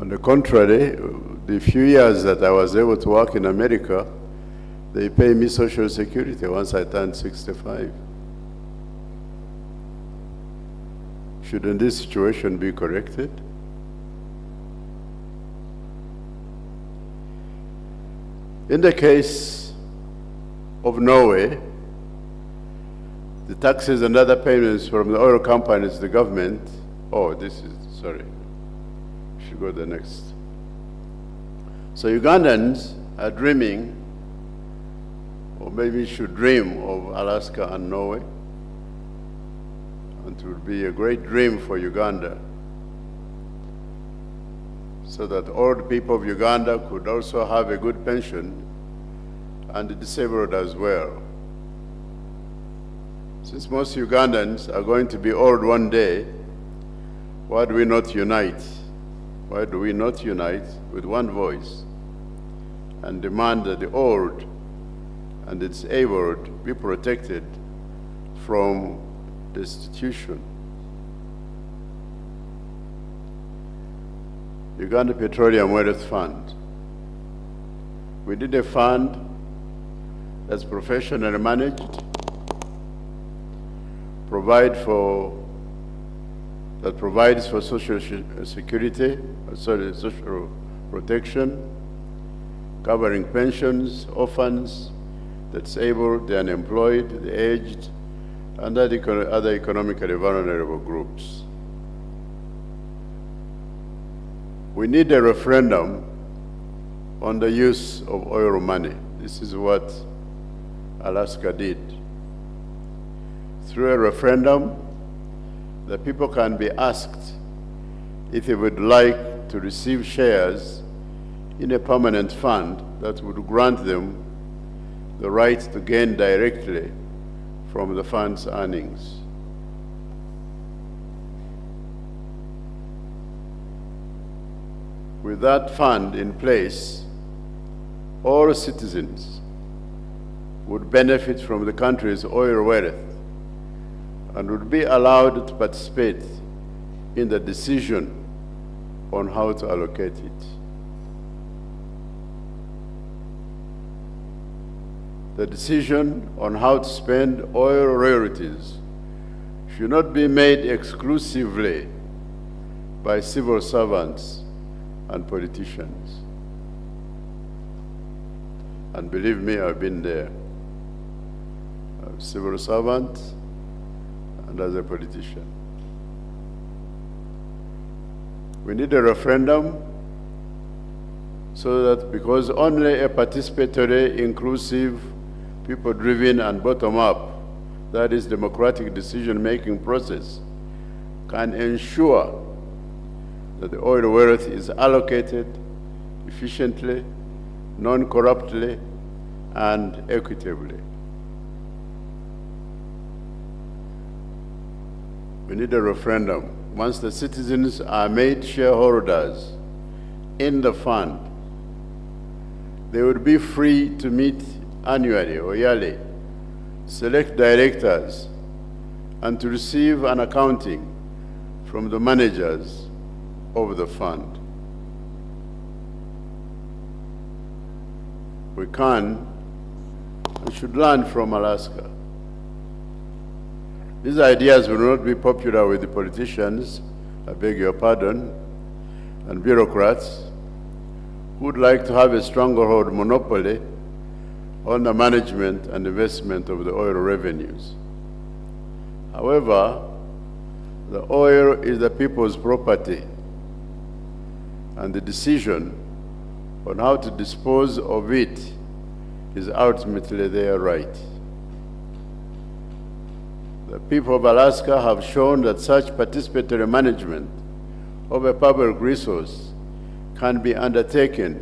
On the contrary, the few years that I was able to work in America, they pay me Social Security once I turned 65. Shouldn't this situation be corrected? In the case of Norway, the taxes and other payments from the oil companies, the government, sorry, should go to the next. So Ugandans are dreaming, or maybe should dream of Alaska and Norway. And it would be a great dream for Uganda, so that all the people of Uganda could also have a good pension, and the disabled as well. Since most Ugandans are going to be old one day, why do we not unite? Why do we not unite with one voice and demand that the old and the disabled be protected from destitution? Uganda Petroleum Wealth Fund. We did a fund that's professionally managed, that provides for social security, social protection, covering pensions, orphans, the disabled, the unemployed, the aged, and other economically vulnerable groups. We need a referendum on the use of oil money. This is what Alaska did. Through a referendum, the people can be asked if they would like to receive shares in a permanent fund that would grant them the right to gain directly from the fund's earnings. With that fund in place, all citizens would benefit from the country's oil wealth and would be allowed to participate in the decision on how to allocate it. The decision on how to spend oil royalties should not be made exclusively by civil servants and politicians. And believe me, I've been there. I'm a civil servant and as a politician. We need a referendum so that, because only a participatory, inclusive, people-driven and bottom-up, that is democratic decision-making process, can ensure that the oil wealth is allocated efficiently, non-corruptly, and equitably. We need a referendum. Once the citizens are made shareholders in the fund, they would be free to meet annually or yearly, select directors, and to receive an accounting from the managers of the fund. We should learn from Alaska. These ideas will not be popular with the politicians, I beg your pardon, and bureaucrats who would like to have a stronghold monopoly on the management and investment of the oil revenues. However, the oil is the people's property, and the decision on how to dispose of it is ultimately their right. The people of Alaska have shown that such participatory management of a public resource can be undertaken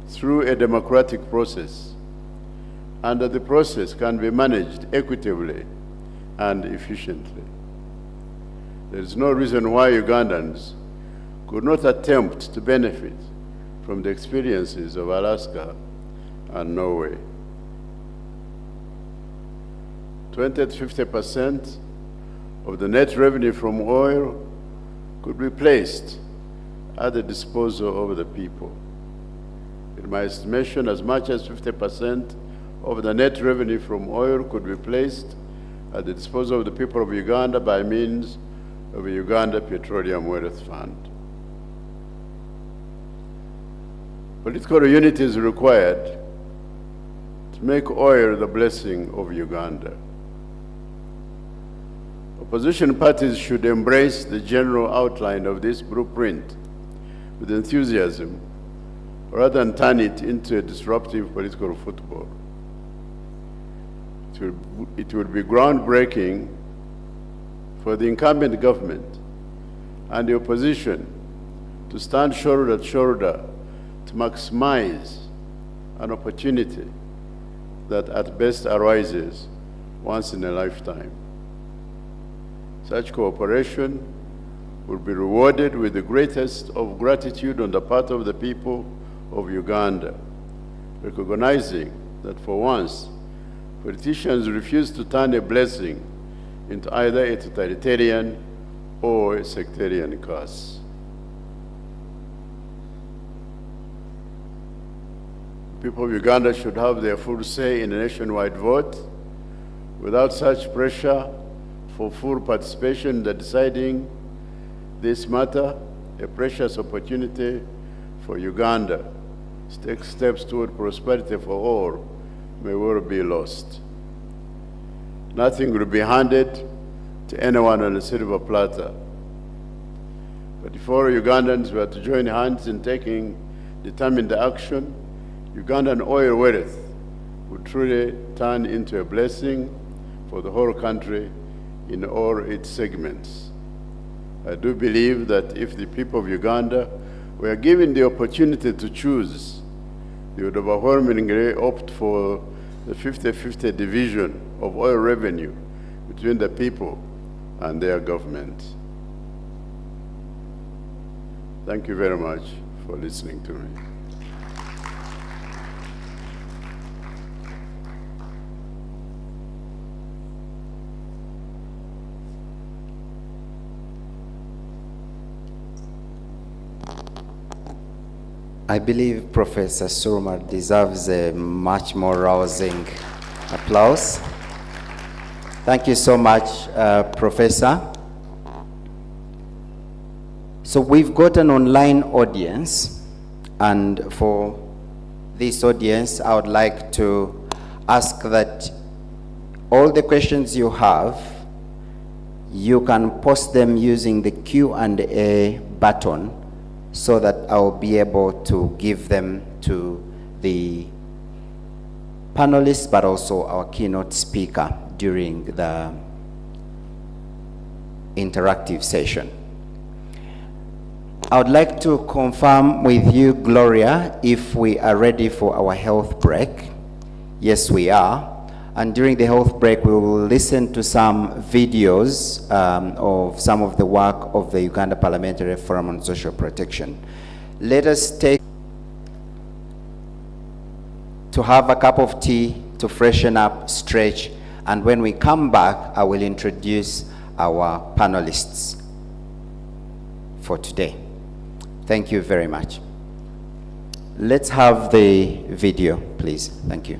through a democratic process, and that the process can be managed equitably and efficiently. There is no reason why Ugandans could not attempt to benefit from the experiences of Alaska and Norway. 20 to 50% of the net revenue from oil could be placed at the disposal of the people. In my estimation, as much as 50% of the net revenue from oil could be placed at the disposal of the people of Uganda by means of a Uganda Petroleum Wealth Fund. Political unity is required to make oil the blessing of Uganda. Opposition parties should embrace the general outline of this blueprint with enthusiasm rather than turn it into a disruptive political football. It would be groundbreaking for the incumbent government and the opposition to stand shoulder to shoulder to maximize an opportunity that at best arises once in a lifetime. Such cooperation will be rewarded with the greatest of gratitude on the part of the people of Uganda, recognizing that for once, politicians refuse to turn a blessing into either a totalitarian or a sectarian curse. People of Uganda should have their full say in a nationwide vote. Without such pressure for full participation in the deciding this matter, a precious opportunity for Uganda to take steps toward prosperity for all may well be lost. Nothing will be handed to anyone on a silver platter. But if all Ugandans were to join hands in taking determined action, Ugandan oil wealth would truly turn into a blessing for the whole country in all its segments. I do believe that if the people of Uganda were given the opportunity to choose, they would overwhelmingly opt for the 50-50 division of oil revenue between the people and their government. Thank you very much for listening to me. I believe Professor Surma deserves a much more rousing applause. Thank you so much, Professor. So we've got an online audience, and for this audience, I would like to ask that all the questions you have, you can post them using the Q&A button, so that I'll be able to give them to the panelists, but also our keynote speaker during the interactive session. I would like to confirm with you, Gloria, if we are ready for our health break. Yes, we are. And during the health break, we will listen to some videos of some of the work of the Uganda Parliamentary Forum on Social Protection. Let us take to have a cup of tea, to freshen up, stretch, and when we come back, I will introduce our panelists for today. Thank you very much. Let's have the video, please. Thank you.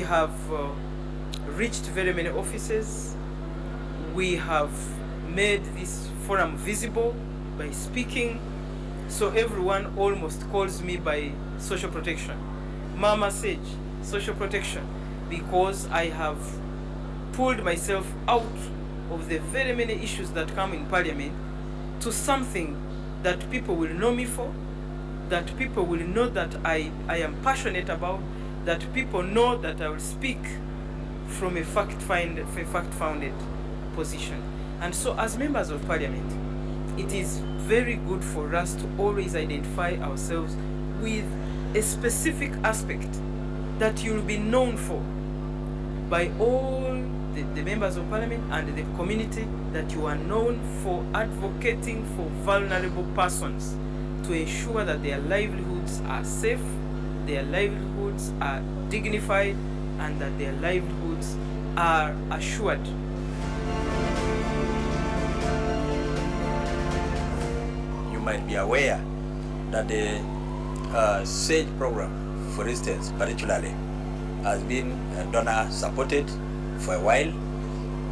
have reached very many offices. We have made this forum visible by speaking. So everyone almost calls me by social protection. Mama Sage, social protection, because I have pulled myself out of the very many issues that come in Parliament to something that people will know me for, that people will know that I am passionate about, that people know that I will speak from a fact-founded position. And so as members of Parliament, it is very good for us to always identify ourselves with a specific aspect that you'll be known for by all the members of Parliament and the community, that you are known for advocating for vulnerable persons to ensure that their livelihoods are safe, their livelihoods are dignified, and that their livelihoods are assured. You might be aware that the SAGE program, for instance, particularly, has been donor supported for a while,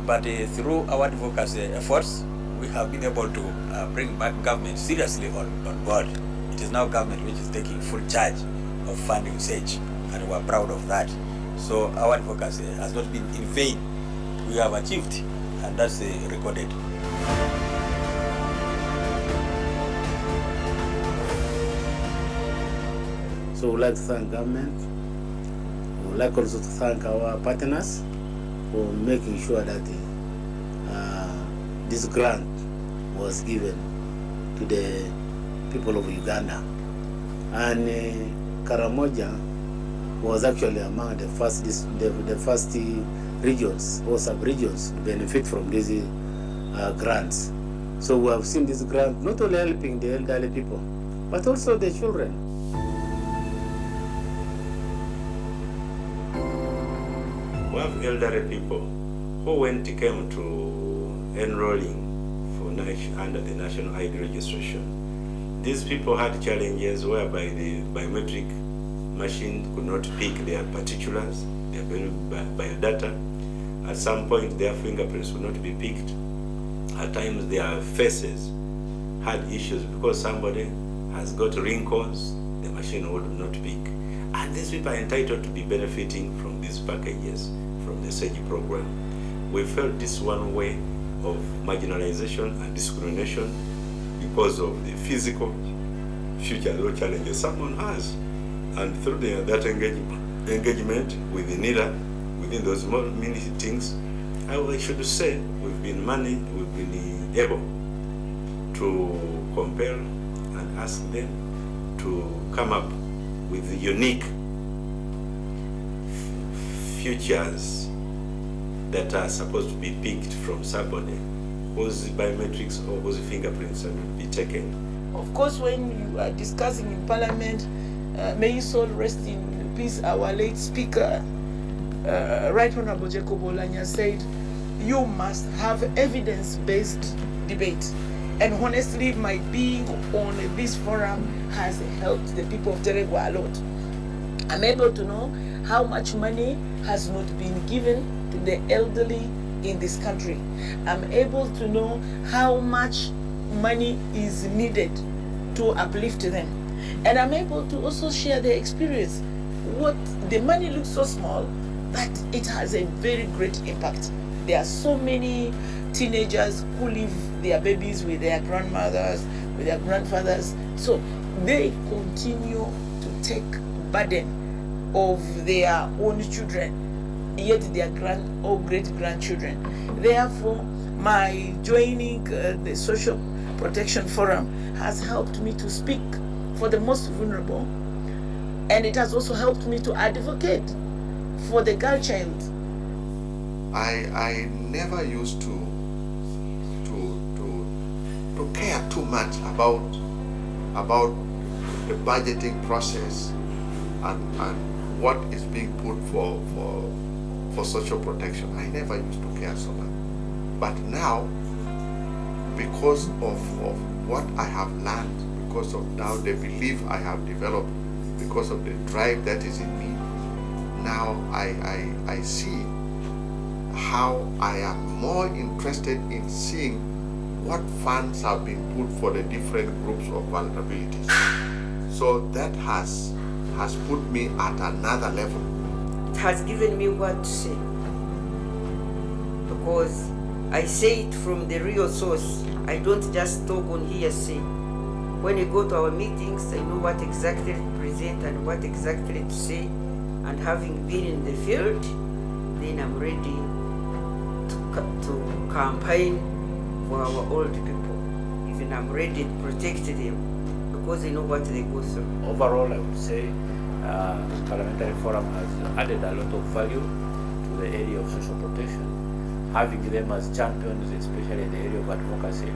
but through our advocacy efforts, we have been able to bring back government seriously on board. It is now government which is taking full charge of funding SAGE, and we are proud of that. So our advocacy has not been in vain. We have achieved, and that's recorded. So we'd like to thank government. We'd like also to thank our partners for making sure that this grant was given to the people of Uganda. And Karamoja was actually among the first regions or sub-regions to benefit from these grants. So we have seen this grant not only helping the elderly people, but also the children. We have elderly people who, when it came to enrolling for under the National ID registration, these people had challenges whereby the biometric machine could not pick their particulars, their biodata. At some point, their fingerprints would not be picked. At times, their faces had issues because somebody has got wrinkles, the machine would not pick. And these people are entitled to be benefiting from these packages from the SAGE program. We felt this one way of marginalization and discrimination because of the physical future challenges someone has. And through that engagement with the NIRA, within those many things, I should say we've been able to compel and ask them to come up with the unique futures that are supposed to be picked from somebody whose biometrics or whose fingerprints will be taken. Of course, when you are discussing in Parliament, may his soul rest in peace, our late Speaker, Right Honorable Jacob Olanya, said, you must have evidence-based debate. And honestly, my being on this forum has helped the people of Teregwa a lot. I'm able to know how much money has not been given to the elderly in this country. I'm able to know how much money is needed to uplift them. And I'm able to also share their experience. What the money looks so small, but it has a very great impact. There are so many teenagers who leave their babies with their grandmothers, with their grandfathers. So they continue to take burden of their own children, yet their grand or great-grandchildren. Therefore, my joining the Social Protection Forum has helped me to speak for the most vulnerable, and it has also helped me to advocate for the girl child. I never used to care too much about the budgeting process and what is being put for social protection. I never used to care so much. But now, because of what I have learned, because of now the belief I have developed, because of the drive that is in me, now I see how I am more interested in seeing what funds have been put for the different groups of vulnerabilities. So that has put me at another level. It has given me what to say, because I say it from the real source. I don't just talk on hearsay. When you go to our meetings, I know what exactly to present and what exactly to say, and having been in the field, then I'm ready to campaign for our old people. Even I'm ready to protect them because I know what they go through. Overall, I would say Parliamentary Forum has added a lot of value to the area of social protection. Having them as champions, especially in the area of advocacy,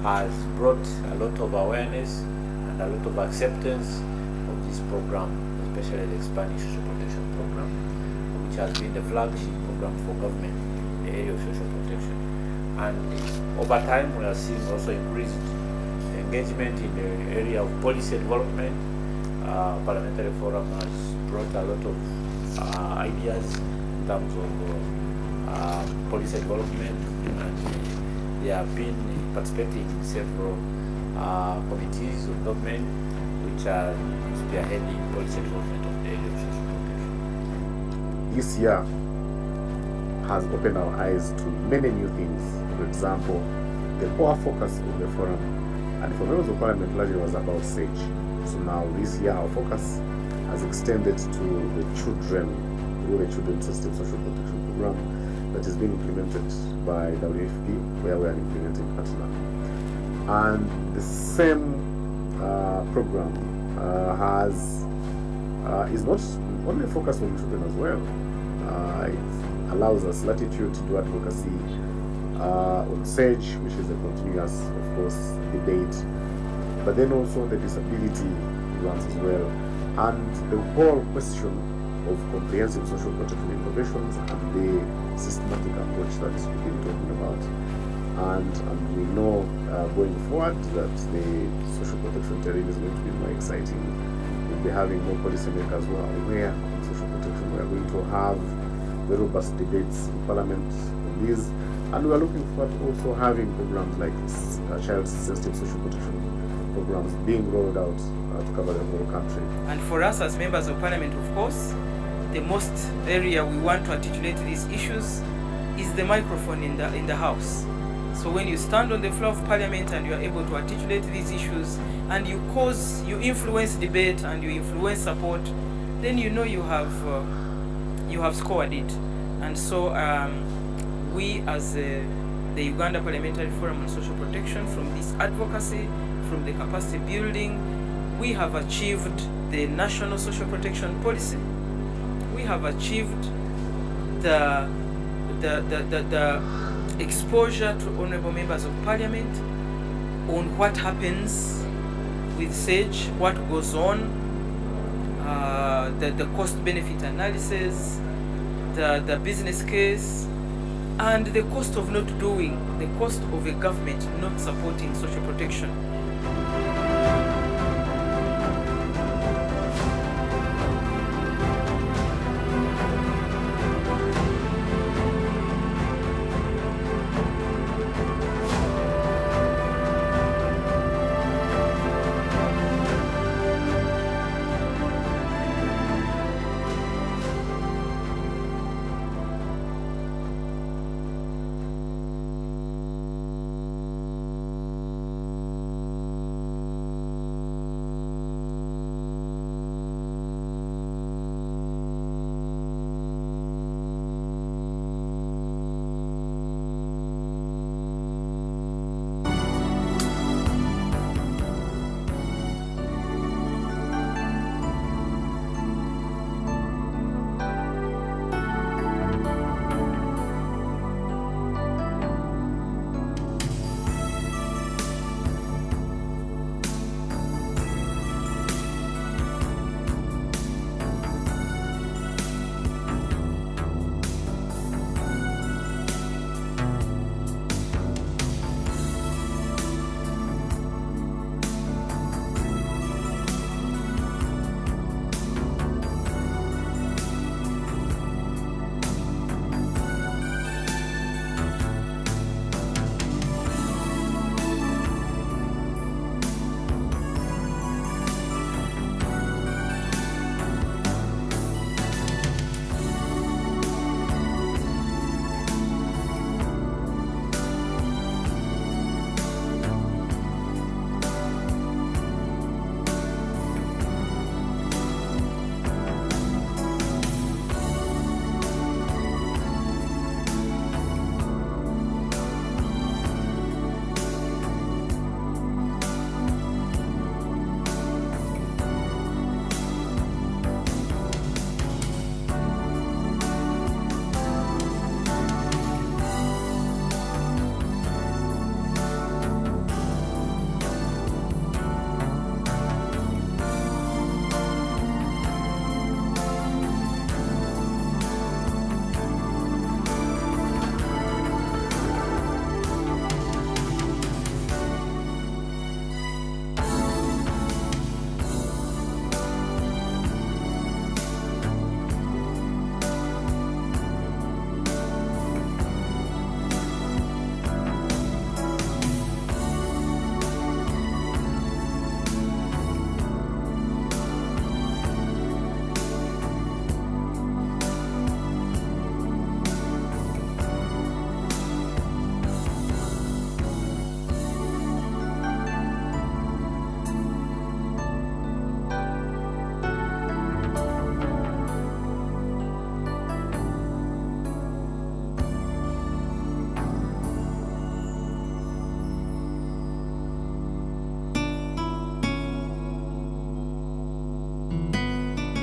has brought a lot of awareness and a lot of acceptance of this program, especially the Spanish Social Protection Program, which has been the flagship program for government in the area of social protection. And over time, we are seeing also increased engagement in the area of policy development. Parliamentary Forum has brought a lot of ideas in terms of policy development, and they have been participating in several committees of government which are spearheading policy development of the area of social protection. This year has opened our eyes to many new things. For example, the core focus of the forum and for members of parliament largely was about SAGE. So now this year our focus has extended to the children through the Children's System Social Protection Program that is being implemented by WFP, where we are implementing partner. And the same program is not only focused on children as well. It allows us latitude to do advocacy on SAGE, which is a continuous, of course, debate, but then also the disability grants as well, and the whole question of comprehensive social protection interventions and the systematic approach that we've been talking about. And we know going forward that the social protection terrain is going to be more exciting. We'll be having more policymakers who are aware of social protection. We are going to have very robust debates in Parliament on these, and we are looking forward to also having programs like child sensitive social protection programs being rolled out to cover the whole country. And for us as members of Parliament, of course, the most area we want to articulate these issues is the microphone in the House. So when you stand on the floor of Parliament and you are able to articulate these issues and you influence debate and you influence support, then you know you have scored it. And so we as the Uganda Parliamentary Forum on Social Protection, from this advocacy, from the capacity building, we have achieved the National Social Protection Policy. We have achieved the exposure to honorable members of Parliament on what happens with SAGE, what goes on, the cost-benefit analysis, the business case, and the cost of not doing, the cost of a government not supporting social protection.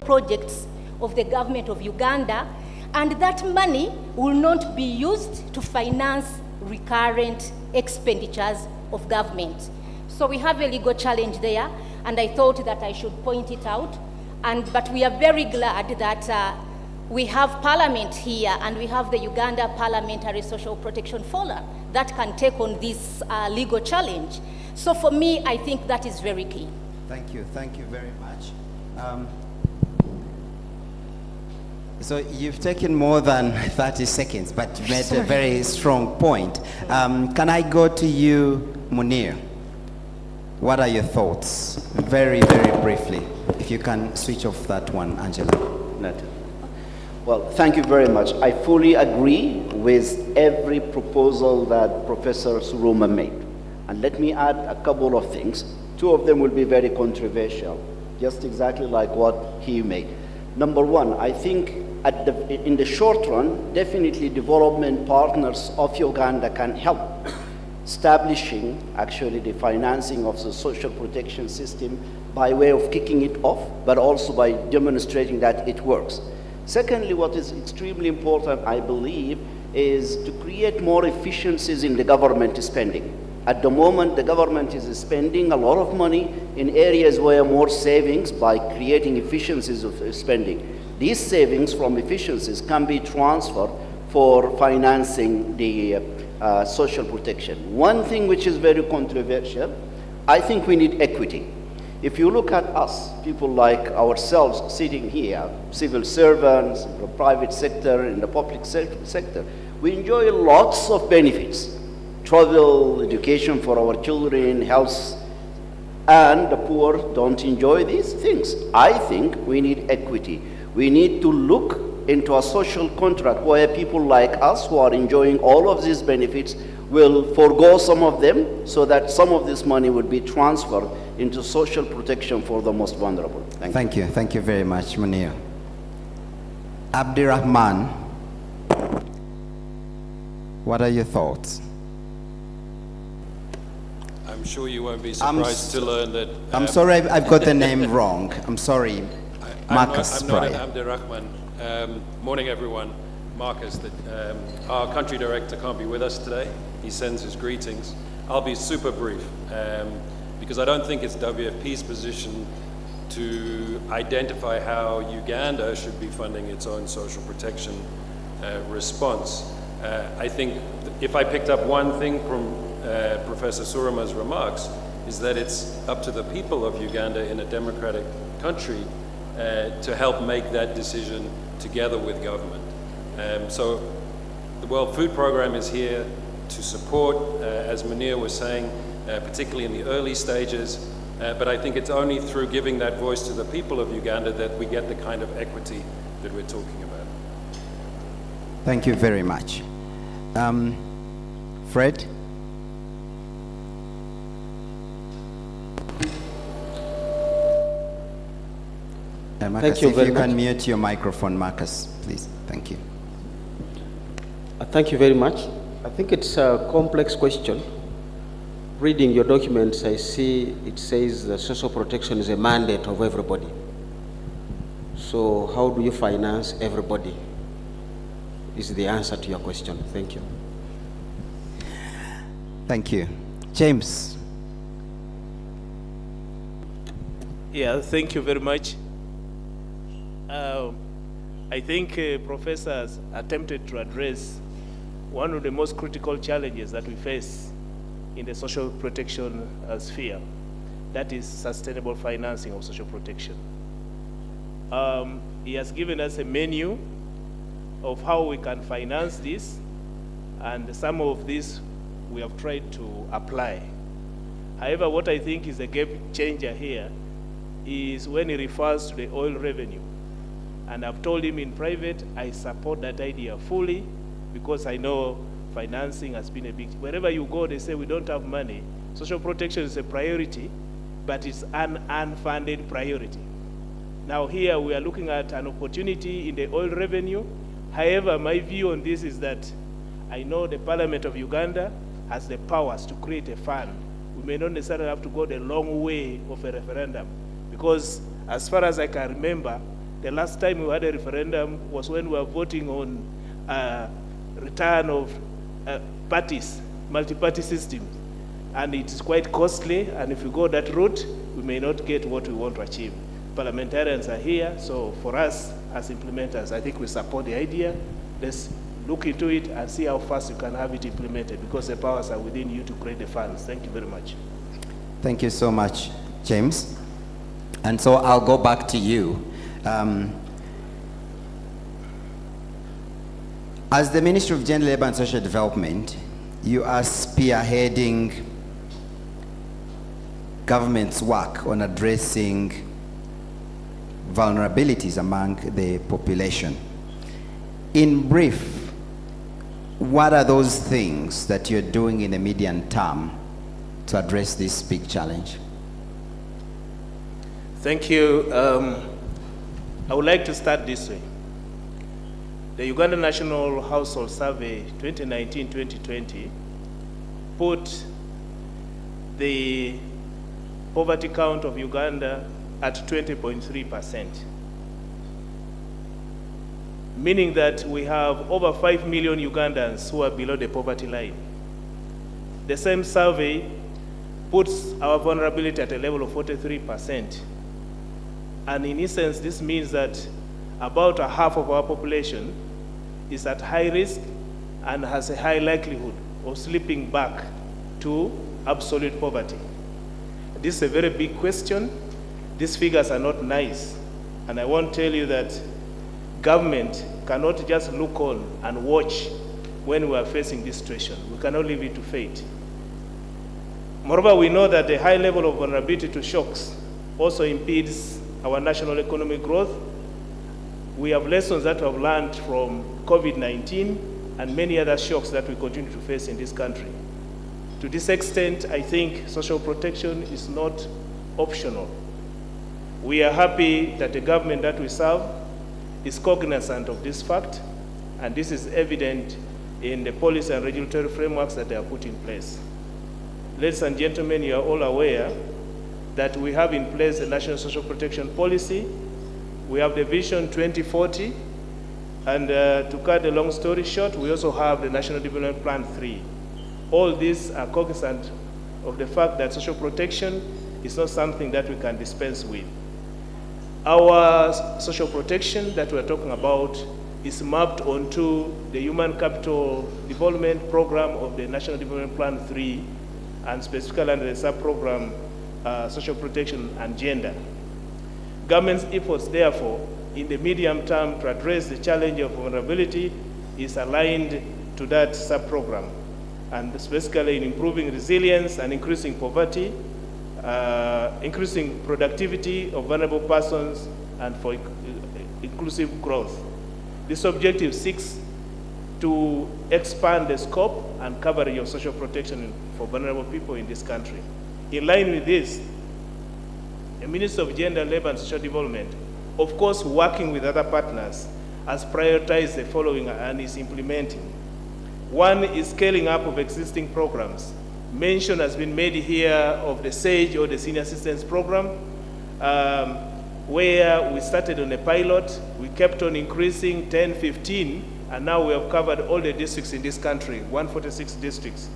projects of the government of Uganda, and that money will not be used to finance recurrent expenditures of government. So we have a legal challenge there, and I thought that I should point it out. But we are very glad that we have Parliament here, and we have the Uganda Parliamentary Social Protection Forum that can take on this legal challenge. So for me, I think that is very key. Thank you very much. So you've taken more than 30 seconds, but you made a very strong point. Can I go to you, Munir? What are your thoughts? Very, very briefly. If you can switch off that one, Angela. Well, thank you very much. I fully agree with every proposal that Professor Suruma made. And let me add a couple of things. Two of them will be very controversial, just exactly like what he made. Number one, I think in the short run, definitely development partners of Uganda can help establishing actually the financing of the social protection system by way of kicking it off, but also by demonstrating that it works. Secondly, what is extremely important, I believe, is to create more efficiencies in the government spending. At the moment, the government is spending a lot of money in areas where more savings by creating efficiencies of spending. These savings from efficiencies can be transferred for financing the social protection. One thing which is very controversial, I think we need equity. If you look at us, people like ourselves sitting here, civil servants, in the private sector, in the public sector, we enjoy lots of benefits. Travel, education for our children, health, and the poor don't enjoy these things. I think we need equity. We need to look into a social contract where people like us who are enjoying all of these benefits will forego some of them so that some of this money would be transferred into social protection for the most vulnerable. Thank you. Thank you very much, Munir. Abdirahman, what are your thoughts? I'm sure you won't be surprised to learn that... I'm sorry, I've got the name wrong. I'm sorry, Marcus. I'm not Abdirahman. Morning, everyone. Marcus, our country director, can't be with us today. He sends his greetings. I'll be super brief because I don't think it's WFP's position to identify how Uganda should be funding its own social protection response. I think if I picked up one thing from Professor Suruma's remarks, is that it's up to the people of Uganda in a democratic country to help make that decision together with government. So the World Food Programme is here to support, as Munir was saying, particularly in the early stages, but I think it's only through giving that voice to the people of Uganda that we get the kind of equity that we're talking about. Thank you very much. Fred? Marcus, thank you very much. If you can mute your microphone, Marcus, please. Thank you. Thank you very much. I think it's a complex question. Reading your documents, I see it says that social protection is a mandate of everybody. So how do you finance everybody? Is the answer to your question. Thank you. Thank you. James. Yeah, thank you very much. I think Professor has attempted to address one of the most critical challenges that we face in the social protection sphere. That is sustainable financing of social protection. He has given us a menu of how we can finance this, and some of this we have tried to apply. However, what I think is a game changer here is when he refers to the oil revenue. And I've told him in private, I support that idea fully because I know financing has been a big, wherever you go, they say we don't have money. Social protection is a priority, but it's an unfunded priority. Now here we are looking at an opportunity in the oil revenue. However, my view on this is that I know the Parliament of Uganda has the powers to create a fund. We may not necessarily have to go the long way of a referendum because as far as I can remember, The last time we had a referendum was when we were voting on return of parties, multi-party system. And it's quite costly, and if we go that route, we may not get what we want to achieve. Parliamentarians are here, so for us as implementers, I think we support the idea. Let's look into it and see how fast you can have it implemented, because the powers are within you to create the funds. Thank you very much. Thank you so much, James. And so I'll go back to you. As the Ministry of Gender, Labour and Social Development, you are spearheading government's work on addressing vulnerabilities among the population. In brief, what are those things that you're doing in the medium term to address this big challenge? Thank you. I would like to start this way. The Uganda National Household Survey 2019-2020 put the poverty count of Uganda at 20.3%, meaning that we have over 5 million Ugandans who are below the poverty line. The same survey puts our vulnerability at a level of 43%. And in essence, this means that about a half of our population is at high risk and has a high likelihood of slipping back to absolute poverty. This is a very big question. These figures are not nice. And I want to tell you that government cannot just look on and watch when we are facing this situation. We cannot leave it to fate. Moreover, we know that the high level of vulnerability to shocks also impedes our national economic growth. We have lessons that we have learned from COVID-19 and many other shocks that we continue to face in this country. To this extent, I think social protection is not optional. We are happy that the government that we serve is cognizant of this fact, and this is evident in the policy and regulatory frameworks that they are put in place. Ladies and gentlemen, you are all aware that we have in place the National Social Protection Policy. We have the Vision 2040, and to cut the long story short, we also have the National Development Plan 3. All these are cognizant of the fact that social protection is not something that we can dispense with. Our social protection that we're talking about is mapped onto the Human Capital Development Program of the National Development Plan 3, and specifically under the sub-program Social Protection and Gender. Government's efforts, therefore, in the medium term to address the challenge of vulnerability is aligned to that sub-program, and specifically in improving resilience and increasing poverty, increasing productivity of vulnerable persons, and for inclusive growth. This objective seeks to expand the scope and coverage of social protection for vulnerable people in this country. In line with this, the Minister of Gender, Labour and Social Development, of course working with other partners, has prioritized the following and is implementing. One is scaling up of existing programs. Mention has been made here of the SAGE, or the Senior Assistance Program, where we started on a pilot. We kept on increasing 10, 15, and now we have covered all the districts in this country, 146 districts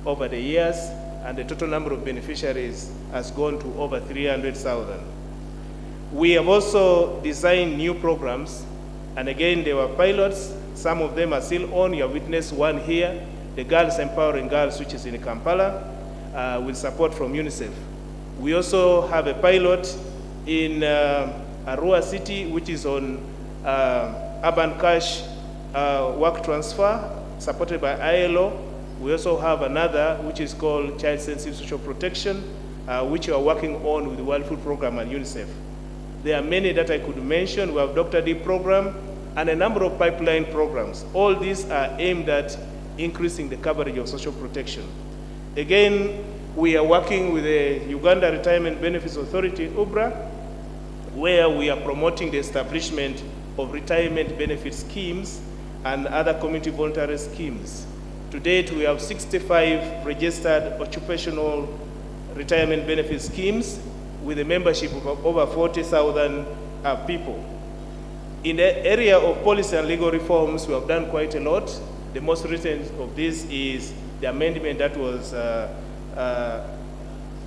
over the years, and the total number of beneficiaries has gone to over 300,000. We have also designed new programs, and again, they were pilots. Some of them are still on. You have witnessed one here, the Girls Empowering Girls, which is in Kampala, with support from UNICEF. We also have a pilot in Arua City, which is on urban cash work transfer, supported by ILO. We also have another, which is called Child-Sensitive Social Protection, which we are working on with the World Food Programme and UNICEF. There are many that I could mention. We have Dr. D program and a number of pipeline programs. All these are aimed at increasing the coverage of social protection. Again, we are working with the Uganda Retirement Benefits Authority, UBRA, where we are promoting the establishment of retirement benefit schemes and other community voluntary schemes. To date, we have 65 registered occupational retirement benefit schemes with a membership of over 40,000 people. In the area of policy and legal reforms, we have done quite a lot. The most recent of this is the amendment that was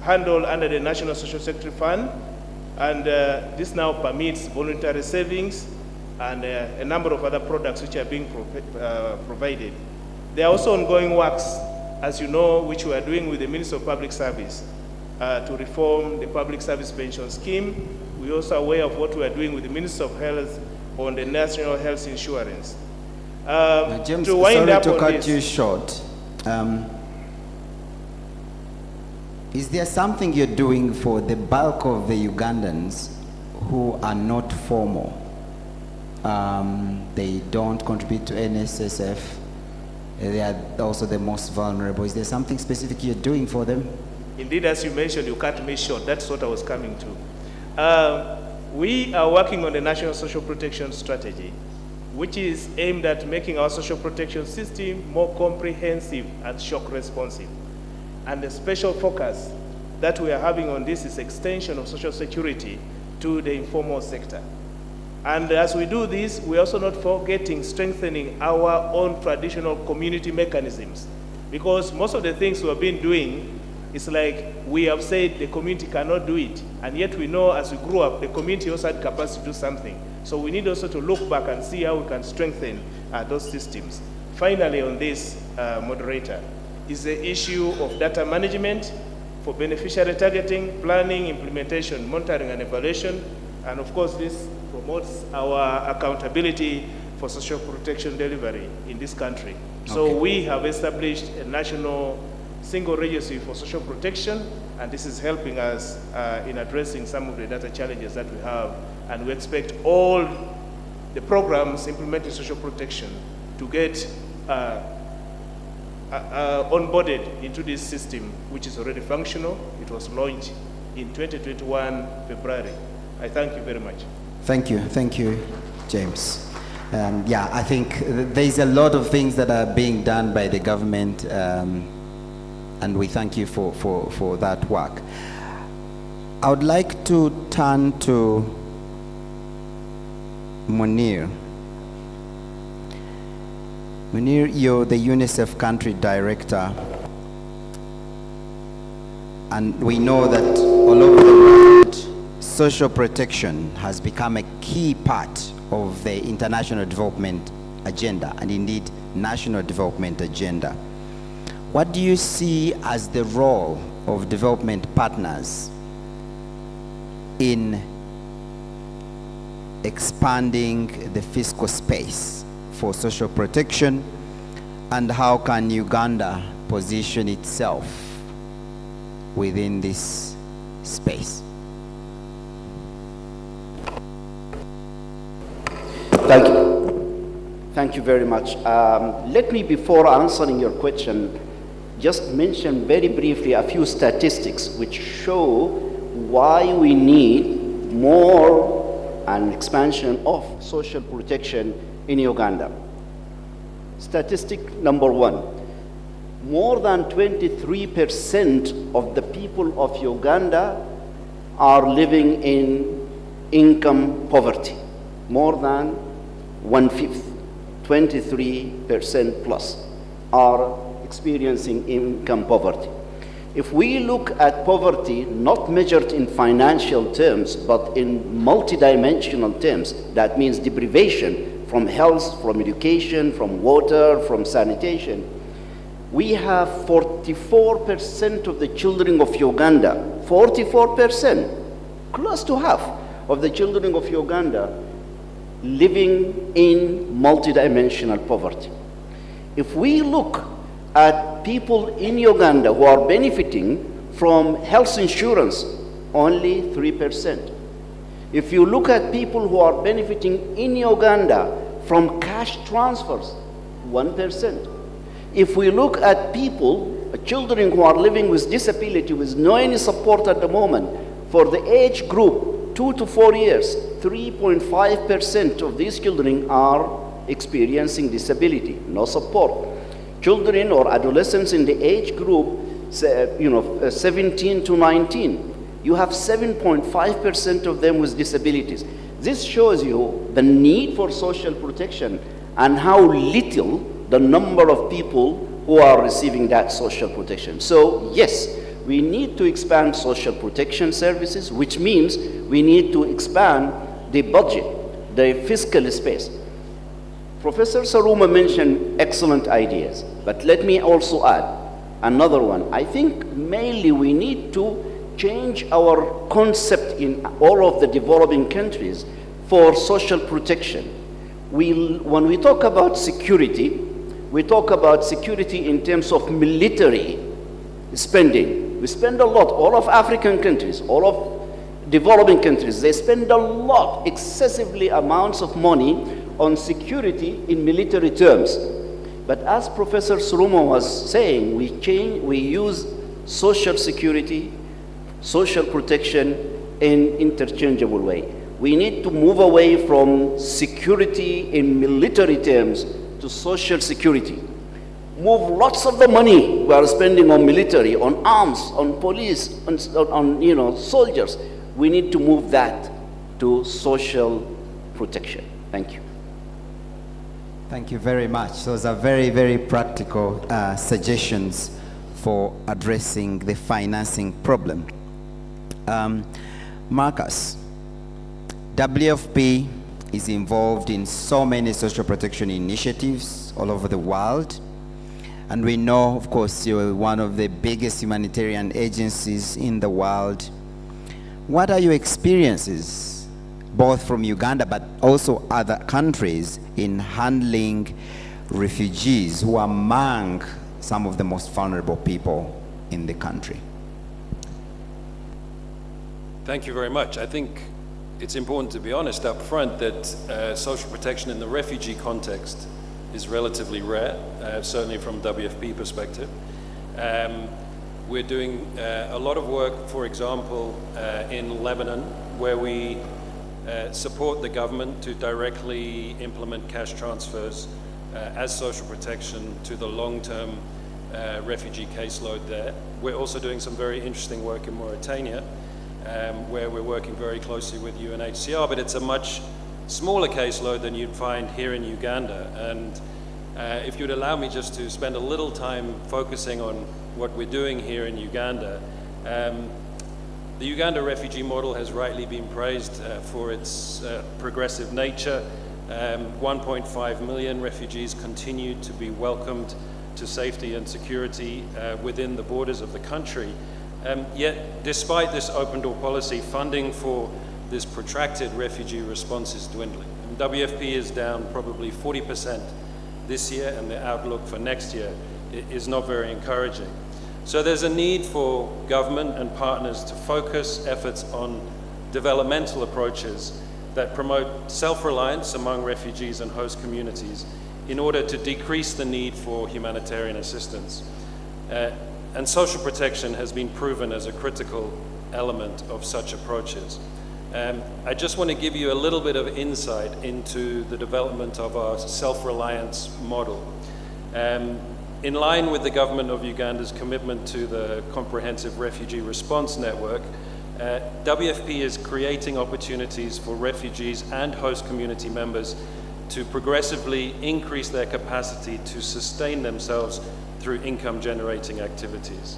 handled under the National Social Security Fund, and this now permits voluntary savings and a number of other products which are being provided. There are also ongoing works, as you know, which we are doing with the Ministry of Public Service to reform the public service pension scheme. We are also aware of what we are doing with the Ministry of Health on the national health insurance. James, to wind sorry up to on cut this, you short. Is there something you're doing for the bulk of the Ugandans who are not formal? They don't contribute to NSSF. They are also the most vulnerable. Is there something specific you're doing for them? Indeed, as you mentioned, you cut me short. That's what I was coming to. We are working on the National Social Protection Strategy, which is aimed at making our social protection system more comprehensive and shock responsive. And the special focus that we are having on this is extension of social security to the informal sector. And as we do this, we're also not forgetting strengthening our own traditional community mechanisms, because most of the things we have been doing is like we have said the community cannot do it, and yet we know as we grew up, the community also had capacity to do something. So we need also to look back and see how we can strengthen those systems. Finally, on this, moderator, is the issue of data management for beneficiary targeting, planning, implementation, monitoring, and evaluation. And of course, this promotes our accountability for social protection delivery in this country. So we have established a national single registry for social protection, and this is helping us in addressing some of the data challenges that we have. And we expect all the programs implementing social protection to get onboarded into this system, which is already functional. It was launched in 2021, February. I thank you very much. Thank you, James. Yeah, I think there's a lot of things that are being done by the government, and we thank you for that work. I would like to turn to Munir. Munir, you're the UNICEF country director, and we know that all over the world, social protection has become a key part of the international development agenda, and indeed national development agenda. What do you see as the role of development partners in expanding the fiscal space for social protection, and how can Uganda position itself within this space? Thank you. Thank you very much. Let me, before answering your question, just mention very briefly a few statistics which show why we need more an expansion of social protection in Uganda. Statistic number one, more than 23% of the people of Uganda are living in income poverty. More than 1/5, 23% plus are experiencing income poverty. If we look at poverty, not measured in financial terms, but in multidimensional terms, that means deprivation from health, from education, from water, from sanitation, we have 44% of the children of Uganda, 44%, close to half of the children of Uganda living in multidimensional poverty. If we look at people in Uganda who are benefiting from health insurance, only 3%. If you look at people who are benefiting in Uganda from cash transfers, 1%. If we look at people, children who are living with disability with no any support at the moment, for the age group 2 to 4 years, 3.5% of these children are experiencing disability, no support. Children or adolescents in the age group, 17 to 19, you have 7.5% of them with disabilities. This shows you the need for social protection and how little the number of people who are receiving that social protection. So yes, we need to expand social protection services, which means we need to expand the budget, the fiscal space. Professor Saruma mentioned excellent ideas, but let me also add another one. I think mainly we need to change our concept in all of the developing countries for social protection. When we talk about security, we talk about security in terms of military spending. We spend a lot, all of African countries, all of developing countries, they spend a lot, excessively amounts of money on security in military terms. But as Professor Saruma was saying, we use social security, social protection in interchangeable way. We need to move away from security in military terms to social security. Move lots of the money we are spending on military, on arms, on police, on soldiers. We need to move that to social protection. Thank you. Thank you very much. Those are very, very practical suggestions for addressing the financing problem. Marcus, WFP is involved in so many social protection initiatives all over the world. And we know, of course, you're one of the biggest humanitarian agencies in the world. What are your experiences, both from Uganda but also other countries, in handling refugees who are among some of the most vulnerable people in the country? Thank you very much. I think it's important to be honest up front that social protection in the refugee context is relatively rare, certainly from WFP perspective. We're doing a lot of work, for example, in Lebanon, where we support the government to directly implement cash transfers as social protection to the long-term refugee caseload there. We're also doing some very interesting work in Mauritania, where we're working very closely with UNHCR, but it's a much smaller caseload than you'd find here in Uganda. And if you'd allow me just to spend a little time focusing on what we're doing here in Uganda. The Uganda refugee model has rightly been praised for its progressive nature. 1.5 million refugees continue to be welcomed to safety and security within the borders of the country. Yet, despite this open door policy, funding for this protracted refugee response is dwindling. And WFP is down probably 40% this year, and the outlook for next year is not very encouraging. So there's a need for government and partners to focus efforts on developmental approaches that promote self-reliance among refugees and host communities in order to decrease the need for humanitarian assistance. And social protection has been proven as a critical element of such approaches. I just want to give you a little bit of insight into the development of our self-reliance model. In line with the government of Uganda's commitment to the comprehensive refugee response network, WFP is creating opportunities for refugees and host community members to progressively increase their capacity to sustain themselves through income-generating activities.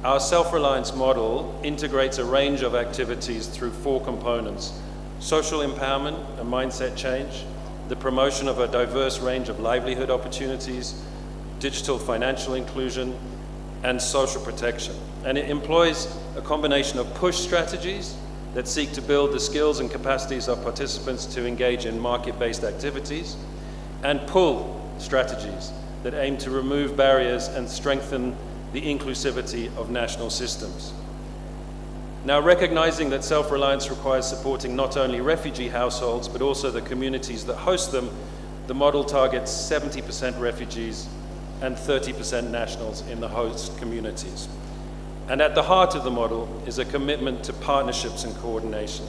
Our self-reliance model integrates a range of activities through 4 components: social empowerment, a mindset change, the promotion of a diverse range of livelihood opportunities, digital financial inclusion, and social protection. And it employs a combination of push strategies that seek to build the skills and capacities of participants to engage in market-based activities, and pull strategies that aim to remove barriers and strengthen the inclusivity of national systems. Now, recognizing that self-reliance requires supporting not only refugee households, but also the communities that host them, the model targets 70% refugees and 30% nationals in the host communities. And at the heart of the model is a commitment to partnerships and coordination.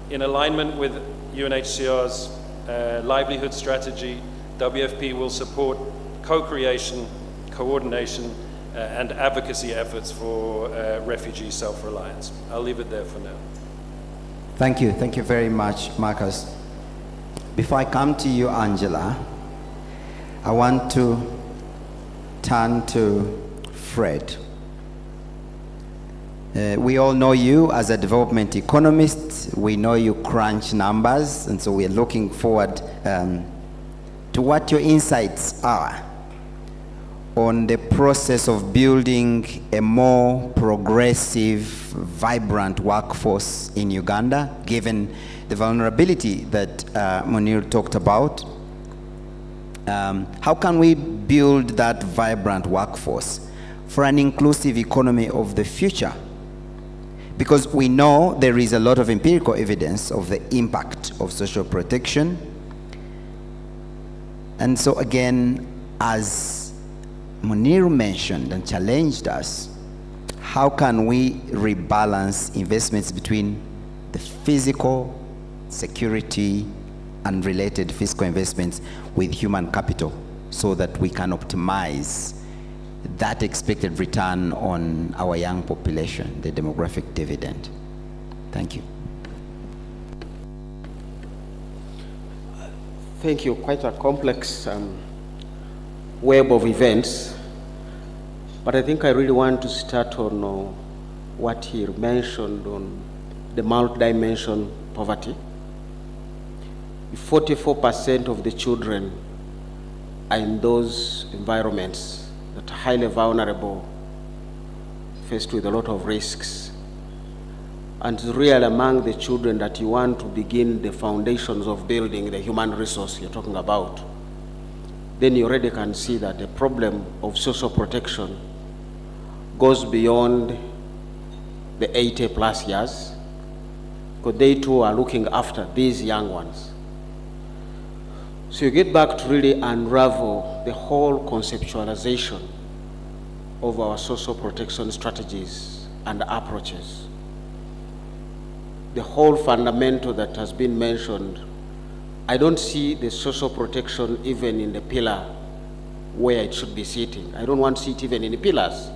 In alignment with UNHCR's livelihood strategy, WFP will support co-creation, coordination, and advocacy efforts for refugee self-reliance. I'll leave it there for now. Thank you very much, Marcus. Before I come to you, Angela, I want to turn to Fred. We all know you as a development economist. We know you crunch numbers, and so we're looking forward to what your insights are on the process of building a more progressive, vibrant workforce in Uganda, given the vulnerability that Munir talked about. How can we build that vibrant workforce for an inclusive economy of the future? Because we know there is a lot of empirical evidence of the impact of social protection. And so again, as Munir mentioned and challenged us, how can we rebalance investments between the physical, security, and related fiscal investments with human capital so that we can optimize that expected return on our young population, the demographic dividend? Thank you. Thank you. Quite a complex web of events, but I think I really want to start on what he mentioned on the multi-dimension poverty. 44% of the children are in those environments that are highly vulnerable, faced with a lot of risks. And it's really among the children that you want to begin the foundations of building the human resource you're talking about. Then you already can see that the problem of social protection goes beyond the 80+ years, because they too are looking after these young ones. So you get back to really unravel the whole conceptualization of our social protection strategies and approaches. The whole fundamental that has been mentioned, I don't see the social protection even in the pillar where it should be sitting. I don't want to see it even in the pillars.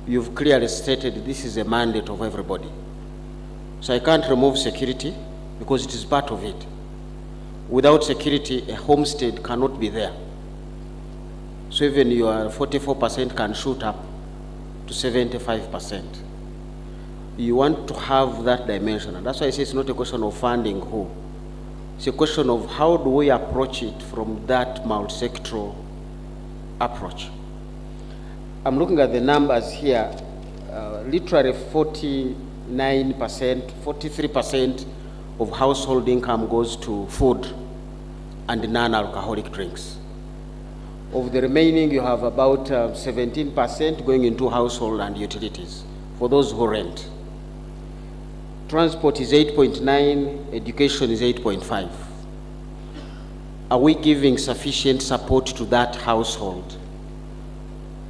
You've clearly stated this is a mandate of everybody. So I can't remove security because it is part of it. Without security, a homestead cannot be there. So even your 44% can shoot up to 75%. You want to have that dimension. And that's why I say it's not a question of funding who. It's a question of how do we approach it from that multi-sectoral approach. I'm looking at the numbers here. Literally 49%, 43% of household income goes to food and non-alcoholic drinks. Of the remaining, you have about 17% going into household and utilities for those who rent. Transport is 8.9, education is 8.5. Are we giving sufficient support to that household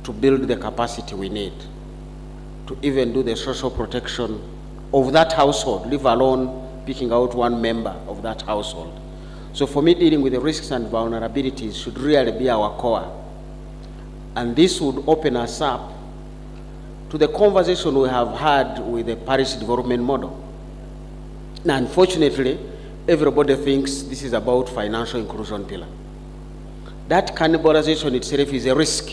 to build the capacity we need to even do the social protection of that household, leave alone picking out one member of that household? So for me, dealing with the risks and vulnerabilities should really be our core. And this would open us up to the conversation we have had with the Paris development model. Now, unfortunately, everybody thinks this is about financial inclusion pillar. That cannibalization itself is a risk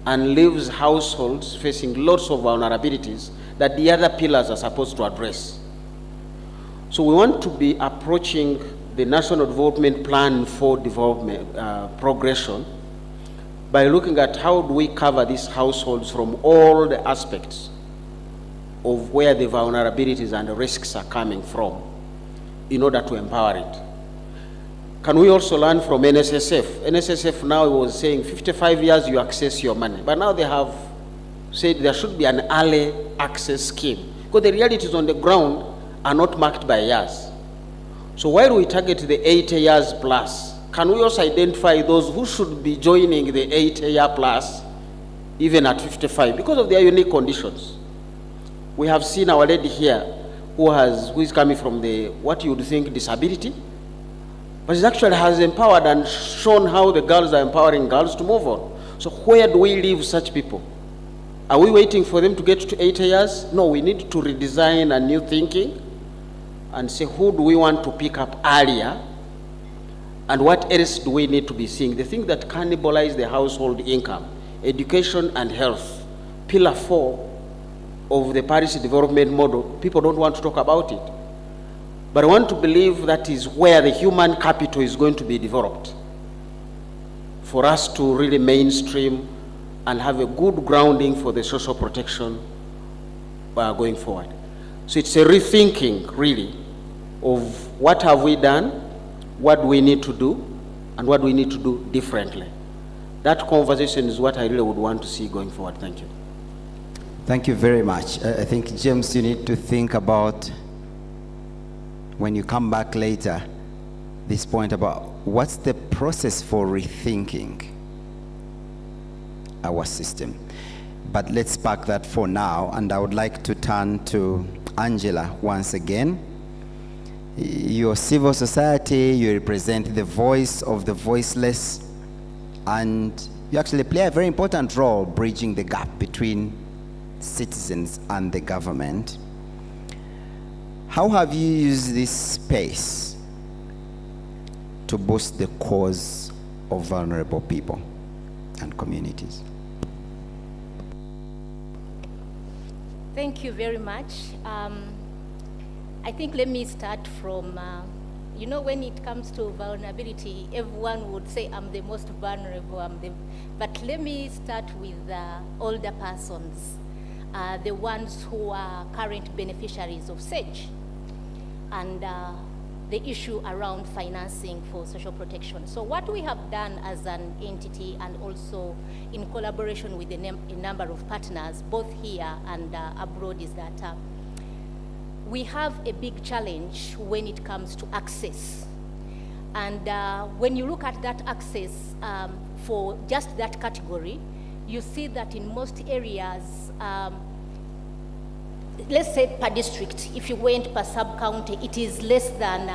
and leaves households facing lots of vulnerabilities that the other pillars are supposed to address. So we want to be approaching the National Development Plan for Development progression by looking at how do we cover these households from all the aspects of where the vulnerabilities and the risks are coming from in order to empower it. Can we also learn from NSSF? NSSF now was saying 55 years you access your money, but now they have said there should be an early access scheme, because the realities on the ground are not marked by years. So while we target the 80 years plus, can we also identify those who should be joining the 80-year plus even at 55 because of their unique conditions? We have seen our lady here who is coming from the, what you would think, disability, but it actually has empowered and shown how the girls are empowering girls to move on. So where do we leave such people? Are we waiting for them to get to 80 years? No, we need to redesign a new thinking and say, who do we want to pick up earlier, and what else do we need to be seeing? The thing that cannibalize the household income, education and health, pillar 4 of the Paris development model, people don't want to talk about it. But I want to believe that is where the human capital is going to be developed for us to really mainstream and have a good grounding for the social protection going forward. So it's a rethinking, really, of what have we done, what do we need to do, and what do we need to do differently. That conversation is what I really would want to see going forward. Thank you. Thank you very much. I think, James, you need to think about, when you come back later, this point about what's the process for rethinking our system. But let's park that for now, and I would like to turn to Angela once again. You're civil society, you represent the voice of the voiceless, and you actually play a very important role bridging the gap between citizens and the government. How have you used this space to boost the cause of vulnerable people and communities? Thank you very much. I think let me start from, when it comes to vulnerability, everyone would say I'm the most vulnerable, but let me start with older persons, the ones who are current beneficiaries of SAGE, and the issue around financing for social protection. So what we have done as an entity, and also in collaboration with a number of partners, both here and abroad, is that we have a big challenge when it comes to access. And when you look at that access for just that category, you see that in most areas, let's say per district, if you went per sub-county, it is less than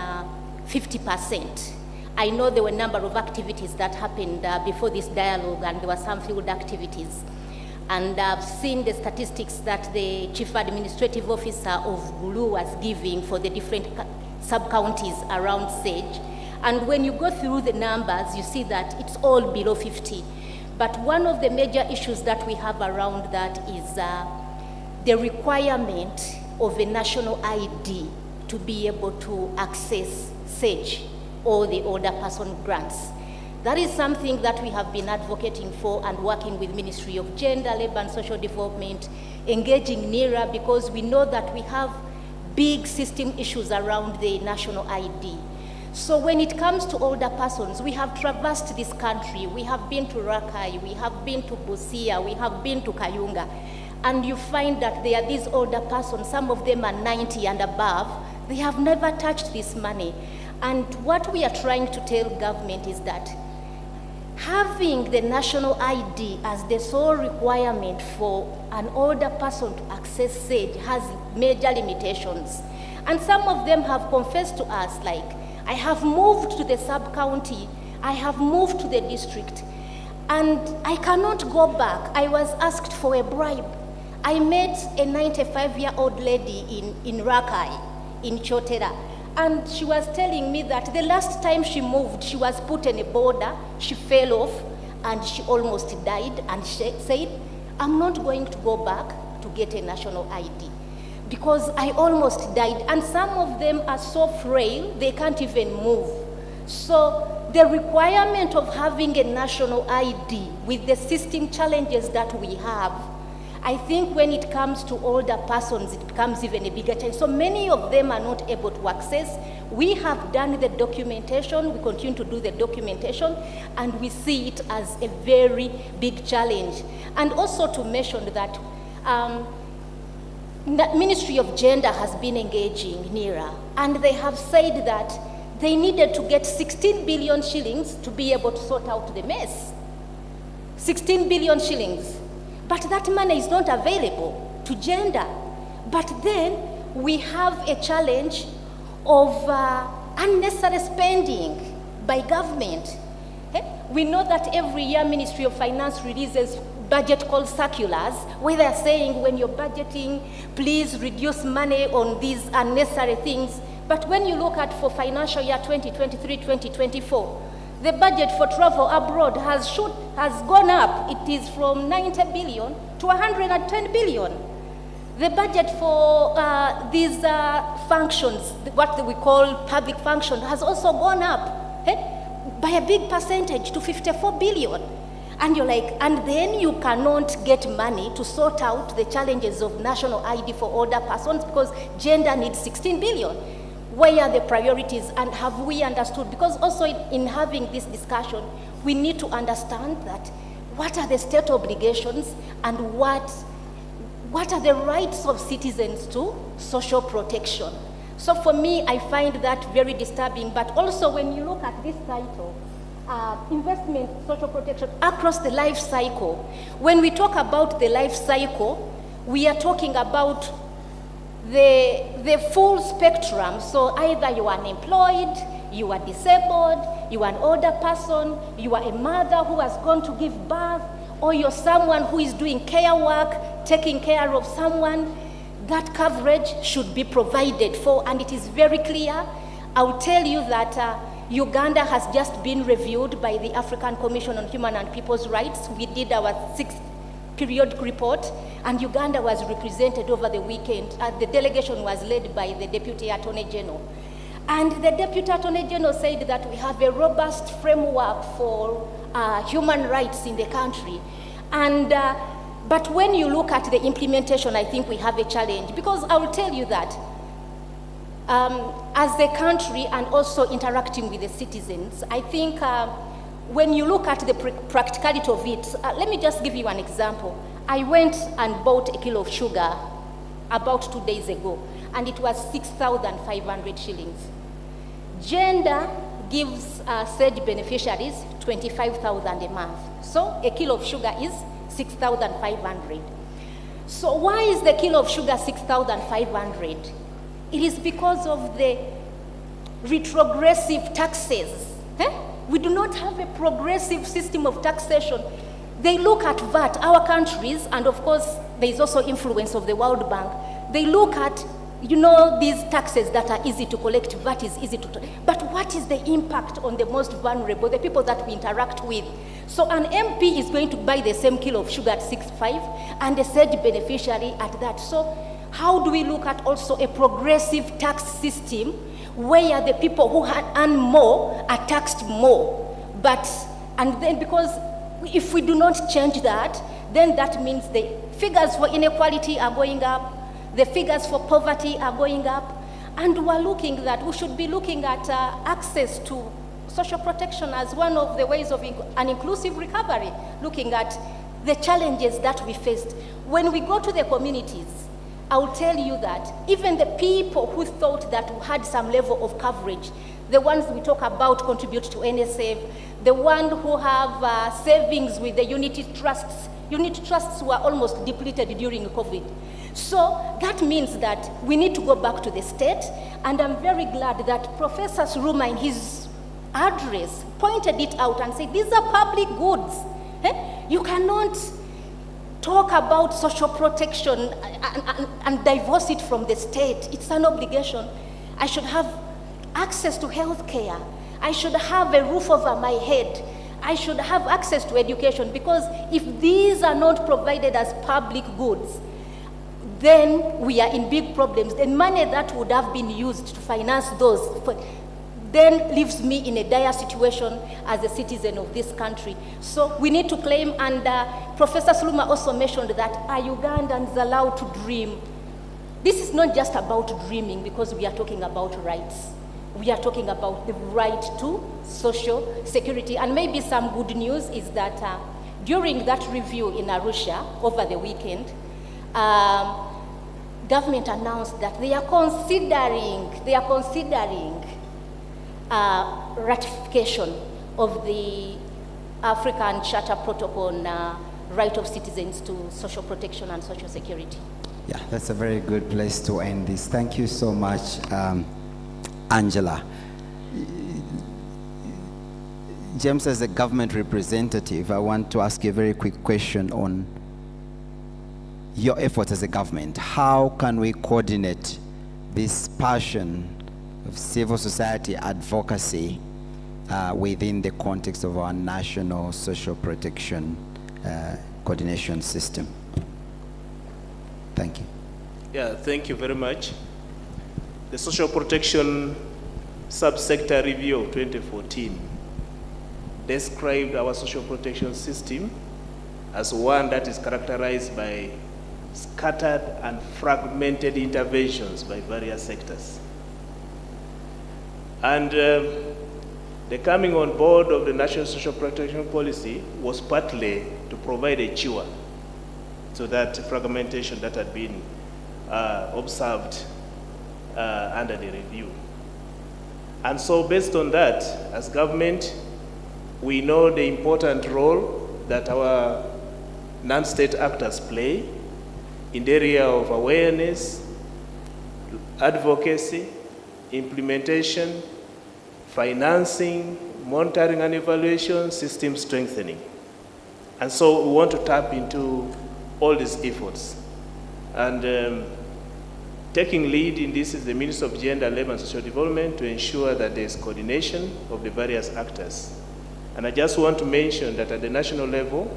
50%. I know there were a number of activities that happened before this dialogue, and there were some field activities. And I've seen the statistics that the Chief Administrative Officer of Gulu was giving for the different sub-counties around SAGE. And when you go through the numbers, you see that it's all below 50. But one of the major issues that we have around that is the requirement of a national ID to be able to access SAGE or the older person grants. That is something that we have been advocating for and working with Ministry of Gender, Labor and Social Development, engaging NERA, because we know that we have big system issues around the national ID. So when it comes to older persons, we have traversed this country. We have been to Rakai, we have been to Busia, we have been to Kayunga. And you find that there are these older persons, some of them are 90 and above, they have never touched this money. And what we are trying to tell government is that having the national ID as the sole requirement for an older person to access SAGE has major limitations. And some of them have confessed to us, like, I have moved to the sub-county, I have moved to the district, and I cannot go back. I was asked for a bribe. I met a 95-year-old lady in Rakai, in Chotera, and she was telling me that the last time she moved, she was put in a border, she fell off, and she almost died, and she said, I'm not going to go back to get a national ID, because I almost died. And some of them are so frail, they can't even move. So the requirement of having a national ID with the system challenges that we have, I think when it comes to older persons, it becomes even a bigger challenge. So many of them are not able to access. We have done the documentation, we continue to do the documentation, and we see it as a very big challenge. And also to mention that the Ministry of Gender has been engaging NERA, and they have said that they needed to get 16 billion shillings to be able to sort out the mess. 16 billion shillings. But that money is not available to gender. But then we have a challenge of unnecessary spending by government. We know that every year Ministry of Finance releases budget call circulars, where they're saying when you're budgeting, please reduce money on these unnecessary things. But when you look at for financial year 2023-2024, the budget for travel abroad has gone up. It is from 90 billion to 110 billion. The budget for these functions, what we call public functions, has also gone up by a big percentage to 54 billion. And you're like, and then you cannot get money to sort out the challenges of national ID for older persons because gender needs 16 billion. Where are the priorities, and have we understood? Because also in having this discussion, we need to understand that what are the state obligations and what are the rights of citizens to social protection. So for me, I find that very disturbing, but also when you look at this title, investment, social protection across the life cycle. When we talk about the life cycle, we are talking about the full spectrum. So either you are unemployed, you are disabled, you are an older person, you are a mother who has gone to give birth, or you're someone who is doing care work, taking care of someone. That coverage should be provided for, and it is very clear. I'll tell you that Uganda has just been reviewed by the African Commission on Human and People's Rights. We did our 6th periodic report, and Uganda was represented over the weekend. The delegation was led by the Deputy Attorney General. And the Deputy Attorney General said that we have a robust framework for human rights in the country. And, but when you look at the implementation, I think we have a challenge, because I will tell you that as a country and also interacting with the citizens, I think when you look at the practicality of it, let me just give you an example. I went and bought a kilo of sugar about 2 days ago, and it was 6,500 shillings. Gender gives SAGE beneficiaries 25,000 a month. So a kilo of sugar is 6,500. So why is the kilo of sugar 6,500? It is because of the retrogressive taxes. We do not have a progressive system of taxation. They look at VAT, our countries, and of course, there is also influence of the World Bank. They look at, you know, these taxes that are easy to collect, VAT is easy to, but what is the impact on the most vulnerable, the people that we interact with? So an MP is going to buy the same kilo of sugar at 6.5 and a SAGE beneficiary at that. So how do we look at also a progressive tax system where the people who earn more are taxed more? And then because if we do not change that, then that means the figures for inequality are going up, the figures for poverty are going up, and we should be looking at access to social protection as one of the ways of an inclusive recovery, looking at the challenges that we faced. When we go to the communities, I will tell you that even the people who thought that we had some level of coverage, the ones we talk about contribute to NSF, the ones who have savings with the unity trusts were almost depleted during COVID. So that means that we need to go back to the state, and I'm very glad that Professor Suruma in his address pointed it out and said, these are public goods. You cannot talk about social protection and divorce it from the state. It's an obligation. I should have access to health care. I should have a roof over my head. I should have access to education, because if these are not provided as public goods, then we are in big problems. The money that would have been used to finance those then leaves me in a dire situation as a citizen of this country. So we need to claim, and Professor Sluma also mentioned that, are Ugandans allowed to dream? This is not just about dreaming, because we are talking about rights. We are talking about the right to social security. And maybe some good news is that during that review in Arusha over the weekend, government announced that they are considering ratification of the African Charter Protocol on right of citizens to social protection and social security. Yeah, that's a very good place to end this. Thank you so much, Angela. James, as a government representative, I want to ask you a very quick question on your efforts as a government. How can we coordinate this passion of civil society advocacy within the context of our national social protection coordination system? Thank you. Yeah, thank you very much. The social protection subsector review of 2014 described our social protection system as one that is characterized by scattered and fragmented interventions by various sectors. And the coming on board of the National Social Protection Policy was partly to provide a cure to that fragmentation that had been observed under the review. And so based on that, as government, we know the important role that our non-state actors play in the area of awareness, advocacy, implementation, financing, monitoring and evaluation, system strengthening. And so we want to tap into all these efforts. And taking lead in this is the Minister of Gender, Labour and Social Development to ensure that there is coordination of the various actors. And I just want to mention that at the national level,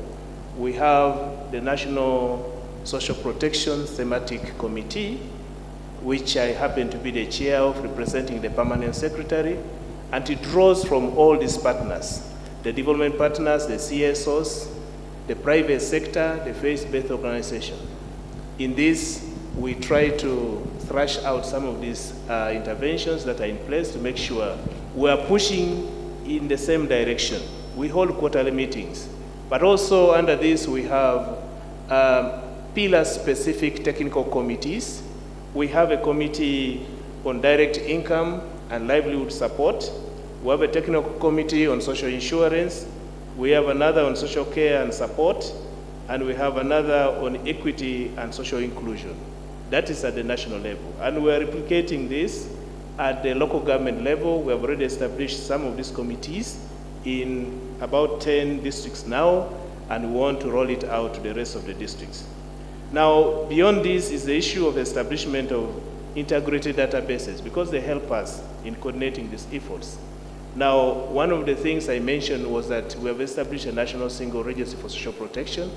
we have the National Social Protection Thematic Committee, which I happen to be the chair of, representing the permanent secretary, and it draws from all these partners, the development partners, the CSOs, the private sector, the faith-based organization. In this, we try to thrash out some of these interventions that are in place to make sure we are pushing in the same direction. We hold quarterly meetings, but also under this we have pillar-specific technical committees. We have a committee on direct income and livelihood support. We have a technical committee on social insurance. We have another on social care and support, and we have another on equity and social inclusion. That is at the national level. And we are replicating this at the local government level. We have already established some of these committees in about 10 districts now, and we want to roll it out to the rest of the districts. Now, beyond this is the issue of establishment of integrated databases, because they help us in coordinating these efforts. Now, one of the things I mentioned was that we have established a national single registry for social protection,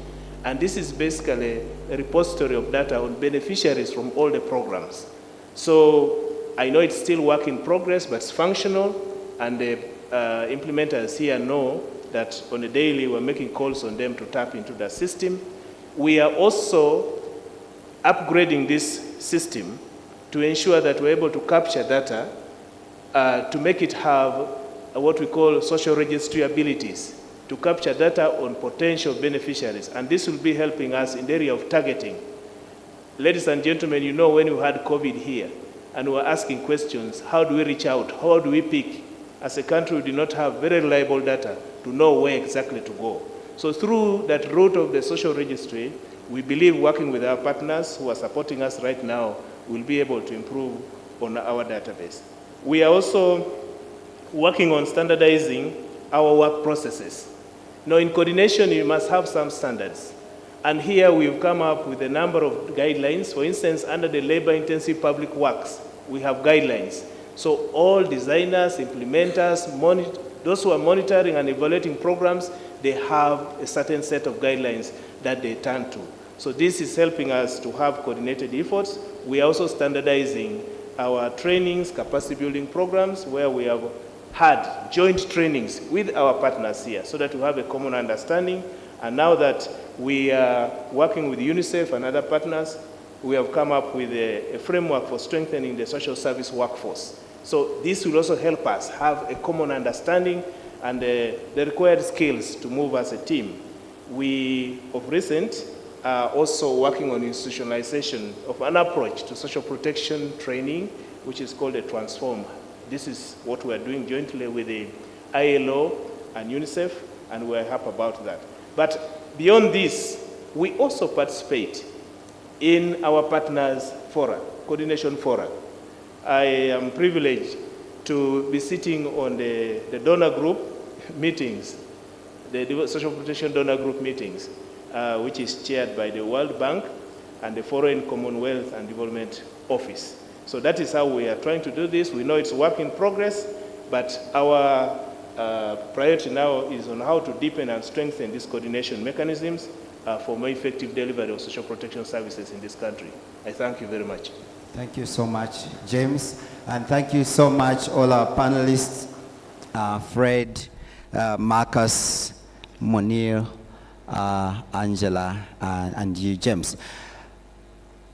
and this is basically a repository of data on beneficiaries from all the programs. So I know it's still work in progress, but it's functional, and the implementers here know that on a daily we're making calls on them to tap into that system. We are also upgrading this system to ensure that we're able to capture data to make it have what we call social registry abilities, to capture data on potential beneficiaries. And this will be helping us in the area of targeting. Ladies and gentlemen, you know when we had COVID here and we were asking questions, how do we reach out? How do we pick? As a country, we do not have very reliable data to know where exactly to go. So through that route of the social registry, we believe working with our partners who are supporting us right now, we'll be able to improve on our database. We are also working on standardizing our work processes. Now, in coordination, you must have some standards. And here we've come up with a number of guidelines. For instance, under the labor-intensive public works, we have guidelines. So all designers, implementers, those who are monitoring and evaluating programs, they have a certain set of guidelines that they turn to. So this is helping us to have coordinated efforts. We are also standardizing our trainings, capacity building programs, where we have had joint trainings with our partners here so that we have a common understanding. And now that we are working with UNICEF and other partners, we have come up with a framework for strengthening the social service workforce. So this will also help us have a common understanding and the required skills to move as a team. We, of recent, are also working on institutionalization of an approach to social protection training, which is called a Transform. This is what we are doing jointly with the ILO and UNICEF, and we're happy about that. But beyond this, we also participate in our partners' fora, coordination fora. I am privileged to be sitting on the donor group meetings, the social protection donor group meetings, which is chaired by the World Bank and the Foreign Commonwealth and Development Office. So that is how we are trying to do this. We know it's work in progress, but our priority now is on how to deepen and strengthen these coordination mechanisms for more effective delivery of social protection services in this country. I thank you very much. Thank you so much, James. And thank you so much, all our panelists, Fred, Marcus, Monir, Angela, and you, James.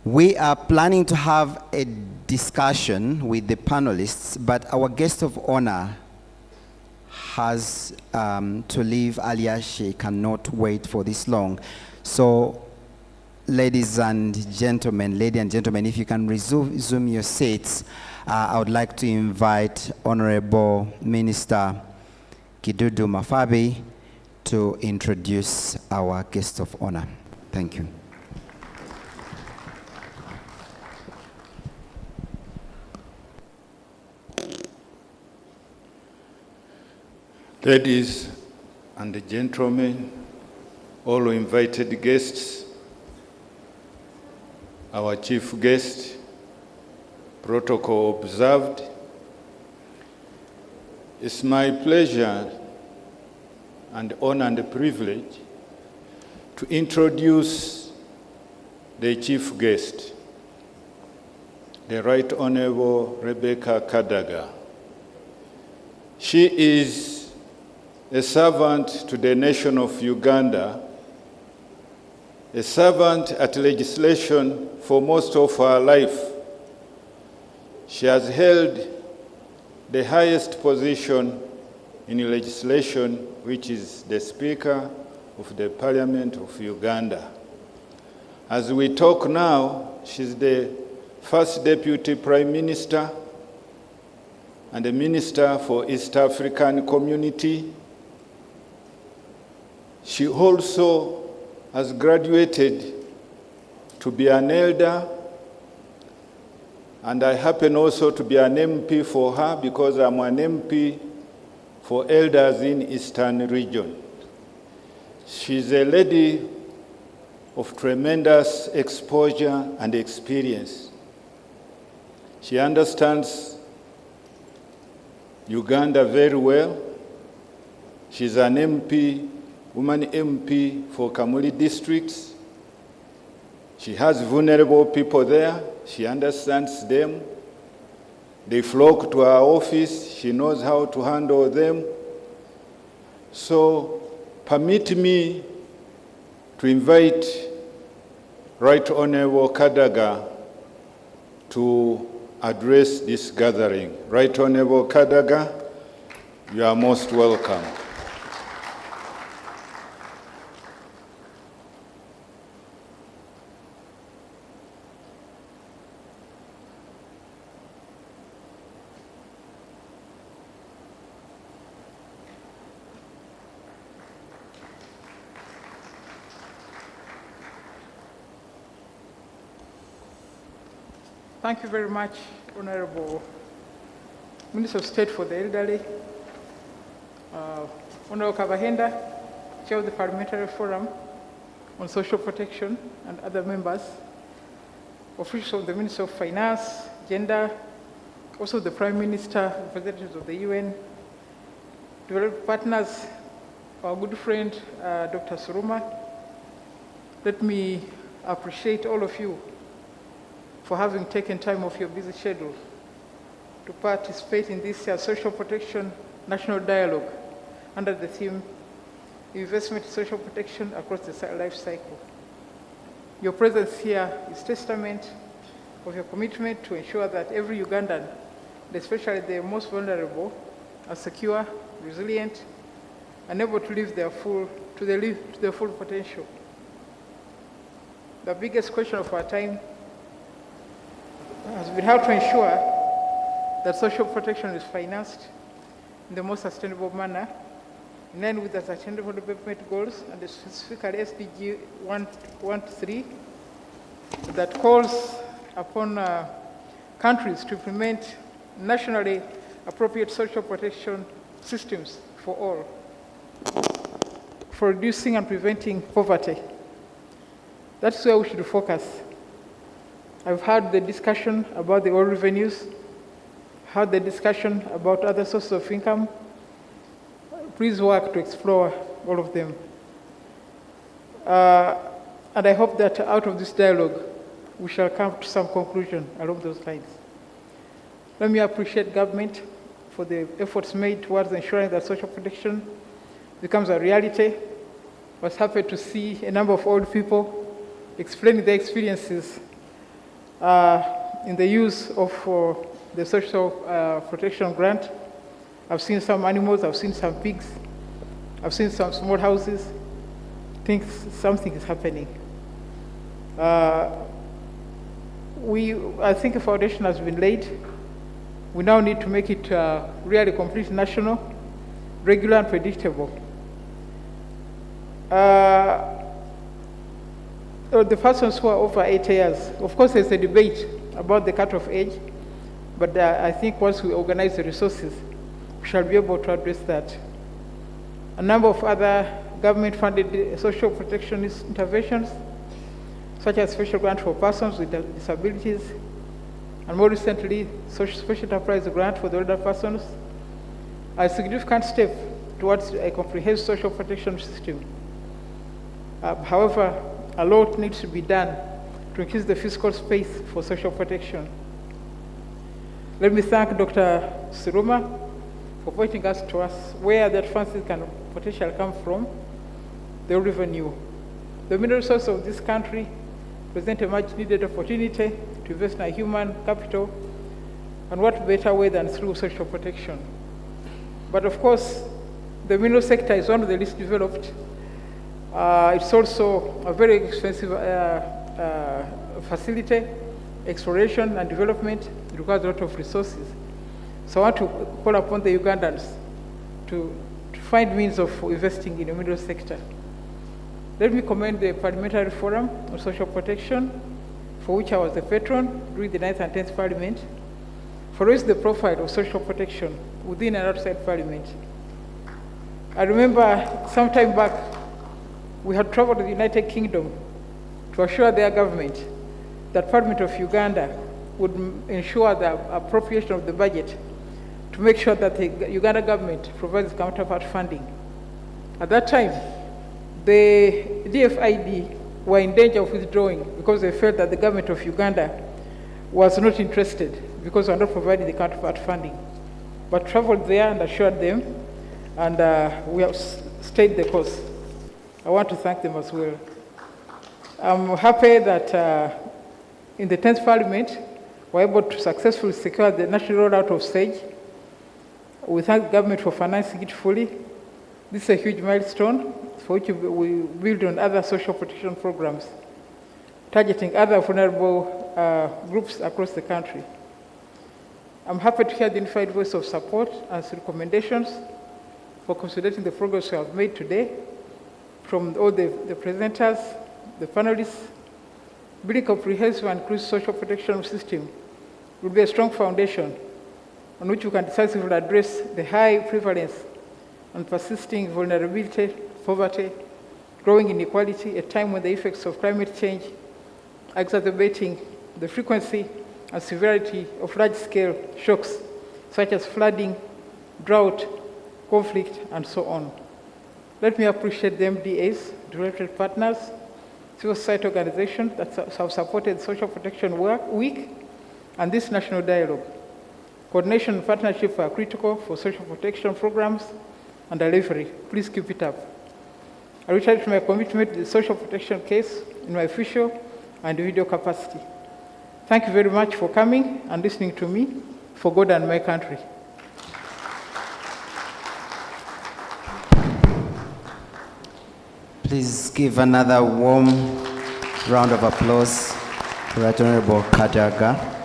We are planning to have a discussion with the panelists, but our guest of honor has to leave earlier. She cannot wait for this long. So, ladies and gentlemen, if you can resume your seats, I would like to invite Honorable Minister Kidudu Mafabi to introduce our guest of honor. Thank you. Ladies and gentlemen, all invited guests, our chief guest, protocol observed, it's my pleasure and honor and privilege to introduce the chief guest, the Right Honorable Rebecca Kadaga. She is a servant to the nation of Uganda, a servant at legislation for most of her life. She has held the highest position in legislation, which is the Speaker of the Parliament of Uganda. As we talk now, she's the first Deputy Prime Minister and the Minister for East African Community. She also has graduated to be an elder, and I happen also to be an MP for her because I'm an MP for elders in Eastern region. She's a lady of tremendous exposure and experience. She understands Uganda very well. She's an MP, woman MP for Kamuli districts. She has vulnerable people there. She understands them. They flock to her office. She knows how to handle them. So permit me to invite Right Honorable Kadaga to address this gathering. Right Honorable Kadaga, you are most welcome. Thank you very much, Honorable Minister of State for the Elderly, Honorable Kabahenda, Chair of the Parliamentary Forum on Social Protection, and other members, officials of the Ministry of Finance, Gender, also the Prime Minister, representatives of the UN, development partners, our good friend, Dr. Suruma. Let me appreciate all of you for having taken time off your busy schedule to participate in this Social Protection National Dialogue under the theme, Investment in Social Protection Across the Life Cycle. Your presence here is testament of your commitment to ensure that every Ugandan, especially the most vulnerable, are secure, resilient, and able to live their full potential. The biggest question of our time has been how to ensure that social protection is financed in the most sustainable manner, in line with the Sustainable Development Goals and specifically SDG 1.3, that calls upon countries to implement nationally appropriate social protection systems for all, for reducing and preventing poverty. That's where we should focus. I've heard the discussion about the oil revenues, heard the discussion about other sources of income. Please work to explore all of them. And I hope that out of this dialogue, we shall come to some conclusion along those lines. Let me appreciate government for the efforts made towards ensuring that social protection becomes a reality. I was happy to see a number of old people explaining their experiences in the use of the social protection grant. I've seen some animals, I've seen some pigs, I've seen some small houses. I think something is happening. I think a foundation has been laid. We now need to make it really completely national, regular and predictable. The persons who are over 8 years, of course there's a debate about the cutoff age, but I think once we organize the resources, we shall be able to address that. A number of other government-funded social protection interventions, such as special grant for persons with disabilities, and more recently, special enterprise grant for the older persons, are a significant step towards a comprehensive social protection system. However, a lot needs to be done to increase the fiscal space for social protection. Let me thank Dr. Siruma for pointing us to us where that funds can potentially come from, the revenue. The mineral resources of this country present a much needed opportunity to invest in our human capital, and what better way than through social protection. But of course, the mineral sector is one of the least developed. It's also a very expensive facility. Exploration and development requires a lot of resources. So I want to call upon the Ugandans to find means of investing in the mineral sector. Let me commend the Parliamentary Forum on Social Protection, for which I was the patron during the 9th and 10th Parliament, for raising the profile of social protection within and outside Parliament. I remember some time back, we had traveled to the United Kingdom to assure their government that Parliament of Uganda would ensure the appropriation of the budget to make sure that the Uganda government provides counterpart funding. At that time, the DFID were in danger of withdrawing because they felt that the government of Uganda was not interested because we were not providing the counterpart funding. But traveled there and assured them, and we have stayed the course. I want to thank them as well. I'm happy that in the 10th Parliament, we were able to successfully secure the national rollout of SAGE. We thank the government for financing it fully. This is a huge milestone for which we build on other social protection programs, targeting other vulnerable groups across the country. I'm happy to hear the unified voice of support and recommendations for consolidating the progress we have made today from all the presenters, the panelists. Building a comprehensive and inclusive social protection system will be a strong foundation on which we can decisively address the high prevalence and persisting vulnerability, poverty, growing inequality, at a time when the effects of climate change are exacerbating the frequency and severity of large-scale shocks, such as flooding, drought, conflict, and so on. Let me appreciate the MDAs, related partners, civil society organizations that have supported Social Protection Week and this national dialogue. Coordination and partnership are critical for social protection programs and delivery. Please keep it up. I reiterate my commitment to the social protection case in my official and individual capacity. Thank you very much for coming and listening to me for God and my country. Please give another warm round of applause to Right Honorable Kajaga.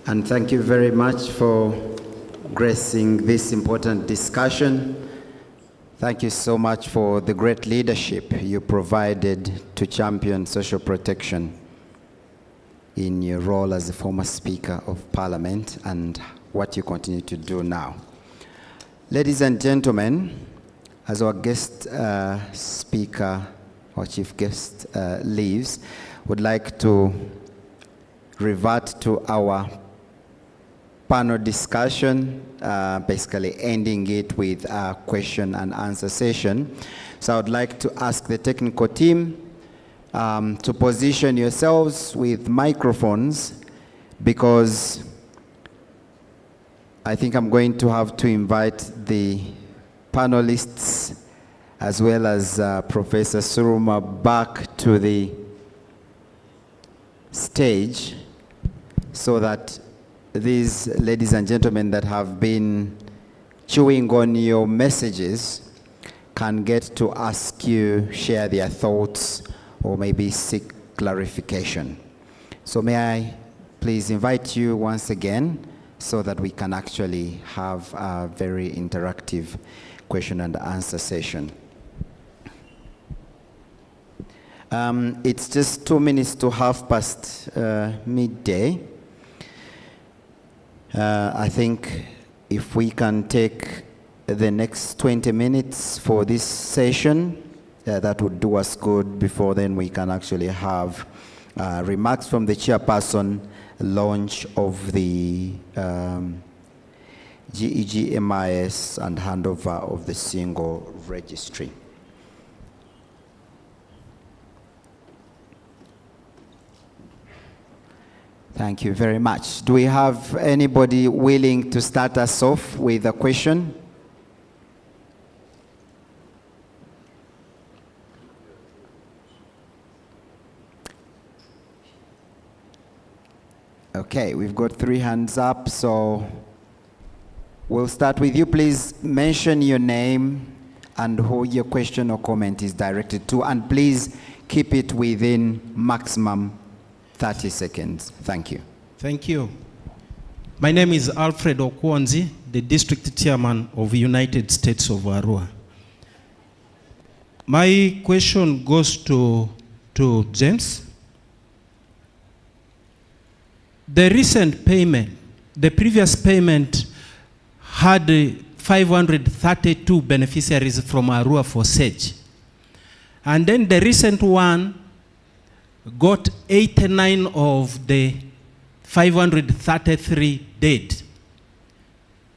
And thank you very much for gracing this important discussion. Thank you so much for the great leadership you provided to champion social protection in your role as the former Speaker of Parliament and what you continue to do now. Ladies and gentlemen, as our guest speaker, or chief guest leaves, would like to revert to our panel discussion, basically ending it with a question and answer session. So I would like to ask the technical team to position yourselves with microphones, because I think I'm going to have to invite the panelists as well as Professor Suruma back to the stage so that these ladies and gentlemen that have been chewing on your messages can get to ask you, share their thoughts, or maybe seek clarification. So may I please invite you once again so that we can actually have a very interactive question and answer session. It's just 2 minutes to 5:30 midday. I think if we can take the next 20 minutes for this session, that would do us good. Before then we can actually have remarks from the chairperson, launch of the GEG-MIS and handover of the single registry. Thank you very much. Do we have anybody willing to start us off with a question? Okay, we've got 3 hands up, so we'll start with you. Please mention your name and who your question or comment is directed to, and please keep it within maximum 30 seconds. Thank you. Thank you. My name is Alfred Okwonzi, the District Chairman of United States of Arua. My question goes to James. The recent payment, the previous payment had 532 beneficiaries from Arua for SAGE. And then the recent one got 89 of the 533 dead,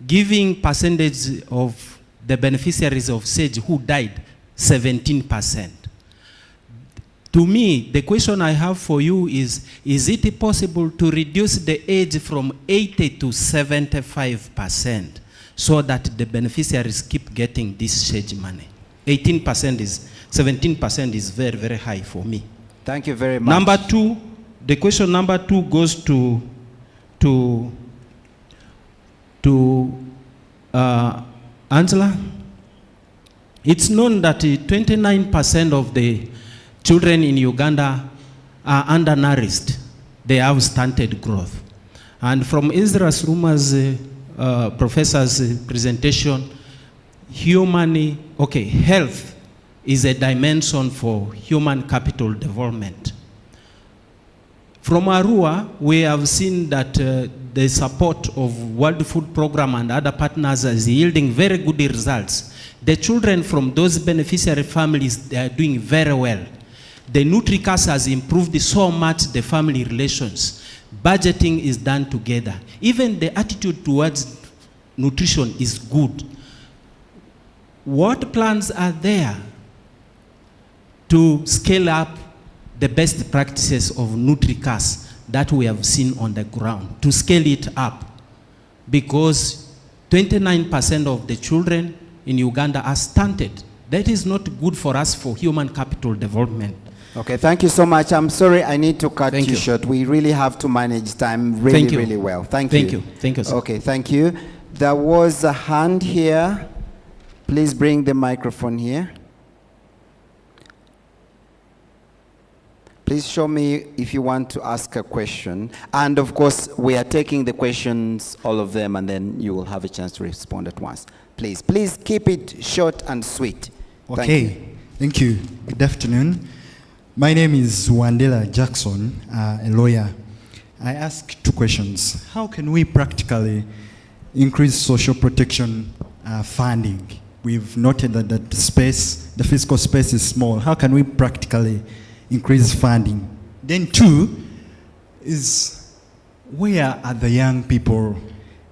giving percentage of the beneficiaries of SAGE who died 17%. To me, the question I have for you is it possible to reduce the age from 80 to 75% so that the beneficiaries keep getting this SAGE money? 17% is very, very high for me. Thank you very much. Number 2, the question number 2 goes to Angela. It's known that 29% of the children in Uganda are undernourished. They have stunted growth. And from Ezra Ruma's professor's presentation, health is a dimension for human capital development. From Arua, we have seen that the support of World Food Programme and other partners is yielding very good results. The children from those beneficiary families, they are doing very well. The NutriCast has improved so much the family relations. Budgeting is done together. Even the attitude towards nutrition is good. What plans are there to scale up the best practices of NutriCast that we have seen on the ground, to scale it up? Because 29% of the children in Uganda are stunted. That is not good for us for human capital development. Okay, thank you so much. I'm sorry, I need to cut you short. We really have to manage time really well. Thank you. Thank you, sir. Okay, thank you. There was a hand here. Please bring the microphone here. Please show me if you want to ask a question. And of course, we are taking the questions, all of them, and then you will have a chance to respond at once. Please keep it short and sweet. Thank you. Good afternoon. My name is Wandela Jackson, a lawyer. I ask two questions. How can we practically increase social protection funding? We've noted that the fiscal space is small. How can we practically increase funding? Then two is, where are the young people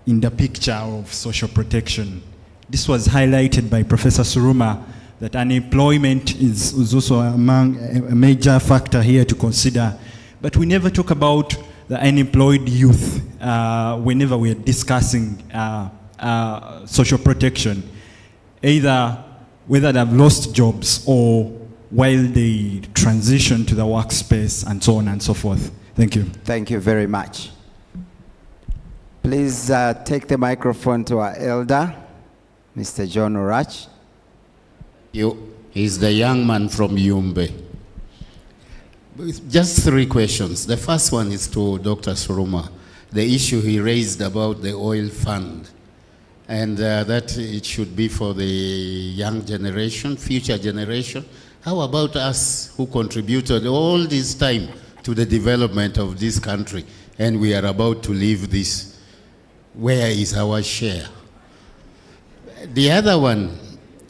in the picture of social protection? This was highlighted by Professor Suruma, that unemployment is also a major factor here to consider. But we never talk about the unemployed youth whenever we're discussing social protection, either whether they've lost jobs or while they transition to the workspace and so on and so forth. Thank you. Thank you very much. Please take the microphone to our elder, Mr. John Orach. He's the young man from Yumbe. Just three questions. The first one is to Dr. Suruma. The issue he raised about the oil fund, and that it should be for the young generation, future generation. How about us who contributed all this time to the development of this country, and we are about to leave this? Where is our share? The other one,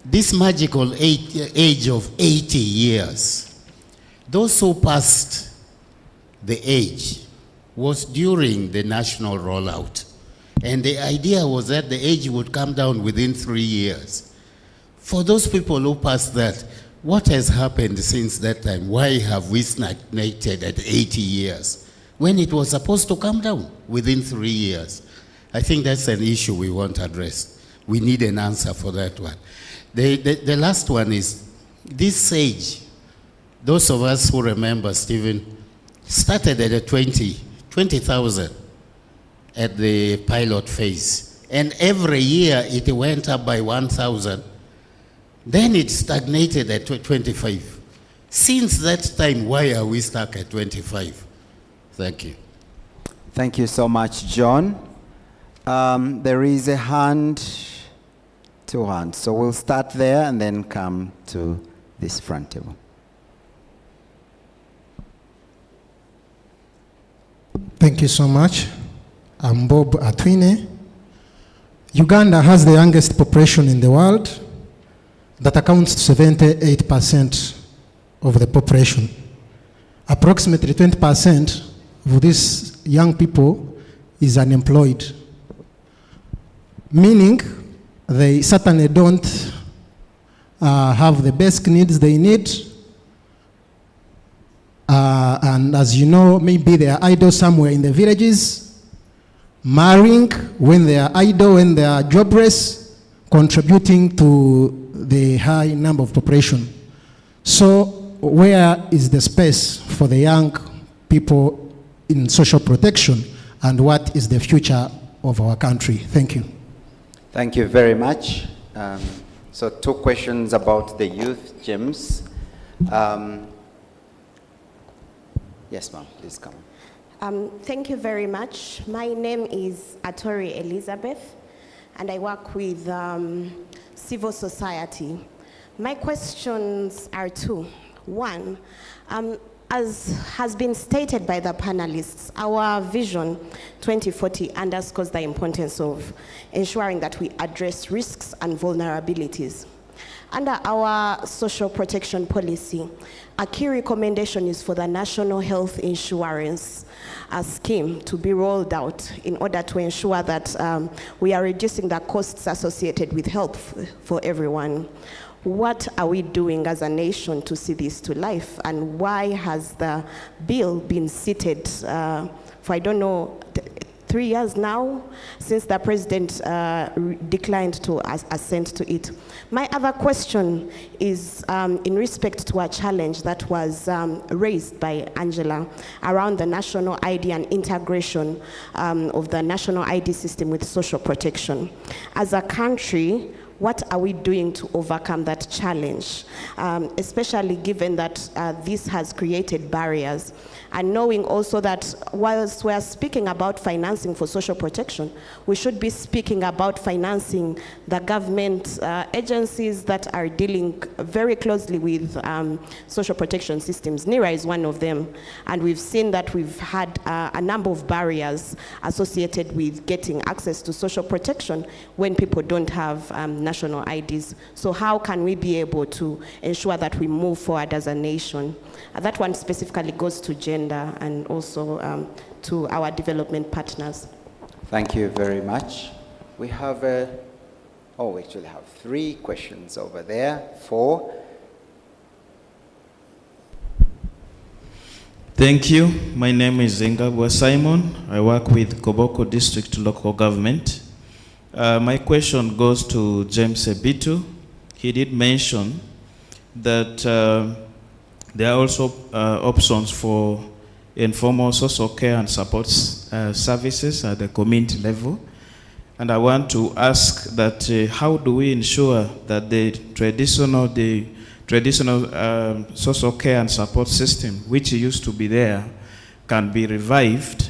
this magical age of 80 years, those who passed the age was during the national rollout. And the idea was that the age would come down within 3 years. For those people who passed that, what has happened since that time? Why have we stagnated at 80 years when it was supposed to come down within 3 years? I think that's an issue we want addressed. We need an answer for that one. The last one is, this age, those of us who remember, Stephen, started at 20,000 at the pilot phase. And every year it went up by 1,000. Then it stagnated at 25. Since that time, why are we stuck at 25? Thank you. Thank you so much, John. There is a hand, two hands. So we'll start there and then come to this front table. Thank you so much. I'm Bob Atwine. Uganda has the youngest population in the world that accounts to 78% of the population. Approximately 20% of these young people is unemployed, meaning they certainly don't have the basic needs they need. And as you know, maybe they are idle somewhere in the villages, marrying when they are idle, when they are jobless, contributing to the high number of population. So where is the space for the young people in social protection, and what is the future of our country? Thank you. Thank you very much. So two questions about the youth, James. Yes, ma'am, please come. Thank you very much. My name is Atori Elizabeth, and I work with civil society. My questions are two. One, as has been stated by the panelists, our vision 2040 underscores the importance of ensuring that we address risks and vulnerabilities. Under our social protection policy, a key recommendation is for the National Health Insurance scheme to be rolled out in order to ensure that we are reducing the costs associated with health for everyone. What are we doing as a nation to see this to life, and why has the bill been seated for, I don't know, 3 years now, since the president declined to assent to it? My other question is in respect to a challenge that was raised by Angela around the national ID and integration of the national ID system with social protection. As a country, what are we doing to overcome that challenge, especially given that this has created barriers, and knowing also that whilst we're speaking about financing for social protection, we should be speaking about financing the government agencies that are dealing very closely with social protection systems. NERA is one of them, and we've seen that we've had a number of barriers associated with getting access to social protection when people don't have national IDs. So how can we be able to ensure that we move forward as a nation? That one specifically goes to gender and also to our development partners. Thank you very much. We have we actually have 3 questions over there. 4. Thank you. My name is Zengabwa Simon. I work with Koboko District Local Government. My question goes to James Ebitu. He did mention that there are also options for informal social care and support services at the community level. And I want to ask that how do we ensure that the traditional social care and support system, which used to be there, can be revived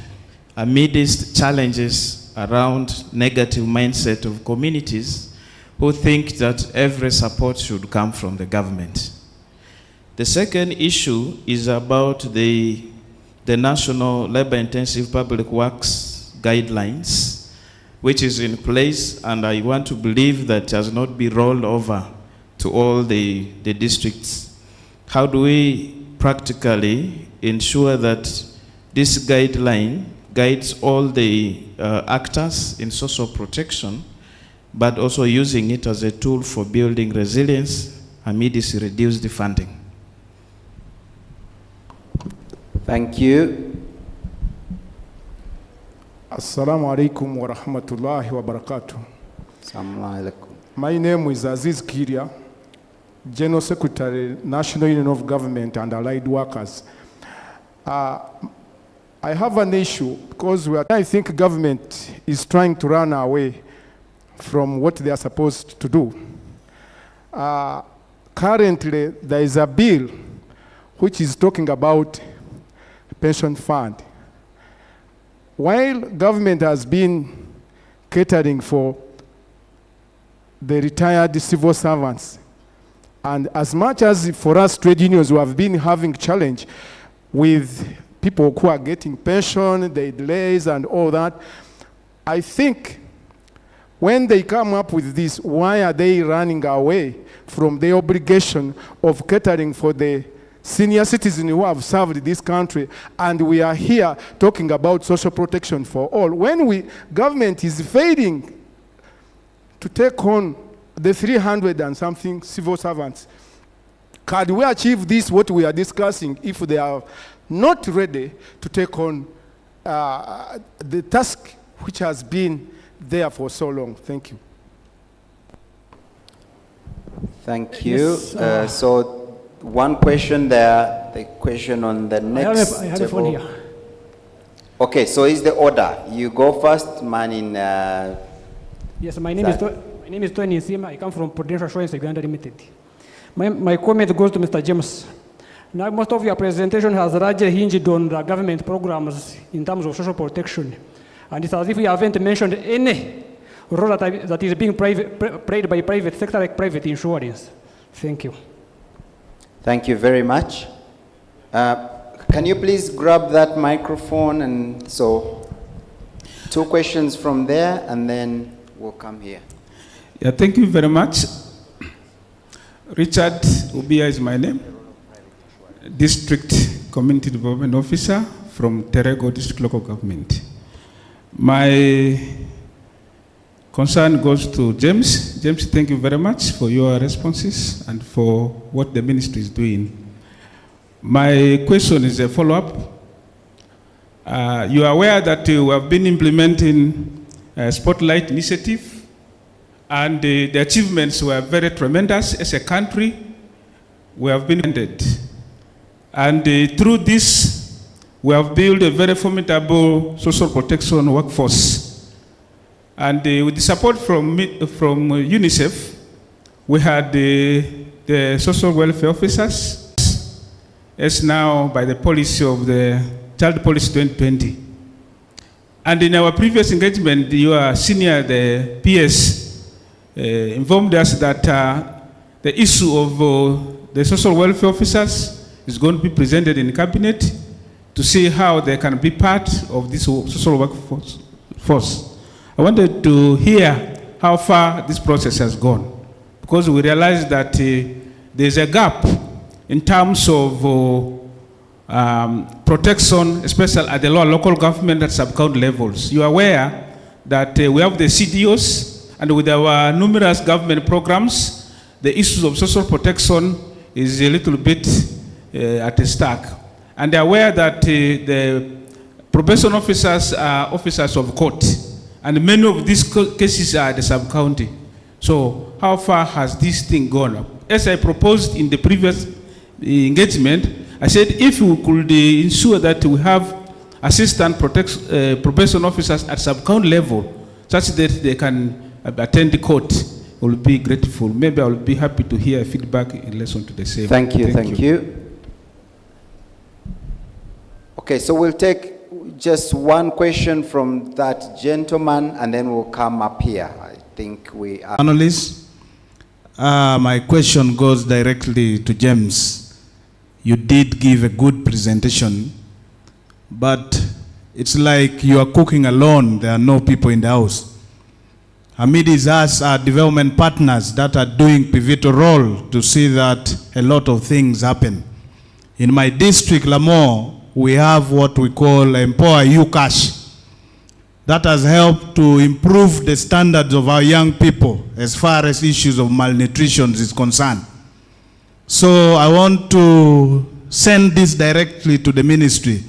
amidst challenges around negative mindset of communities who think that every support should come from the government. The second issue is about the National Labor Intensive Public Works Guidelines, which is in place, and I want to believe that has not been rolled over to all the districts. How do we practically ensure that this guideline guides all the actors in social protection, but also using it as a tool for building resilience amidst reduced funding? Thank you. Assalamu alaikum wa rahmatullahi wa barakatuh. Assalamu alaikum. My name is Aziz Kiria, General Secretary, National Union of Government and Allied Workers. I have an issue because I think government is trying to run away from what they are supposed to do. Currently, there is a bill which is talking about pension fund. While government has been catering for the retired civil servants, and as much as for us trade unions who have been having challenge with people who are getting pension, the delays and all that, I think when they come up with this, why are they running away from the obligation of catering for the senior citizens who have served this country? And we are here talking about social protection for all. When government is failing to take on the 300 and something civil servants, can we achieve this, what we are discussing, if they are not ready to take on the task which has been there for so long? Thank you. Thank you. Yes, So one question there, the question on the next I have a phone table. here. Okay, so is the order. You go first, man in... Yes, my name is Tony Nsima. I come from Prudential Assurance Uganda Limited. My comment goes to Mr. James. Now, most of your presentation has largely hinged on the government programs in terms of social protection. And it's as if you haven't mentioned any role that is being played by private sector, like private insurance. Thank you. Thank you very much. Can you please grab that microphone? And so 2 questions from there, and then we'll come here. Yeah, thank you very much. Richard Ubia is my name. District Community Development Officer from Terego District Local Government. My concern goes to James. James, thank you very much for your responses and for what the ministry is doing. My question is a follow-up. You are aware that we have been implementing a Spotlight initiative, and the achievements were very tremendous as a country. We have been ended. And through this, we have built a very formidable social protection workforce. And with the support from UNICEF, we had the social welfare officers, as now by the policy of the Child Policy 2020. And in our previous engagement, your senior, the PS, informed us that the issue of the social welfare officers is going to be presented in cabinet to see how they can be part of this social workforce. I wanted to hear how far this process has gone, because we realize that there's a gap in terms of protection, especially at the local government and sub-county levels. You are aware that we have the CDOs, and with our numerous government programs, the issues of social protection is a little bit at a stack. And they are aware that the probation officers are officers of court, and many of these cases are at the sub-county. So how far has this thing gone? As I proposed in the previous engagement, I said if we could ensure that we have assistant probation officers at sub-county level, such that they can attend the court, I will be grateful. Maybe I will be happy to hear feedback in relation to the same. Thank you. Okay, so we'll take just one question from that gentleman, and then we'll come up here. I think we are... Analysts, my question goes directly to James. You did give a good presentation, but it's like you are cooking alone. There are no people in the house. Hamid is us, our development partners that are doing pivotal role to see that a lot of things happen. In my district, Lamore, we have what we call Empower You Cash. That has helped to improve the standards of our young people as far as issues of malnutrition is concerned. So I want to send this directly to the ministry,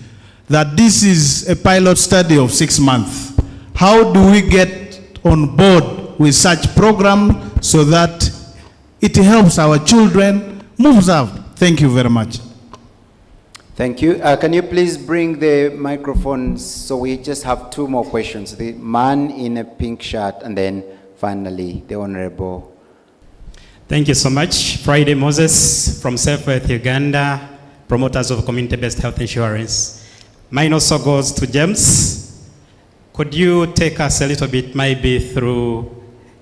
that this is a pilot study of 6 months. How do we get on board with such program so that it helps our children move up? Thank you very much. Thank you. Can you please bring the microphones? So we just have 2 more questions. The man in a pink shirt, and then finally the honorable. Thank you so much. Friday Moses from Self-Worth Uganda, promoters of community-based health insurance. Mine also goes to James. Could you take us a little bit maybe through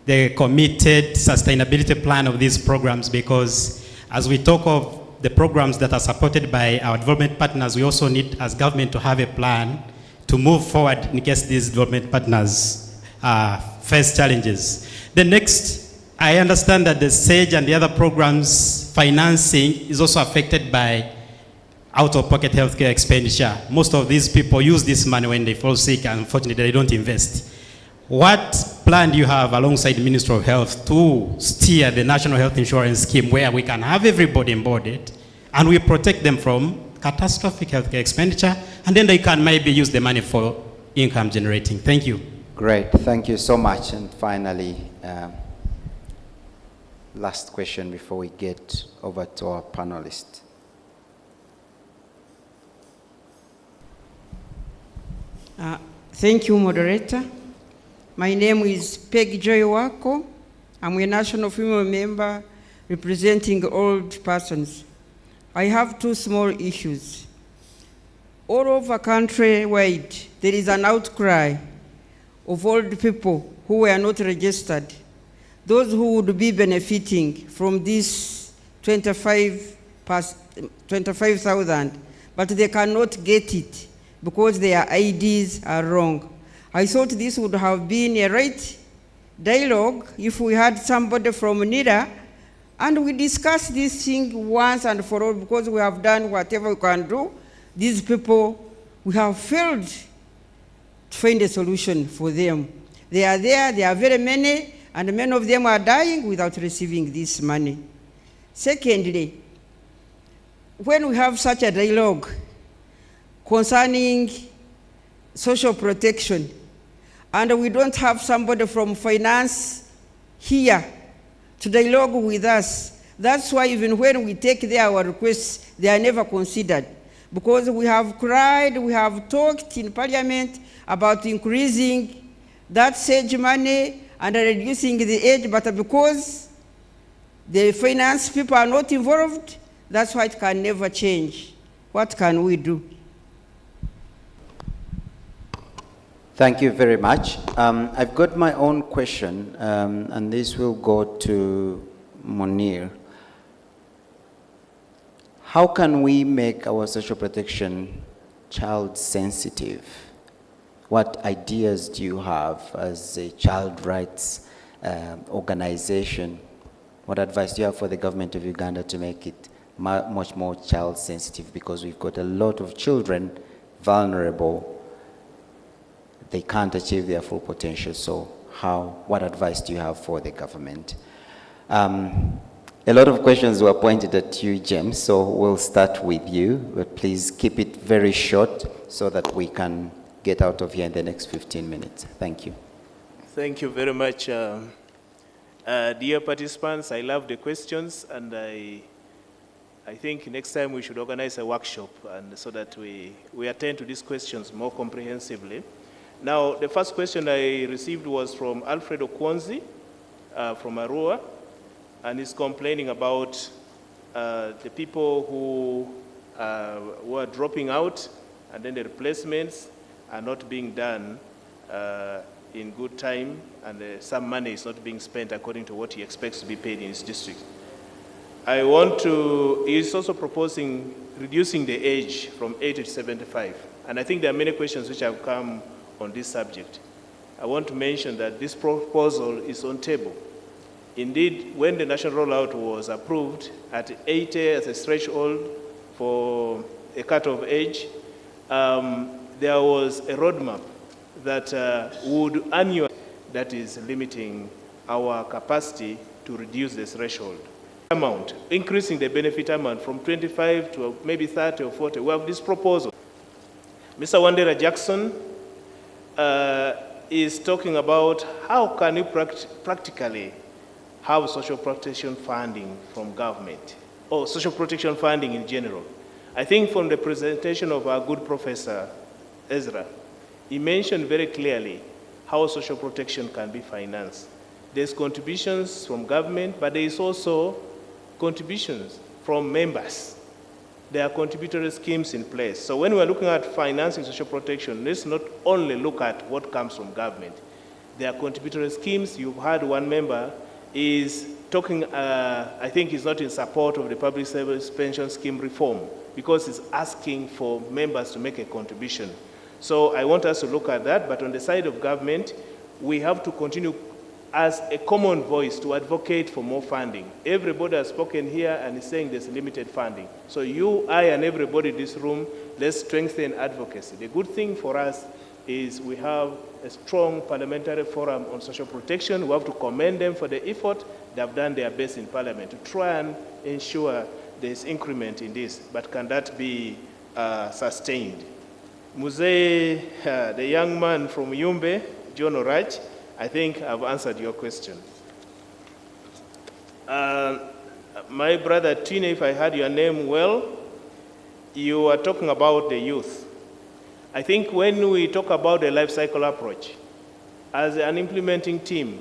the committed sustainability plan of these programs? Because as we talk of the programs that are supported by our development partners, we also need as government to have a plan to move forward in case these development partners face challenges. The next, I understand that the SAGE and the other programs financing is also affected by out-of-pocket healthcare expenditure. Most of these people use this money when they fall sick, and unfortunately they don't invest. What plan do you have alongside the Ministry of Health to steer the National Health Insurance Scheme where we can have everybody onboarded and we protect them from catastrophic healthcare expenditure, and then they can maybe use the money for income generating? Thank you. Great, thank you so much. And finally, last question before we get over to our panelists. Thank you, moderator. My name is Peg Joy Wako. I'm a national female member representing old persons. I have 2 small issues. All over countrywide, there is an outcry of old people who were not registered, those who would be benefiting from this 25,000, but they cannot get it because their IDs are wrong. I thought this would have been a right dialogue if we had somebody from NIDA and we discuss this thing once and for all, because we have done whatever we can do. These people, we have failed to find a solution for them. They are there, they are very many, and many of them are dying without receiving this money. Secondly, when we have such a dialogue concerning social protection, and we don't have somebody from finance here to dialogue with us, that's why even when we take our requests, they are never considered. Because we have cried, we have talked in Parliament about increasing that sage money and reducing the age, but because the finance people are not involved, that's why it can never change. What can we do? Thank you very much. I've got my own question, and this will go to Munir. How can we make our social protection child sensitive? What ideas do you have as a child rights organization? What advice do you have for the government of Uganda to make it much more child sensitive? Because we've got a lot of children vulnerable. They can't achieve their full potential. So what advice do you have for the government? A lot of questions were pointed at you, James, so we'll start with you, but please keep it very short so that we can get out of here in the next 15 minutes. Thank you. Thank you very much. Dear participants, I love the questions, and I think next time we should organize a workshop and so that we attend to these questions more comprehensively. Now, the first question I received was from Alfredo Kwanzi from Arua, and he's complaining about the people who are dropping out, and then the replacements are not being done in good time, and some money is not being spent according to what he expects to be paid in his district. He's also proposing reducing the age from 80 to 75. And I think there are many questions which have come on this subject. I want to mention that this proposal is on table. Indeed, when the national rollout was approved at 80 as a threshold for a cut-off age, there was a roadmap that would annually, that is limiting our capacity to reduce the threshold amount, increasing the benefit amount from 25 to maybe 30 or 40. We have this proposal. Mr. Wandera Jackson is talking about how can you practically have social protection funding from government, or social protection funding in general. I think from the presentation of our good Professor Ezra, he mentioned very clearly how social protection can be financed. There's contributions from government, but there is also contributions from members. There are contributory schemes in place. So when we're looking at financing social protection, let's not only look at what comes from government. There are contributory schemes. You've heard one member is talking, I think he's not in support of the public service pension scheme reform because he's asking for members to make a contribution. So I want us to look at that, but on the side of government, we have to continue as a common voice to advocate for more funding. Everybody has spoken here and is saying there's limited funding. So you, I, and everybody in this room, let's strengthen advocacy. The good thing for us is we have a strong parliamentary forum on social protection. We have to commend them for the effort. They have done their best in parliament to try and ensure there's increment in this, but can that be sustained? Muzee, the young man from Yumbe, John Orach, I think I've answered your question. My brother Tina, if I heard your name well, you are talking about the youth. I think when we talk about the life cycle approach, as an implementing team,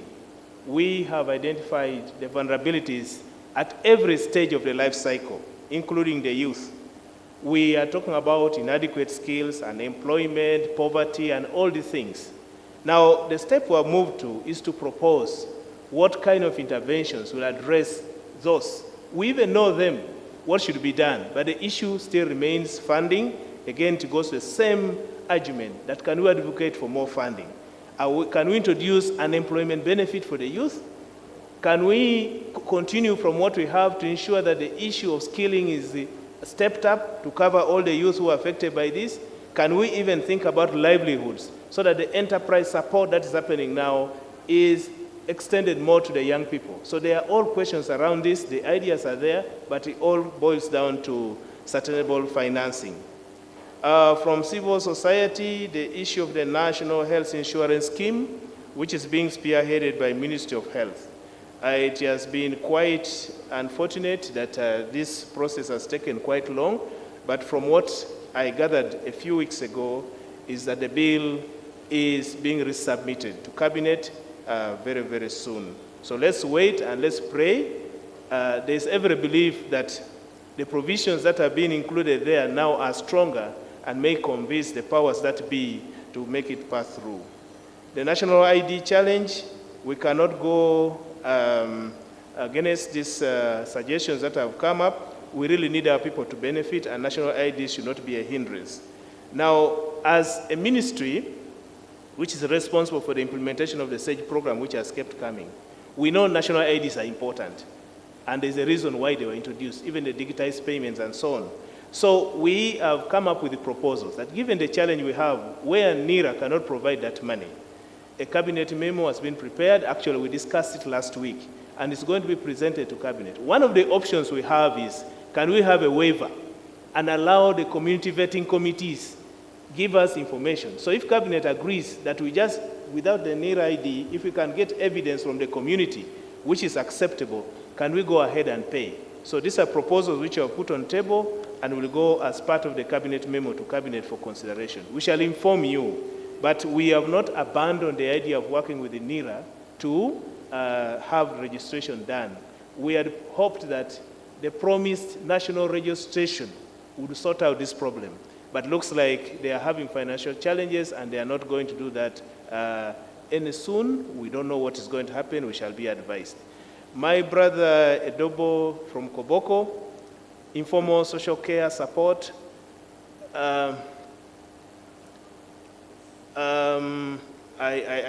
we have identified the vulnerabilities at every stage of the life cycle, including the youth. We are talking about inadequate skills, unemployment, poverty, and all these things. Now, the step we have moved to is to propose what kind of interventions will address those. We even know them, what should be done, but the issue still remains funding. Again, it goes to the same argument that can we advocate for more funding? Can we introduce an employment benefit for the youth? Can we continue from what we have to ensure that the issue of skilling is stepped up to cover all the youth who are affected by this? Can we even think about livelihoods so that the enterprise support that is happening now is extended more to the young people? So there are all questions around this. The ideas are there, but it all boils down to sustainable financing. From civil society, the issue of the National Health Insurance Scheme, which is being spearheaded by Ministry of Health. It has been quite unfortunate that this process has taken quite long, but from what I gathered a few weeks ago is that the bill is being resubmitted to Cabinet very, very soon. So let's wait and let's pray. There's every belief that the provisions that have been included there now are stronger and may convince the powers that be to make it pass through. The national ID challenge, we cannot go against these suggestions that have come up. We really need our people to benefit, and national ID should not be a hindrance. Now, as a ministry, which is responsible for the implementation of the SAGE program, which has kept coming, we know national IDs are important, and there's a reason why they were introduced, even the digitized payments and so on. So we have come up with the proposals that given the challenge we have, where NIRA cannot provide that money, a cabinet memo has been prepared. Actually, we discussed it last week, and it's going to be presented to cabinet. One of the options we have is, can we have a waiver and allow the community vetting committees give us information? So if cabinet agrees that we just, without the NIRA ID, if we can get evidence from the community, which is acceptable, can we go ahead and pay? So these are proposals which are put on table and will go as part of the cabinet memo to cabinet for consideration. We shall inform you, but we have not abandoned the idea of working with the NIRA to have registration done. We had hoped that the promised national registration would sort out this problem, but looks like they are having financial challenges and they are not going to do that any soon. We don't know what is going to happen. We shall be advised. My brother Edobo from Koboko, informal social care support. I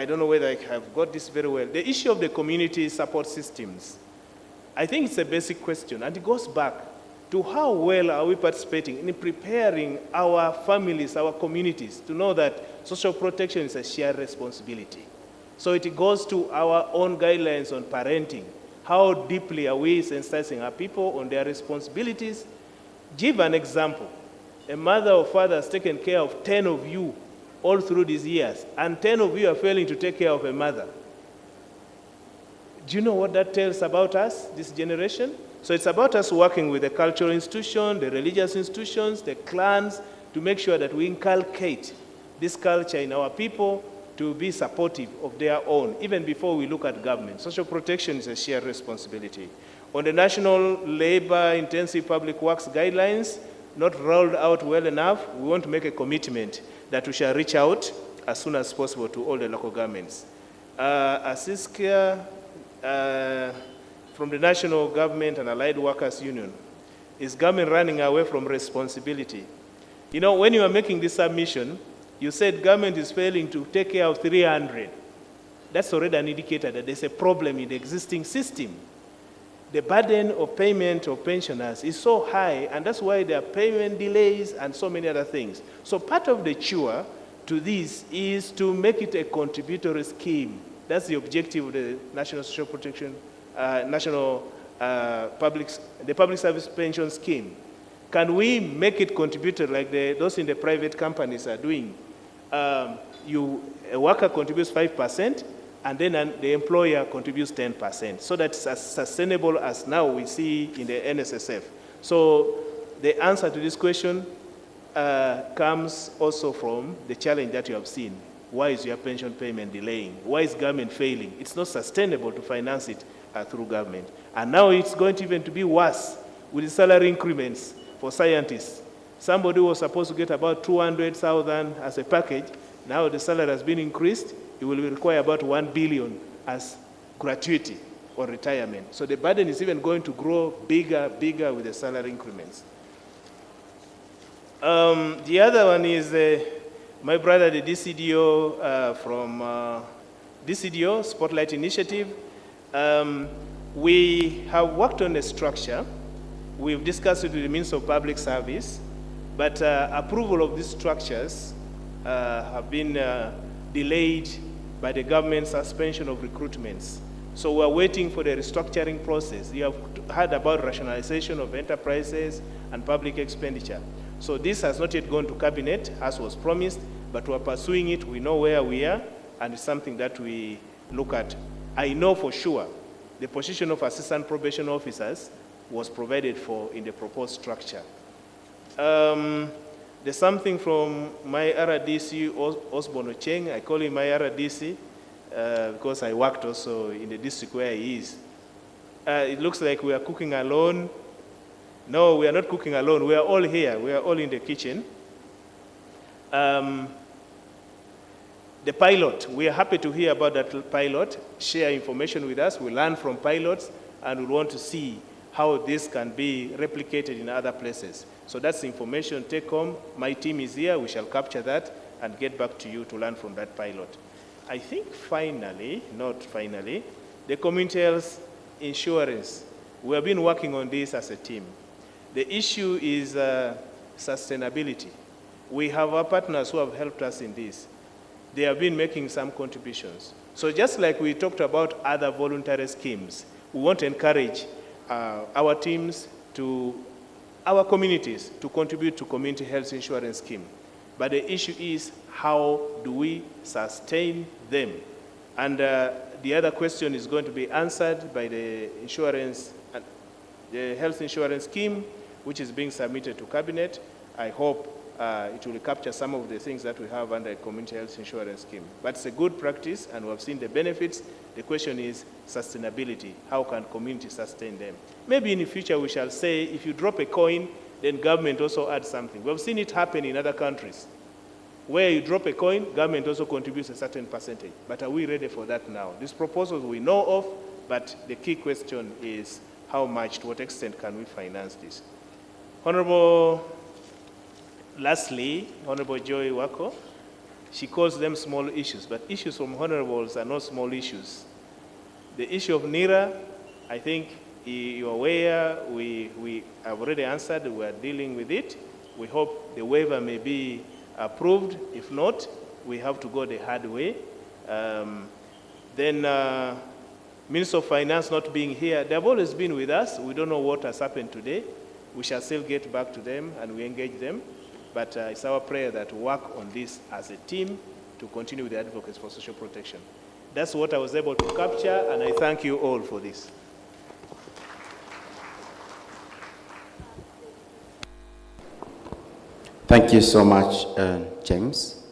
don't know whether I have got this very well. The issue of the community support systems, I think it's a basic question, and it goes back to how well are we participating in preparing our families, our communities, to know that social protection is a shared responsibility. So it goes to our own guidelines on parenting. How deeply are we sensitizing our people on their responsibilities? Give an example. A mother or father has taken care of 10 of you all through these years, and 10 of you are failing to take care of a mother. Do you know what that tells about us, this generation? So it's about us working with the cultural institution, the religious institutions, the clans, to make sure that we inculcate this culture in our people to be supportive of their own, even before we look at government. Social protection is a shared responsibility. On the National Labor Intensive Public Works Guidelines, not rolled out well enough, we want to make a commitment that we shall reach out as soon as possible to all the local governments. Asiskia, from the National Government and Allied Workers Union, is government running away from responsibility? You know, when you are making this submission, you said government is failing to take care of 300. That's already an indicator that there's a problem in the existing system. The burden of payment of pensioners is so high, and that's why there are payment delays and so many other things. So part of the cure to this is to make it a contributory scheme. That's the objective of the National Social Protection, the Public Service Pension Scheme. Can we make it contributory like those in the private companies are doing? A worker contributes 5%, and then the employer contributes 10%, so that's as sustainable as now we see in the NSSF. So the answer to this question comes also from the challenge that you have seen. Why is your pension payment delaying? Why is government failing? It's not sustainable to finance it through government. And now it's going to even to be worse with the salary increments for scientists. Somebody was supposed to get about 200,000 as a package. Now the salary has been increased. It will require about 1 billion as gratuity or retirement. So the burden is even going to grow bigger with the salary increments. The other one is my brother, the DCDO from DCDO, Spotlight Initiative. We have worked on a structure. We've discussed it with the Minister of Public Service, but approval of these structures have been delayed by the government's suspension of recruitments. So we're waiting for the restructuring process. You have heard about rationalization of enterprises and public expenditure. So this has not yet gone to cabinet as was promised, but we're pursuing it. We know where we are, and it's something that we look at. I know for sure the position of assistant probation officers was provided for in the proposed structure. There's something from my RDC, Osborne Ocheng. I call him my RDC because I worked also in the district where he is. It looks like we are cooking alone. No, we are not cooking alone. We are all here. We are all in the kitchen. The pilot, we are happy to hear about that pilot. Share information with us. We learn from pilots, and we want to see how this can be replicated in other places. So that's the information take home. My team is here. We shall capture that and get back to you to learn from that pilot. I think finally, not finally, the community health insurance. We have been working on this as a team. The issue is sustainability. We have our partners who have helped us in this. They have been making some contributions. So just like we talked about other voluntary schemes, we want to encourage our teams our communities to contribute to community health insurance scheme. But the issue is, how do we sustain them? And the other question is going to be answered by the health insurance scheme, which is being submitted to Cabinet. I hope it will capture some of the things that we have under a community health insurance scheme. But it's a good practice, and we have seen the benefits. The question is sustainability. How can communities sustain them? Maybe in the future we shall say, if you drop a coin, then government also adds something. We have seen it happen in other countries. Where you drop a coin, government also contributes a certain percentage. But are we ready for that now? These proposals we know of, but the key question is how much, to what extent can we finance this? Lastly, Honorable Joy Wako, she calls them small issues, but issues from honorables are not small issues. The issue of NIRA, I think you're aware, we have already answered, we are dealing with it. We hope the waiver may be approved. If not, we have to go the hard way. Then Minister of Finance not being here, they have always been with us. We don't know what has happened today. We shall still get back to them and we engage them. But it's our prayer that we work on this as a team to continue with the advocates for social protection. That's what I was able to capture, and I thank you all for this. Thank you so much, James.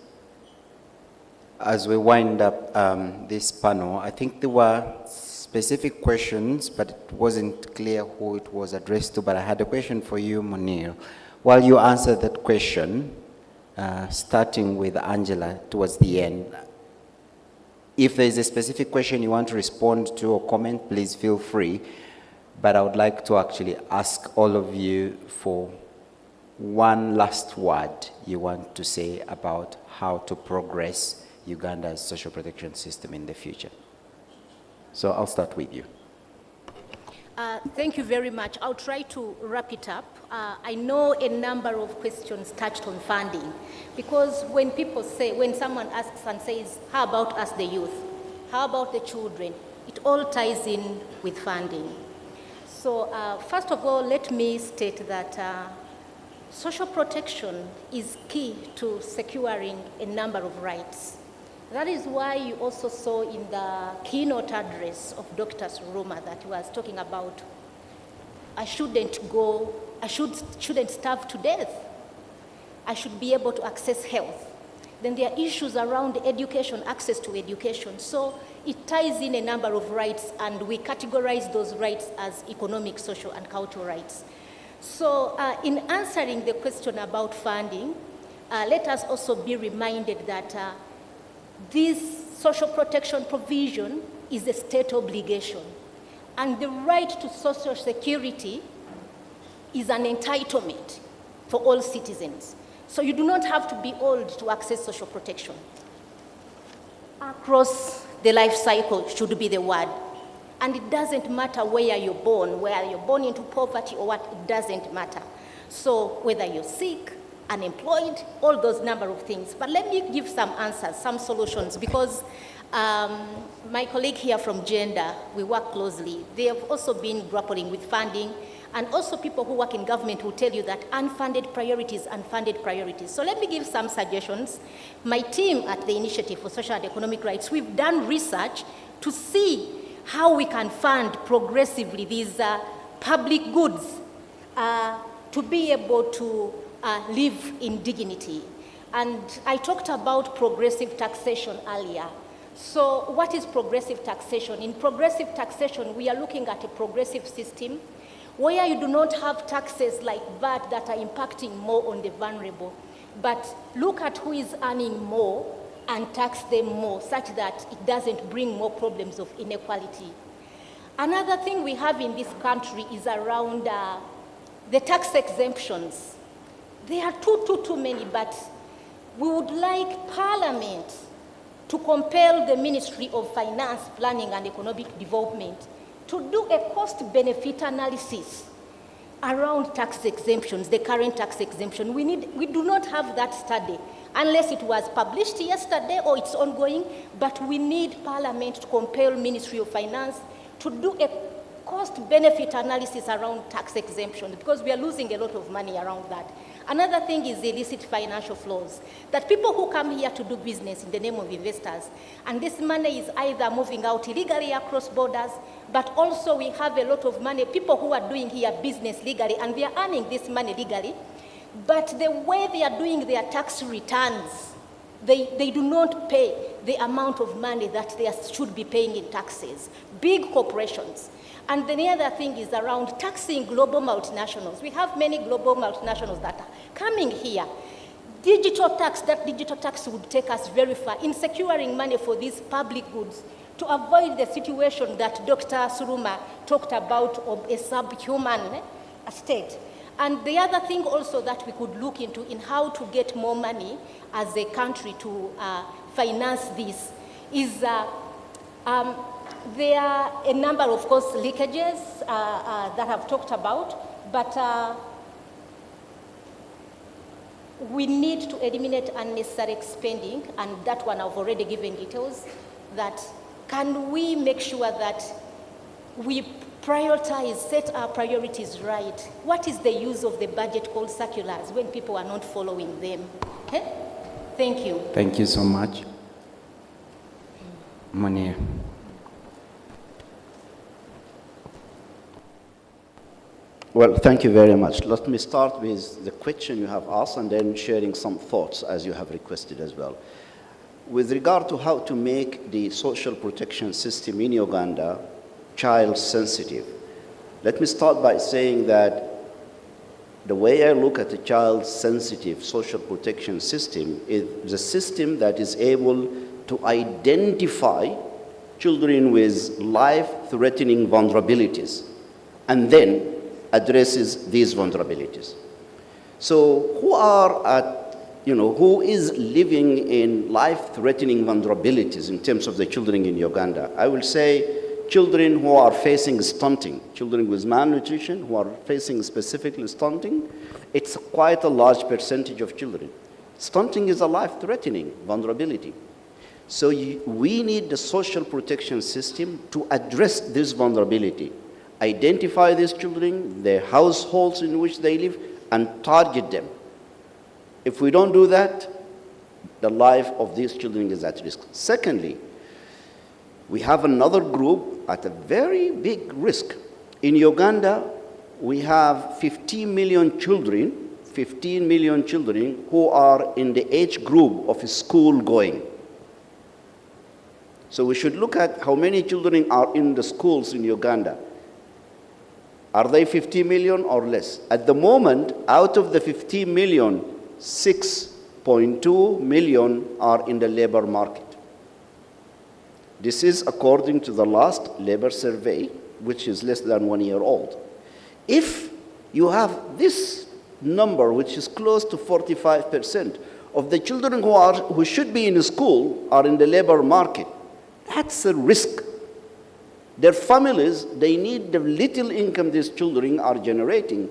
As we wind up this panel, I think there were specific questions, but it wasn't clear who it was addressed to. But I had a question for you, Munir. While you answer that question, starting with Angela towards the end, if there is a specific question you want to respond to or comment, please feel free. But I would like to actually ask all of you for one last word you want to say about how to progress Uganda's social protection system in the future. So I'll start with you. Thank you very much. I'll try to wrap it up. I know a number of questions touched on funding, because when someone asks and says, how about us, the youth? How about the children? It all ties in with funding. So first of all, let me state that social protection is key to securing a number of rights. That is why you also saw in the keynote address of Dr. Suruma that he was talking about, I shouldn't starve to death. I should be able to access health. Then there are issues around education, access to education. So it ties in a number of rights, and we categorize those rights as economic, social, and cultural rights. So in answering the question about funding, let us also be reminded that this social protection provision is a state obligation, and the right to social security is an entitlement for all citizens. So you do not have to be old to access social protection. Across the life cycle should be the word. And it doesn't matter where you're born, whether you're born into poverty or what, it doesn't matter. So whether you're sick, unemployed, all those number of things. But let me give some answers, some solutions, because my colleague here from Gender, we work closely. They have also been grappling with funding, and also people who work in government will tell you that unfunded priorities. So let me give some suggestions. My team at the Initiative for Social and Economic Rights, we've done research to see how we can fund progressively these public goods to be able to live in dignity. And I talked about progressive taxation earlier. So what is progressive taxation? In progressive taxation, we are looking at a progressive system where you do not have taxes like VAT that are impacting more on the vulnerable, but look at who is earning more and tax them more such that it doesn't bring more problems of inequality. Another thing we have in this country is around the tax exemptions. There are too many, but we would like Parliament to compel the Ministry of Finance, Planning and Economic Development to do a cost-benefit analysis around tax exemptions, the current tax exemption. We do not have that study unless it was published yesterday or it's ongoing, but we need Parliament to compel Ministry of Finance to do a cost-benefit analysis around tax exemptions because we are losing a lot of money around that. Another thing is illicit financial flows, that people who come here to do business in the name of investors, and this money is either moving out illegally across borders, but also we have a lot of money, people who are doing here business legally, and they are earning this money legally, but the way they are doing their tax returns, they do not pay the amount of money that they should be paying in taxes. Big corporations. And then the other thing is around taxing global multinationals. We have many global multinationals that are coming here. That digital tax would take us very far in securing money for these public goods to avoid the situation that Dr. Suruma talked about of a subhuman state. And the other thing also that we could look into in how to get more money as a country to finance this is there are a number of course leakages that I've talked about, but we need to eliminate unnecessary spending, and that one I've already given details. That can we make sure that we prioritize, set our priorities right? What is the use of the budget called circulars when people are not following them? Okay? Thank you. Thank you so much. Monia. Well, thank you very much. Let me start with the question you have asked and then sharing some thoughts as you have requested as well. With regard to how to make the social protection system in Uganda child sensitive, let me start by saying that the way I look at a child sensitive social protection system is the system that is able to identify children with life-threatening vulnerabilities and then addresses these vulnerabilities. So who is living in life-threatening vulnerabilities in terms of the children in Uganda? I will say children who are facing stunting, children with malnutrition who are facing specifically stunting. It's quite a large percentage of children. Stunting is a life-threatening vulnerability. So we need the social protection system to address this vulnerability, identify these children, their households in which they live, and target them. If we don't do that, the life of these children is at risk. Secondly, we have another group at a very big risk. In Uganda, we have 15 million children who are in the age group of school going. So we should look at how many children are in the schools in Uganda. Are they 50 million or less? At the moment, out of the 15 million, 6.2 million are in the labor market. This is according to the last labor survey, which is less than 1 year old. If you have this number, which is close to 45% of the children who should be in school are in the labor market, that's a risk. Their families, they need the little income these children are generating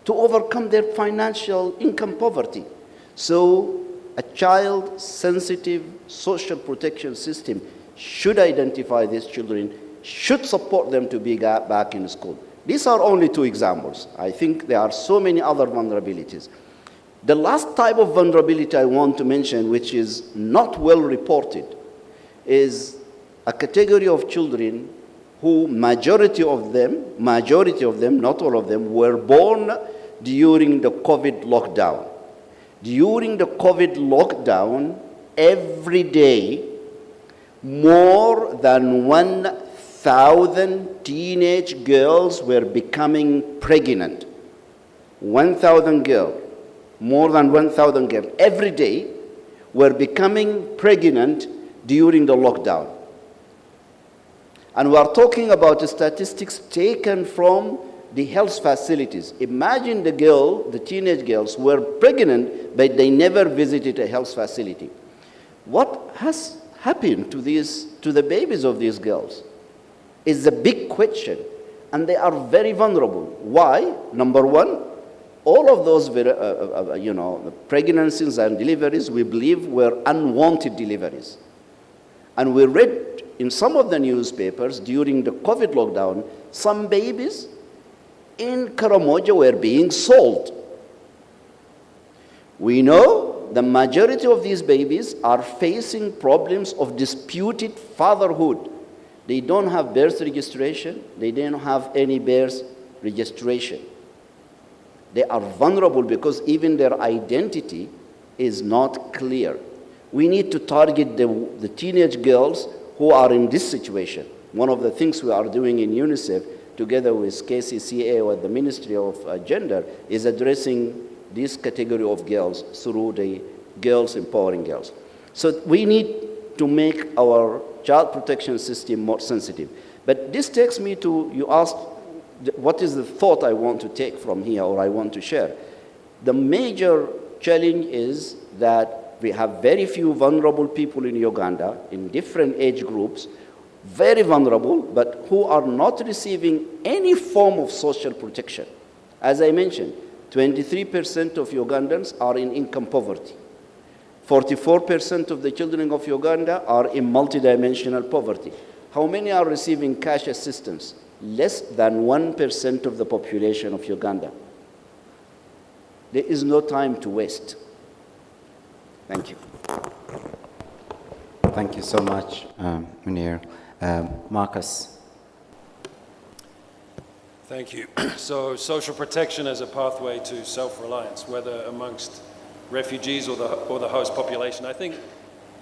to overcome their financial income poverty. So a child-sensitive social protection system should identify these children, should support them to be back in school. These are only two examples. I think there are so many other vulnerabilities. The last type of vulnerability I want to mention, which is not well reported, is a category of children who majority of them, not all of them, were born during the COVID lockdown. During the COVID lockdown, every day, more than 1,000 teenage girls were becoming pregnant. 1,000 girls, more than 1,000 girls, every day were becoming pregnant during the lockdown. And we are talking about the statistics taken from the health facilities. Imagine the teenage girls were pregnant, but they never visited a health facility. What has happened to the babies of these girls is a big question, and they are very vulnerable. Why? Number one, all of those pregnancies and deliveries we believe were unwanted deliveries. And we read in some of the newspapers during the COVID lockdown, some babies in Karamoja were being sold. We know the majority of these babies are facing problems of disputed fatherhood. They don't have birth registration. They don't have any birth registration. They are vulnerable because even their identity is not clear. We need to target the teenage girls who are in this situation. One of the things we are doing in UNICEF, together with KCCA or the Ministry of Gender, is addressing this category of girls through the Girls Empowering Girls. So we need to make our child protection system more sensitive. But this takes me to, you asked, what is the thought I want to take from here or I want to share? The major challenge is that we have very few vulnerable people in Uganda in different age groups, very vulnerable, but who are not receiving any form of social protection. As I mentioned, 23% of Ugandans are in income poverty. 44% of the children of Uganda are in multidimensional poverty. How many are receiving cash assistance? Less than 1% of the population of Uganda. There is no time to waste. Thank you. Thank you so much, Munir. Marcus. Thank you. So social protection as a pathway to self-reliance, whether amongst refugees or the host population. I think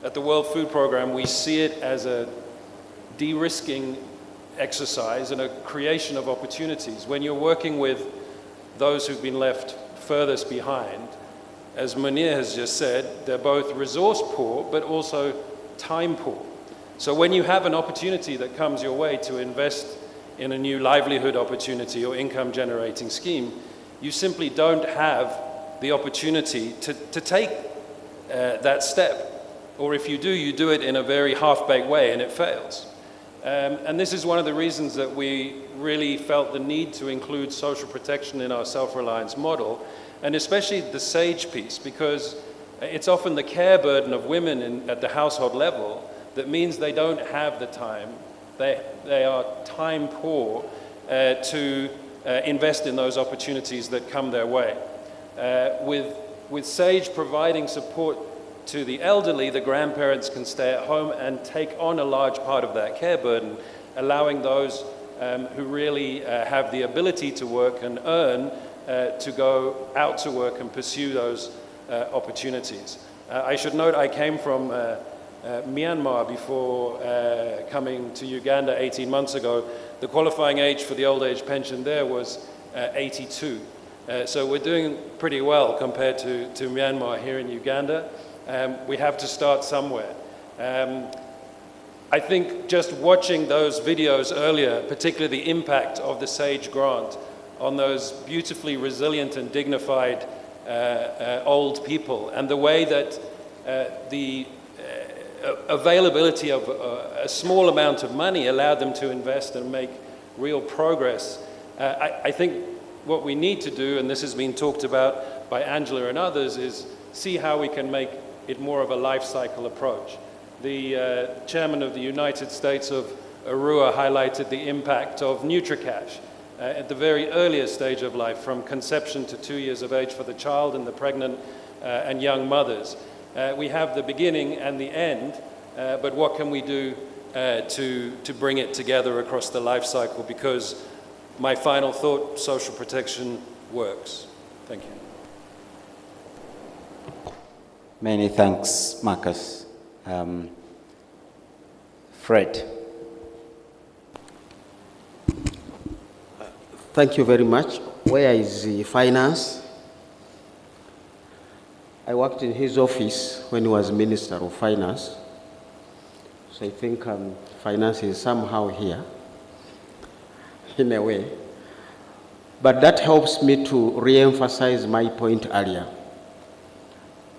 at the World Food Programme we see it as a de-risking exercise and a creation of opportunities. When you're working with those who've been left furthest behind, as Munir has just said, they're both resource poor but also time poor. So when you have an opportunity that comes your way to invest in a new livelihood opportunity or income generating scheme, you simply don't have the opportunity to take that step. Or if you do it in a very half-baked way and it fails. And this is one of the reasons that we really felt the need to include social protection in our self-reliance model, and especially the SAGE piece, because it's often the care burden of women at the household level that means they don't have the time, they are time poor to invest in those opportunities that come their way. With SAGE providing support to the elderly, the grandparents can stay at home and take on a large part of that care burden, allowing those who really have the ability to work and earn to go out to work and pursue those opportunities. I should note I came from Myanmar before coming to Uganda 18 months ago. The qualifying age for the old age pension there was 82. So we're doing pretty well compared to Myanmar here in Uganda. We have to start somewhere. I think just watching those videos earlier, particularly the impact of the SAGE grant on those beautifully resilient and dignified old people, and the way that the availability of a small amount of money allowed them to invest and make real progress. I think what we need to do, and this has been talked about by Angela and others, is see how we can make it more of a life cycle approach. The chairman of the United States of Arua highlighted the impact of NutriCash at the very earliest stage of life, from conception to 2 years of age for the child and the pregnant and young mothers. We have the beginning and the end, but what can we do to bring it together across the life cycle? Because my final thought, social protection works. Thank you. Many thanks, Marcus. Fred. Thank you very much. Where is the finance? I worked in his office when he was Minister of Finance. So I think finance is somehow here, in a way. But that helps me to re-emphasize my point earlier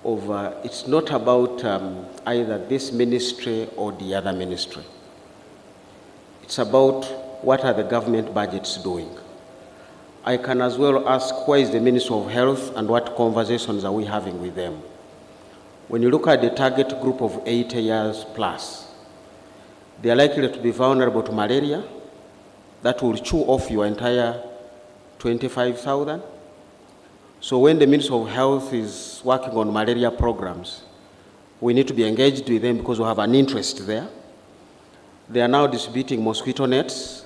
of it's not about either this ministry or the other ministry. It's about what are the government budgets doing. I can as well ask where is the Ministry of Health and what conversations are we having with them. When you look at the target group of 80 years plus, they are likely to be vulnerable to malaria. That will chew off your entire 25,000. So when the Ministry of Health is working on malaria programs, we need to be engaged with them because we have an interest there. They are now distributing mosquito nets.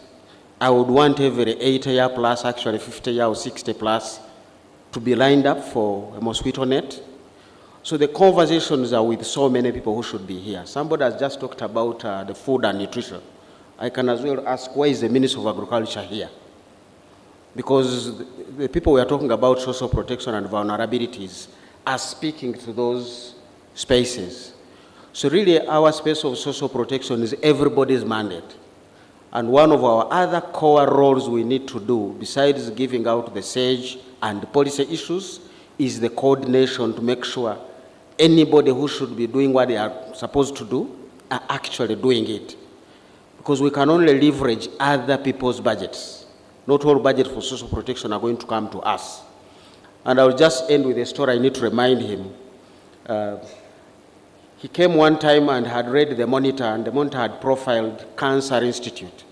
I would want every 80-year plus, actually 50-year or 60 plus, to be lined up for a mosquito net. So the conversations are with so many people who should be here. Somebody has just talked about the food and nutrition. I can as well ask, where is the Minister of Agriculture here? Because the people we are talking about, social protection and vulnerabilities, are speaking to those spaces. So really our space of social protection is everybody's mandate. And one of our other core roles we need to do, besides giving out the SAGE and policy issues, is the coordination to make sure anybody who should be doing what they are supposed to do are actually doing it. Because we can only leverage other people's budgets. Not all budgets for social protection are going to come to us. And I'll just end with a story I need to remind him. He came one time and had read the Monitor, and the Monitor had profiled Cancer Institute.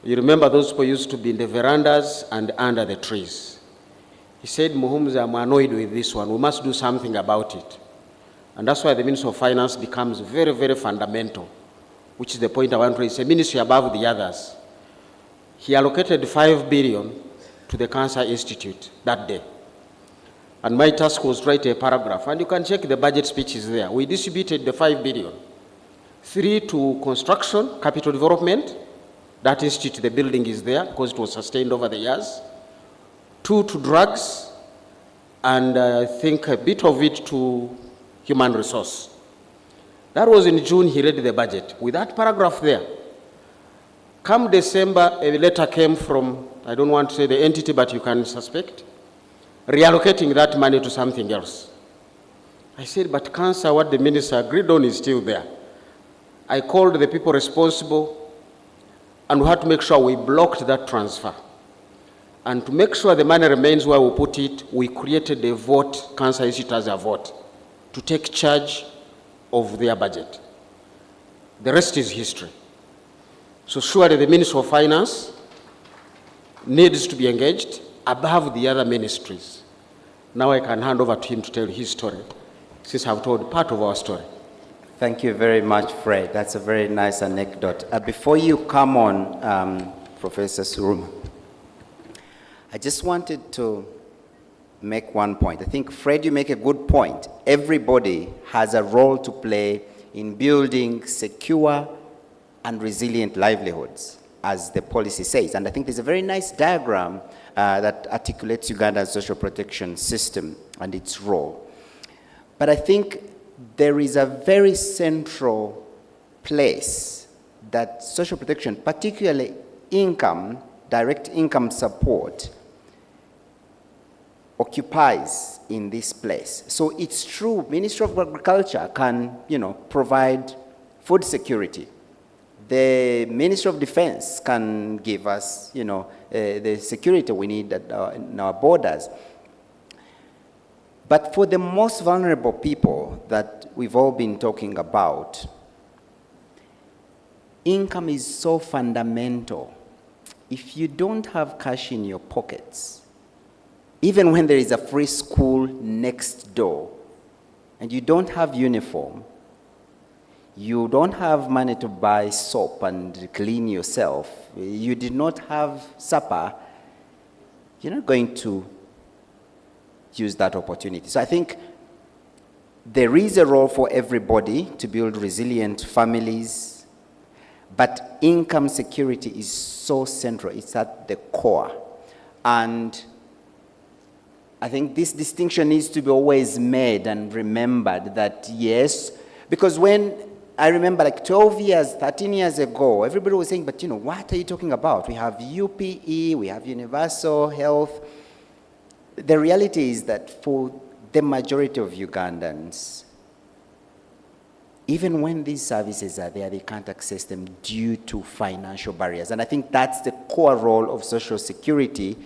You remember those people used to be in the verandas and under the trees. He said, Muhumza, I'm annoyed with this one. We must do something about it. And that's why the Ministry of Finance becomes very, very fundamental, which is the point I want to raise. It's a ministry above the others. He allocated 5 billion to the Cancer Institute that day. And my task was to write a paragraph. And you can check the budget speeches there. We distributed the 5 billion. 3 to construction, capital development. That institute, the building is there because it was sustained over the years. 2 to drugs. And I think a bit of it to human resource. That was in June. He read the budget. With that paragraph there, come December, a letter came from, I don't want to say the entity, but you can suspect, reallocating that money to something else. I said, but cancer, what the minister agreed on is still there. I called the people responsible, and we had to make sure we blocked that transfer. And to make sure the money remains where we put it, we created a vote, Cancer Institute as a vote, to take charge of their budget. The rest is history. So surely the Ministry of Finance needs to be engaged above the other ministries. Now I can hand over to him to tell his story, since I've told part of our story. Thank you very much, Fred. That's a very nice anecdote. Before you come on, Professor Suruma, I just wanted to make one point. I think, Fred, you make a good point. Everybody has a role to play in building secure and resilient livelihoods, as the policy says. And I think there's a very nice diagram that articulates Uganda's social protection system and its role. But I think there is a very central place that social protection, particularly income, direct income support, occupies in this place. So it's true, Ministry of Agriculture can, provide food security. The Ministry of Defense can give us, the security we need in our borders. But for the most vulnerable people that we've all been talking about, income is so fundamental. If you don't have cash in your pockets, even when there is a free school next door, and you don't have uniform, you don't have money to buy soap and clean yourself, you did not have supper, you're not going to use that opportunity. So I think there is a role for everybody to build resilient families, but income security is so central. It's at the core. And I think this distinction needs to be always made and remembered that yes, because when I remember like 12 years, 13 years ago, everybody was saying, but what are you talking about? We have UPE, we have universal health. The reality is that for the majority of Ugandans, even when these services are there, they can't access them due to financial barriers. And I think that's the core role of Social Security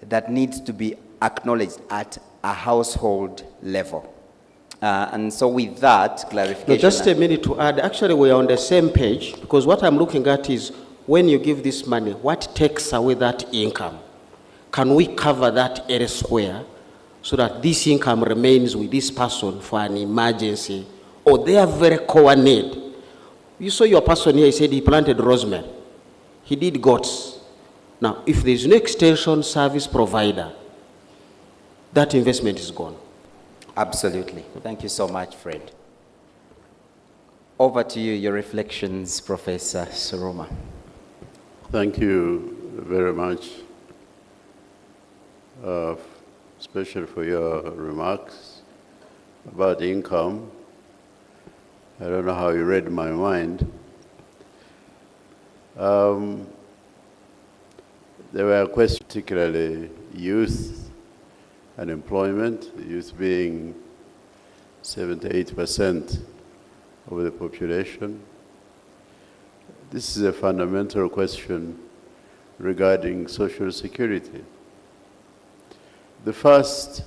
that needs to be acknowledged at a household level. And so with that clarification... No, just a minute to add. Actually, we are on the same page, because what I'm looking at is when you give this money, what takes away that income? Can we cover that elsewhere so that this income remains with this person for an emergency or their very core need? You saw your person here, he said he planted rosemary. He did goats. Now, if there is no extension service provider, that investment is gone. Absolutely. Thank you so much, Fred. Over to you, your reflections, Professor Suruma. Thank you very much, especially for your remarks about income. I don't know how you read my mind. There were questions, particularly youth unemployment, youth being 78% of the population. This is a fundamental question regarding Social Security. The first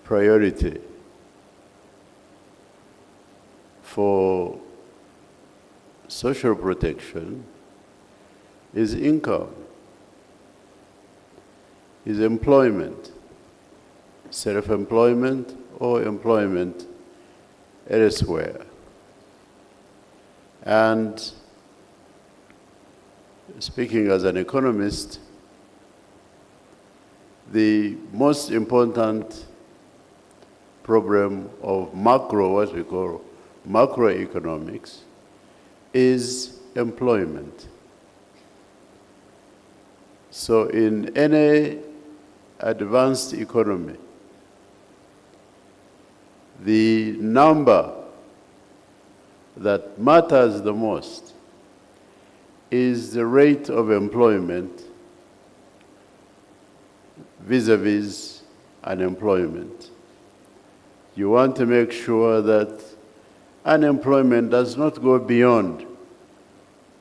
priority for social protection is income, is employment, self-employment or employment elsewhere. And speaking as an economist, the most important problem of what we call macroeconomics is employment. So in any advanced economy, the number that matters the most is the rate of employment vis-a-vis unemployment. You want to make sure that unemployment does not go beyond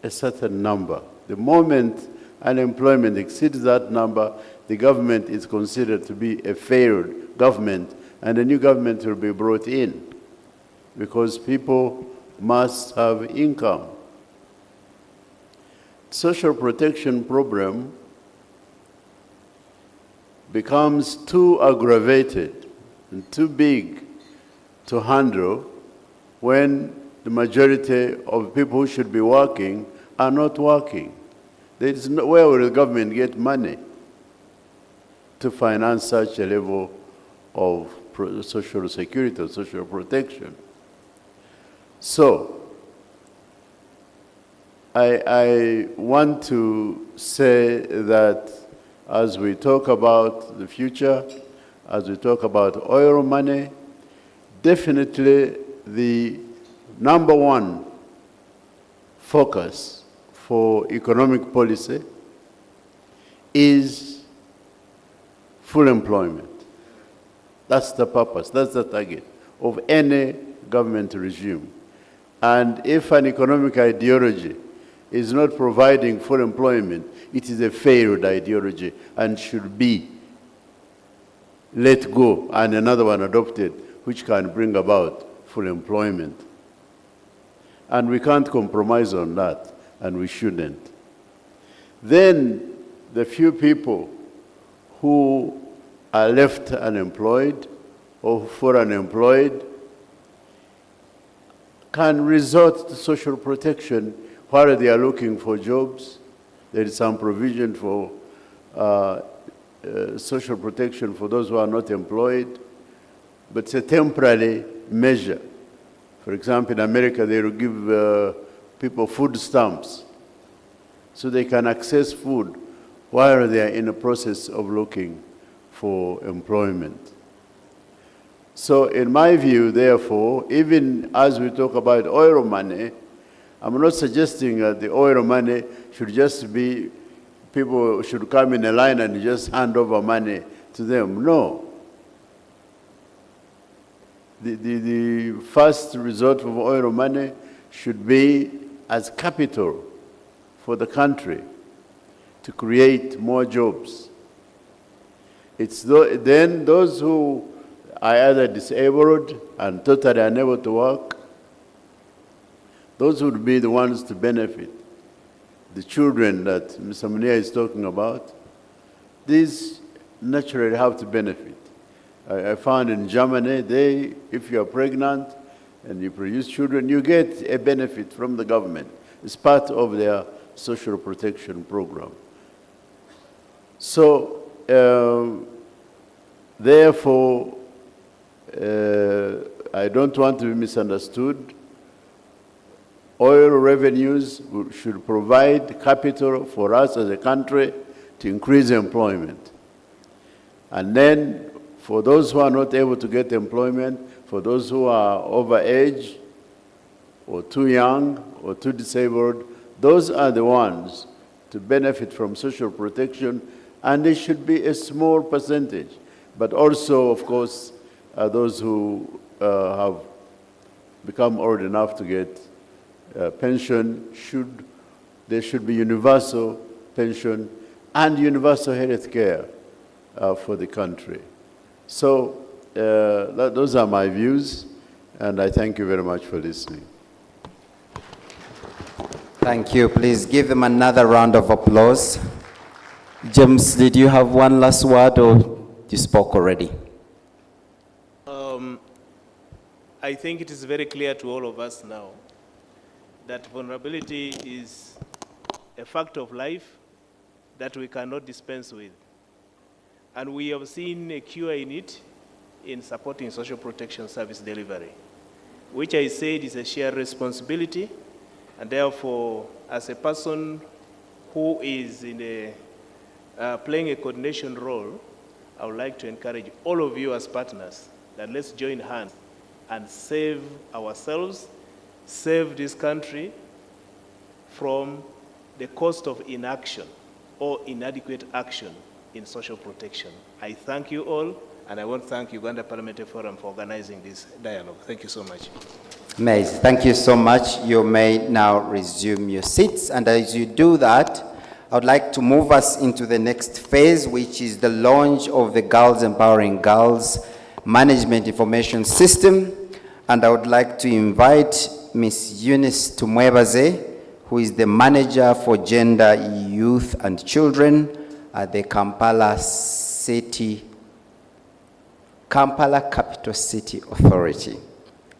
a certain number. The moment unemployment exceeds that number, the government is considered to be a failed government, and a new government will be brought in because people must have income. Social protection problem becomes too aggravated and too big to handle when the majority of people who should be working are not working. There is no, where will the government get money to finance such a level of social security or social protection? So, I want to say that as we talk about the future, as we talk about oil money, definitely the number one focus for economic policy is full employment. That's the purpose, that's the target of any government regime. And if an economic ideology is not providing full employment, it is a failed ideology and should be let go and another one adopted which can bring about full employment. And we can't compromise on that, and we shouldn't. Then the few people who are left unemployed or for unemployed can resort to social protection while they are looking for jobs. There is some provision for social protection for those who are not employed, but it's a temporary measure. For example, in America, they will give people food stamps so they can access food while they are in the process of looking for employment. So in my view, therefore, even as we talk about oil money, I'm not suggesting that the oil money should just be, people should come in a line and just hand over money to them. No. The first resort of oil money should be as capital for the country to create more jobs. It's then those who are either disabled and totally unable to work, those would be the ones to benefit. The children that Mr. Munia is talking about, these naturally have to benefit. I found in Germany, if you are pregnant and you produce children, you get a benefit from the government. It's part of their social protection program. So, therefore, I don't want to be misunderstood. Oil revenues should provide capital for us as a country to increase employment. And then, for those who are not able to get employment, for those who are over age, or too young, or too disabled, those are the ones to benefit from social protection, and it should be a small percentage. But also, of course, those who have become old enough to get pension, there should be universal pension and universal health care for the country. So those are my views, and I thank you very much for listening. Thank you. Please give them another round of applause. James, did you have one last word, or you spoke already? I think it is very clear to all of us now that vulnerability is a fact of life that we cannot dispense with. And we have seen a cure in it in supporting social protection service delivery, which I said is a shared responsibility. And therefore, as a person who is in playing a coordination role, I would like to encourage all of you as partners that let's join hands and save ourselves, save this country from the cost of inaction or inadequate action in social protection. I thank you all, and I want to thank Uganda Parliamentary Forum for organizing this dialogue. Thank you so much. Amazing. Thank you so much. You may now resume your seats, and as you do that, I would like to move us into the next phase, which is the launch of the Girls Empowering Girls Management Information System. And I would like to invite Ms. Eunice Tumwebaze, who is the Manager for Gender, Youth and Children at the Kampala Capital City Authority,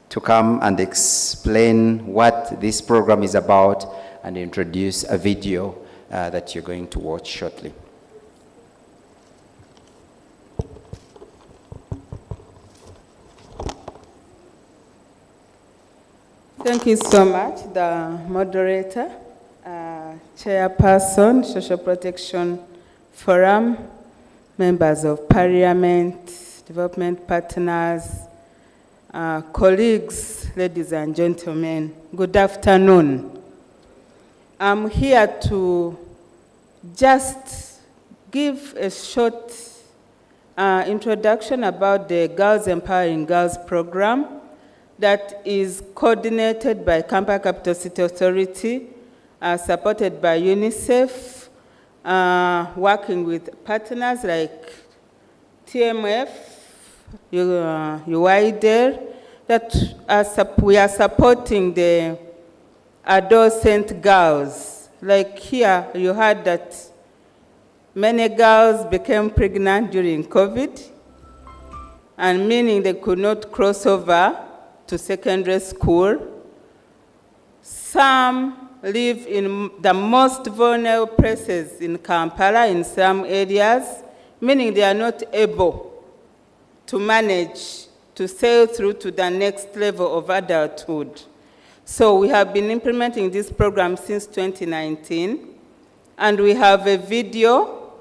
to come and explain what this program is about and introduce a video that you're going to watch shortly. Thank you so much, the moderator, chairperson, Social Protection Forum, members of Parliament, development partners, colleagues, ladies and gentlemen, good afternoon. I'm here to just give a short introduction about the Girls Empowering Girls program that is coordinated by Kampala Capital City Authority, supported by UNICEF, working with partners like TMF, UIDER, that we are supporting the adolescent girls. Like here, you heard that many girls became pregnant during COVID, and meaning they could not cross over to secondary school. Some live in the most vulnerable places in Kampala, in some areas, meaning they are not able to manage to sail through to the next level of adulthood. So we have been implementing this program since 2019, and we have a video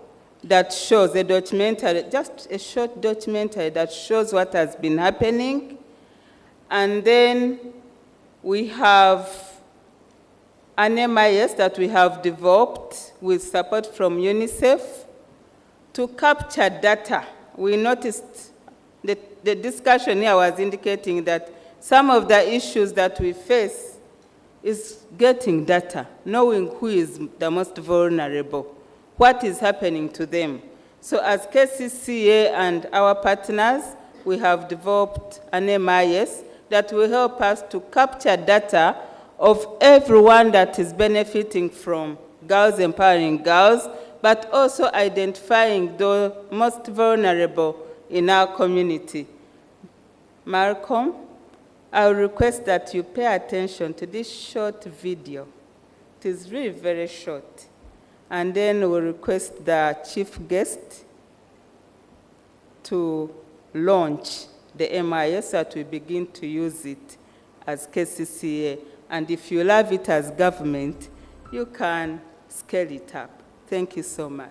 that shows a documentary, just a short documentary that shows what has been happening. And then we have an MIS that we have developed with support from UNICEF to capture data. We noticed the discussion here was indicating that some of the issues that we face is getting data, knowing who is the most vulnerable, what is happening to them. So as KCCA and our partners, we have developed an MIS that will help us to capture data of everyone that is benefiting from Girls Empowering Girls, but also identifying the most vulnerable in our community. Malcolm, I will request that you pay attention to this short video. It is really very short. And then we'll request the chief guest to launch the MIS so that we begin to use it as KCCA. And if you love it as government, you can scale it up. Thank you so much.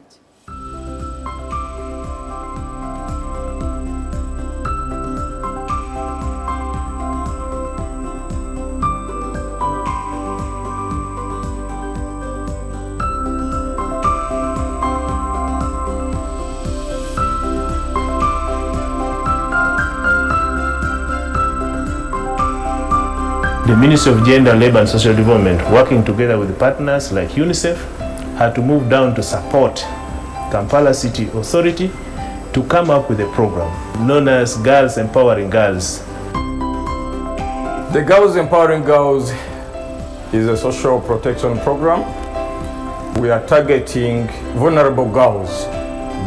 The Ministry of Gender, Labour and Social Development, working together with partners like UNICEF, had to move down to support Kampala City Authority to come up with a program known as Girls Empowering Girls. The Girls Empowering Girls is a social protection program. We are targeting vulnerable girls.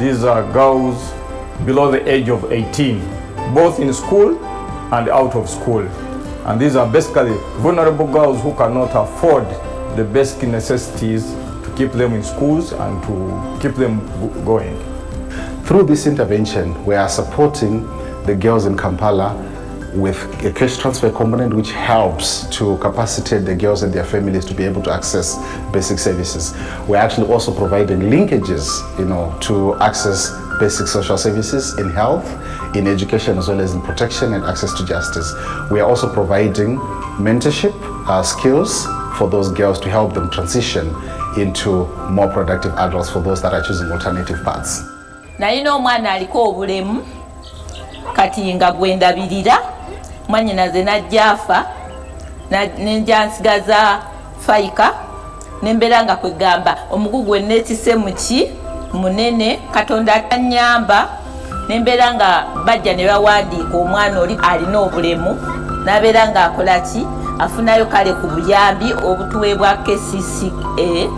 These are girls below the age of 18, both in school and out of school. And these are basically vulnerable girls who cannot afford the basic necessities to keep them in schools and to keep them going. Through this intervention, we are supporting the girls in Kampala with a cash transfer component which helps to capacitate the girls and their families to be able to access basic services. We're actually also providing linkages, to access basic social services in health, in education, as well as in protection and access to justice. We are also providing mentorship skills for those girls to help them transition into more productive adults for those that are choosing alternative paths. Nalina omwana aliko obulemu kati nga gwendabirira mwanyinaze najjaafa nenja nsigaza fayika nembeera nga kwegamba omugugu enneetise muki munene Katonda atanyamba nembeera nga bajja ne bawandiika omwana oli alina obulemu nabeera nga akola ki afunayo kale ku buyambi obutuweebwa KCCA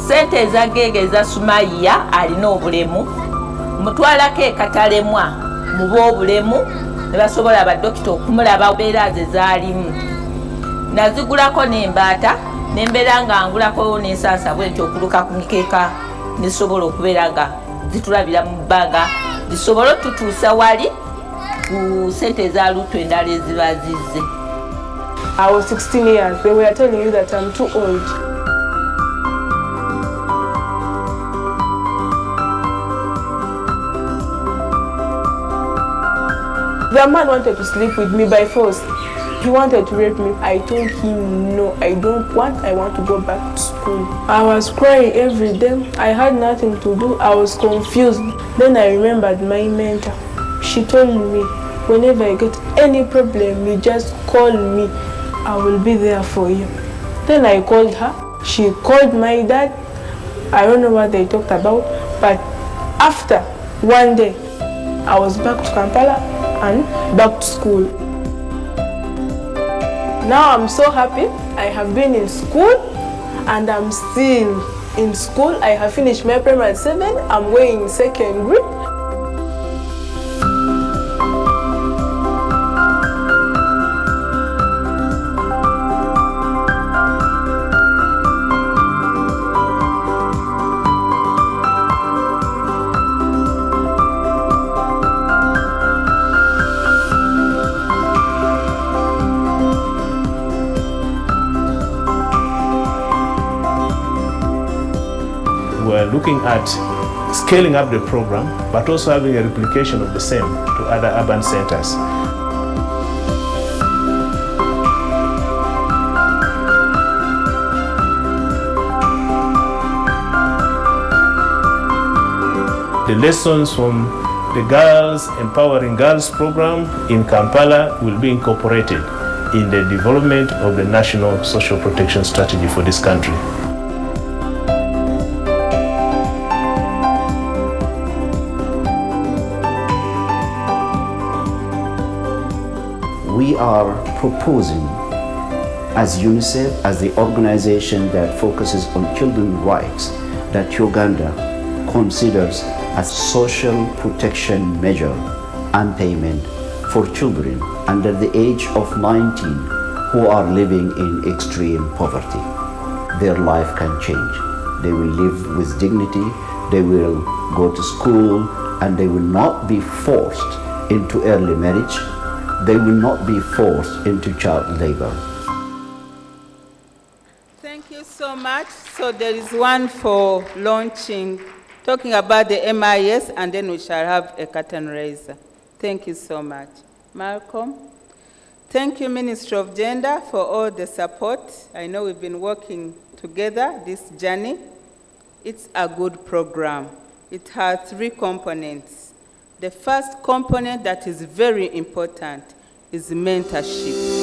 sente ezagege eza Sumaiya alina obulemu mutwalako ekatalemwa mu b'obulemu ne basobola badokita okumulaba mbeera ze zaalimu nazigulako n'embaata nembeera nga ngulako n'ensansa bwentyo okuluka ku mikeeka nisobola okubeera nga zitulabira mu bbanga zisobole otutuusa wali ku sente eza lutu endala eziba zizze. I was 16 years. They were telling you that I'm too old. The man wanted to sleep with me by force. He wanted to rape me. I told him, no, I don't want. I want to go back to school. I was crying every day. I had nothing to do. I was confused. Then I remembered my mentor. She told me, whenever I get any problem, you just call me. I will be there for you. Then I called her. She called my dad. I don't know what they talked about, but after one day, I was back to Kampala and back to school. Now I'm so happy. I have been in school and I'm still in school. I have finished my primary 7. I'm going in secondary. looking at scaling up the program, but also having a replication of the same to other urban centers. The lessons from the Girls Empowering Girls program in Kampala will be incorporated in the development of the national social protection strategy for this country. We are proposing as UNICEF, as the organization that focuses on children's rights, that Uganda considers as social protection measure and payment for children under the age of 19 who are living in extreme poverty. Their life can change. They will live with dignity, they will go to school, and they will not be forced into early marriage. They will not be forced into child labor. Thank you so much. So there is one for launching, talking about the MIS, and then we shall have a curtain raiser. Thank you so much. Malcolm? Thank you, Ministry of Gender, for all the support. I know we've been working together this journey. It's a good program. It has 3 components. The first component that is very important is mentorship.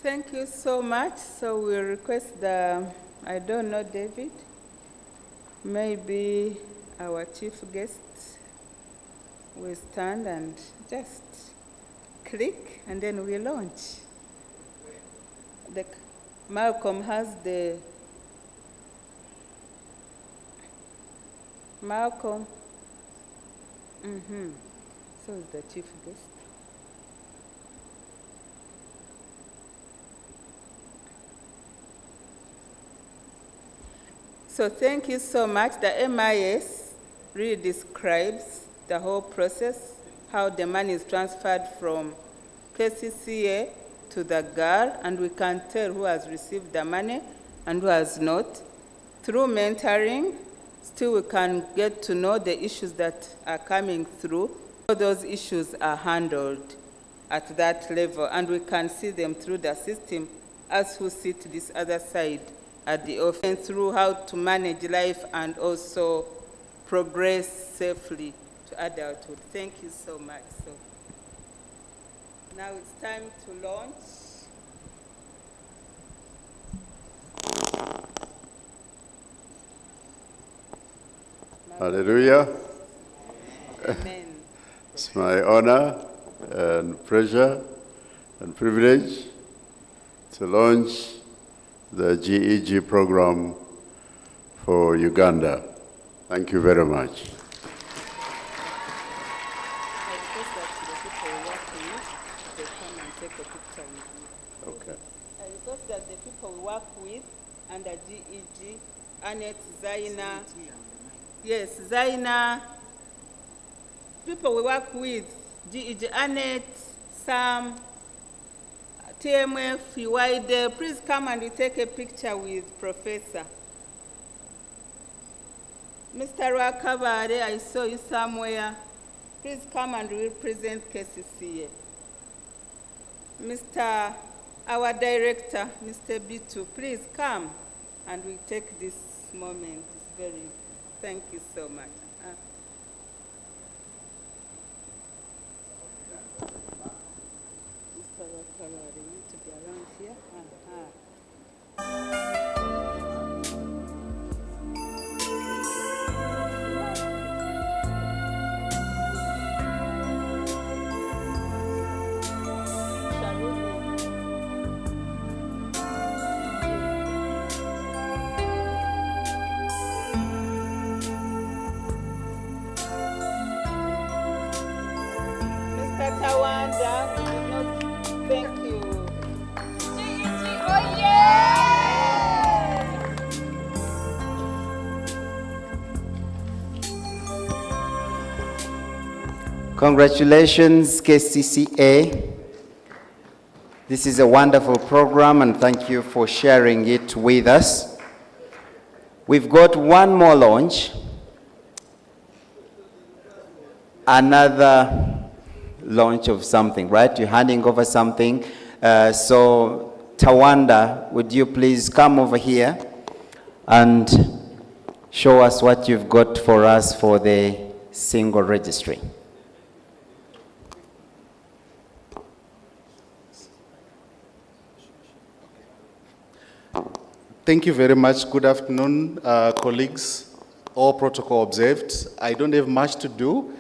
Thank you so much. So we'll request I don't know, David, maybe our chief guest will stand and just click, and then we launch. Malcolm has the... Malcolm. So is the chief guest. So thank you so much. The MIS really describes the whole process, how the money is transferred from KCCA to the girl, and we can tell who has received the money and who has not. Through mentoring, still we can get to know the issues that are coming through. All those issues are handled at that level, and we can see them through the system as who sit this other side at the office, through how to manage life and also progress safely to adulthood. Thank you so much. So now it's time to launch. Hallelujah. Amen. It's my honor and pleasure and privilege to launch the GEG program for Uganda. Thank you very much. Okay. I request that the people we work with under GEG, Annette, Zaina, yes, Zaina, people we work with, GEG, Annette, Sam, TMF, UID, please come and we take a picture with Professor. Mr. Rakabare, I saw you somewhere. Please come and represent KCCA. Our director, Mr. Bitu, please come and we take this moment. It's very, thank you so much. Mr. Rakabare, you need to be around here. Mr. Tawanda, we did not thank you. Oh yeah! Congratulations, KCCA. This is a wonderful program, and thank you for sharing it with us. We've got one more launch. Another launch of something, right? You're handing over something. So Tawanda, would you please come over here and show us what you've got for us for the single registry? Thank you very much. Good afternoon, colleagues. All protocol observed. I don't have much to do.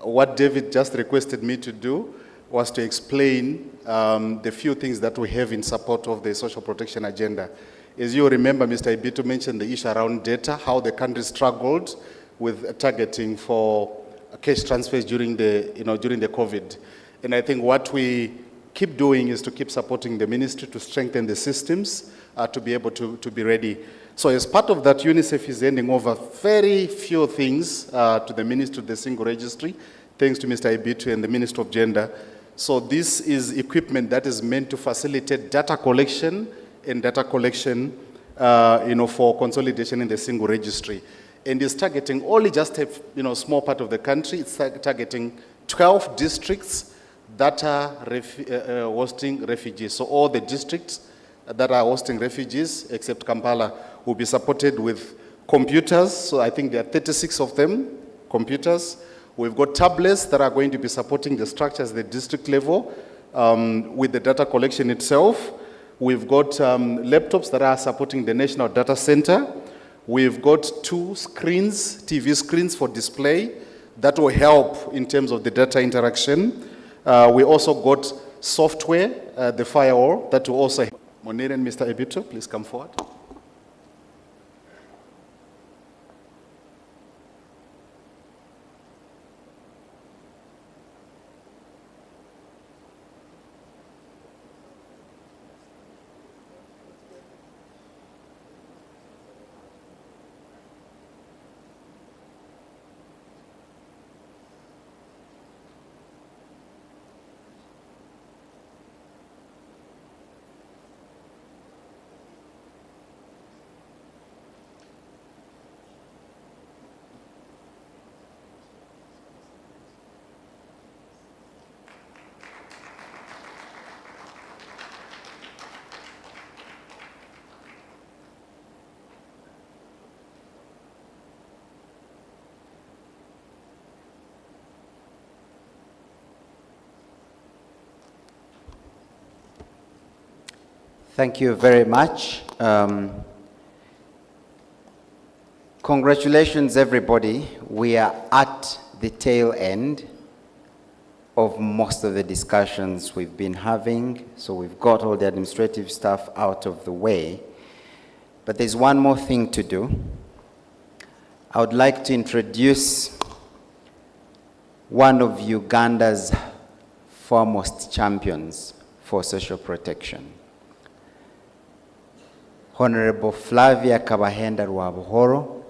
What David just requested me to do was to explain the few things that we have in support of the social protection agenda. As you remember, Mr. Ibito mentioned the issue around data, how the country struggled with targeting for cash transfers during the COVID. And I think what we keep doing is to keep supporting the ministry to strengthen the systems to be able to be ready. So as part of that, UNICEF is handing over very few things to the Ministry of the Single Registry, thanks to Mr. Ibitu and the Minister of Gender. So this is equipment that is meant to facilitate data collection for consolidation in the single registry. And is targeting only just a small part of the country. It's targeting 12 districts that are hosting refugees. So all the districts that are hosting refugees, except Kampala, will be supported with computers. So I think there are 36 of them, computers. We've got tablets that are going to be supporting the structures at the district level with the data collection itself. We've got laptops that are supporting the National Data Center. We've got 2 screens, TV screens for display that will help in terms of the data interaction. We also got software, the firewall, that will also help. Monir and Mr. Ebito, please come forward. Thank you very much. Congratulations, everybody. We are at the tail end of most of the discussions we've been having, so we've got all the administrative stuff out of the way. But there's one more thing to do. I would like to introduce one of Uganda's foremost champions for social protection. Honorable Flavia Kabahenda Rwabuhoro,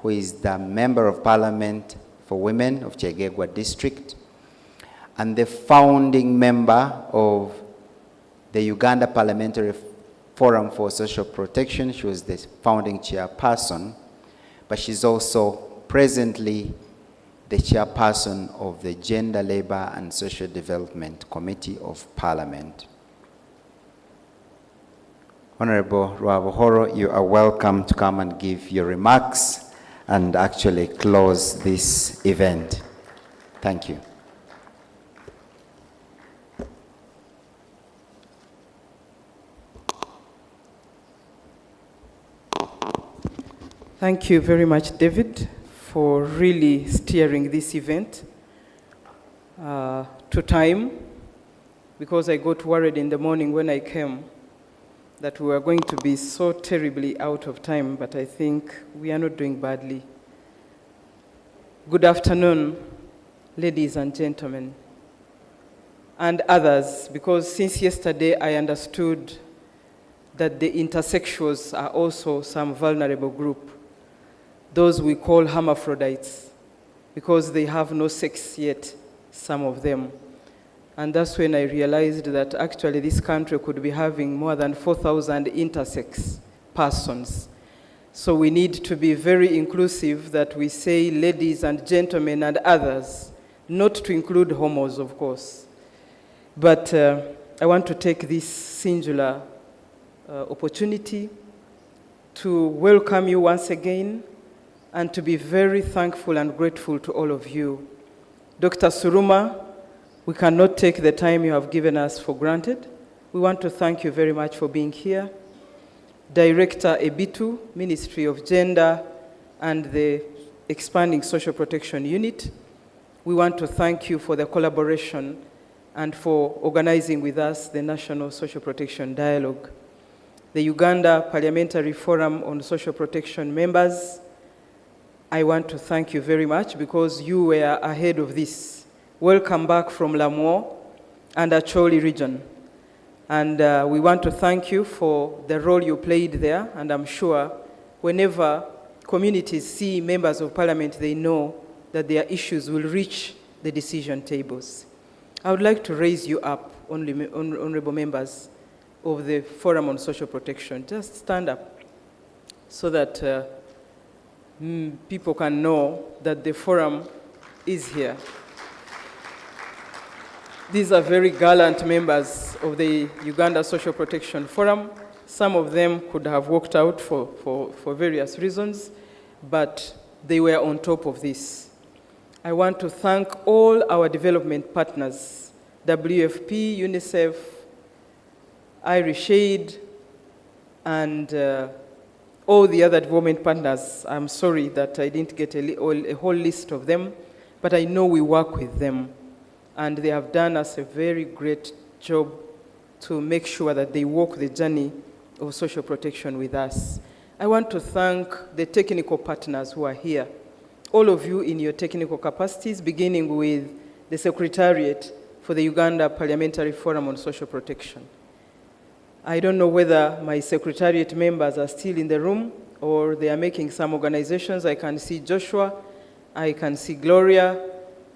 who is the Member of Parliament for Women of Chegegwa District and the founding member of the Uganda Parliamentary Forum for Social Protection. She was the founding chairperson, but she's also presently the chairperson of the Gender, Labor and Social Development Committee of Parliament. Honorable Rwabuhoro, you are welcome to come and give your remarks and actually close this event. Thank you. Thank you very much, David, for really steering this event to time, because I got worried in the morning when I came that we were going to be so terribly out of time, but I think we are not doing badly. Good afternoon, ladies and gentlemen, and others, because since yesterday I understood that the intersexuals are also some vulnerable group, those we call hermaphrodites, because they have no sex yet, some of them. And that's when I realized that actually this country could be having more than 4,000 intersex persons. So we need to be very inclusive, that we say ladies and gentlemen and others, not to include homos, of course. But I want to take this singular opportunity to welcome you once again and to be very thankful and grateful to all of you. Dr. Suruma, we cannot take the time you have given us for granted. We want to thank you very much for being here. Director Ebitu, Ministry of Gender and the Expanding Social Protection Unit, we want to thank you for the collaboration and for organizing with us the National Social Protection Dialogue. The Uganda Parliamentary Forum on Social Protection members, I want to thank you very much because you were ahead of this. Welcome back from Lamuo and Acholi region. And we want to thank you for the role you played there. And I'm sure whenever communities see members of parliament, they know that their issues will reach the decision tables. I would like to raise you up, honorable members of the Forum on Social Protection. Just stand up so that people can know that the forum is here. These are very gallant members of the Uganda Social Protection Forum. Some of them could have walked out for various reasons, but they were on top of this. I want to thank all our development partners, WFP, UNICEF, Irish Aid, and all the other development partners. I'm sorry that I didn't get a whole list of them, but I know we work with them. And they have done us a very great job to make sure that they walk the journey of social protection with us. I want to thank the technical partners who are here, all of you in your technical capacities, beginning with the Secretariat for the Uganda Parliamentary Forum on Social Protection. I don't know whether my Secretariat members are still in the room or they are making some organizations. I can see Joshua, I can see Gloria,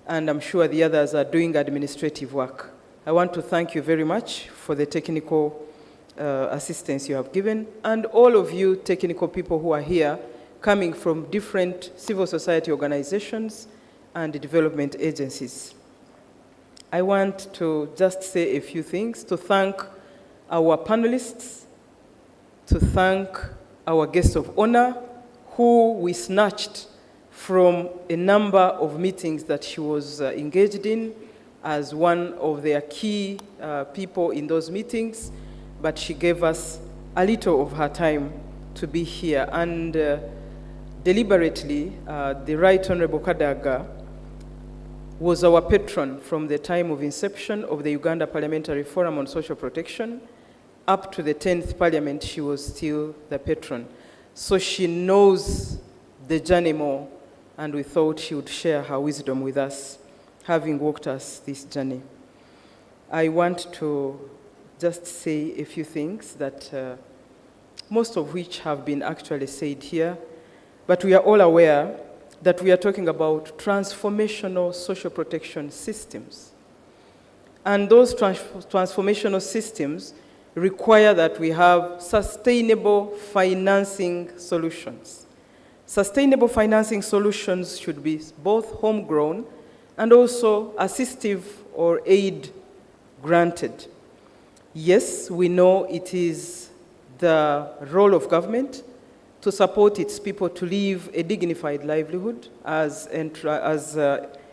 and I'm sure the others are doing administrative work. I want to thank you very much for the technical assistance you have given, and all of you technical people who are here, coming from different civil society organizations and development agencies. I want to just say a few things, to thank our panelists, to thank our guests of honor, who we snatched from a number of meetings that she was engaged in as one of their key people in those meetings. but she gave us a little of her time to be here. And deliberately, the Right Honorable Kadaga was our patron from the time of inception of the Uganda Parliamentary Forum on Social Protection. Up to the 10th Parliament, she was still the patron. So she knows the journey more, and we thought she would share her wisdom with us, having walked us this journey. I want to just say a few things that most of which have been actually said here, but we are all aware that we are talking about transformational social protection systems. And those transformational systems require that we have sustainable financing solutions. Sustainable financing solutions should be both homegrown and also assistive or aid granted. Yes, we know it is the role of government to support its people to live a dignified livelihood as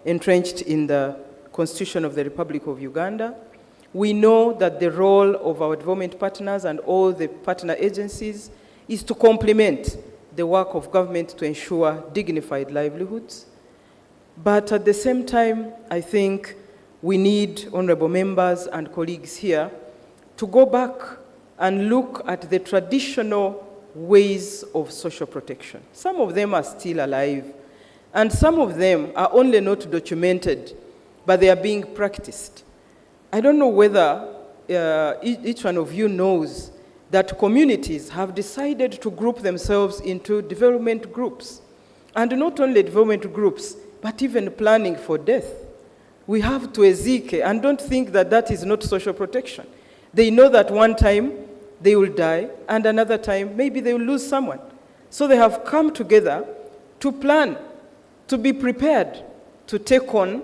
entrenched in the Constitution of the Republic of Uganda. We know that the role of our development partners and all the partner agencies is to complement the work of government to ensure dignified livelihoods. But at the same time, I think we need honorable members and colleagues here to go back and look at the traditional ways of social protection. Some of them are still alive, and some of them are only not documented, but they are being practiced. I don't know whether each one of you knows that communities have decided to group themselves into development groups. And not only development groups, but even planning for death. We have to Ezekiel, and don't think that that is not social protection. They know that one time they will die, and another time maybe they will lose someone. So they have come together to plan, to be prepared, to take on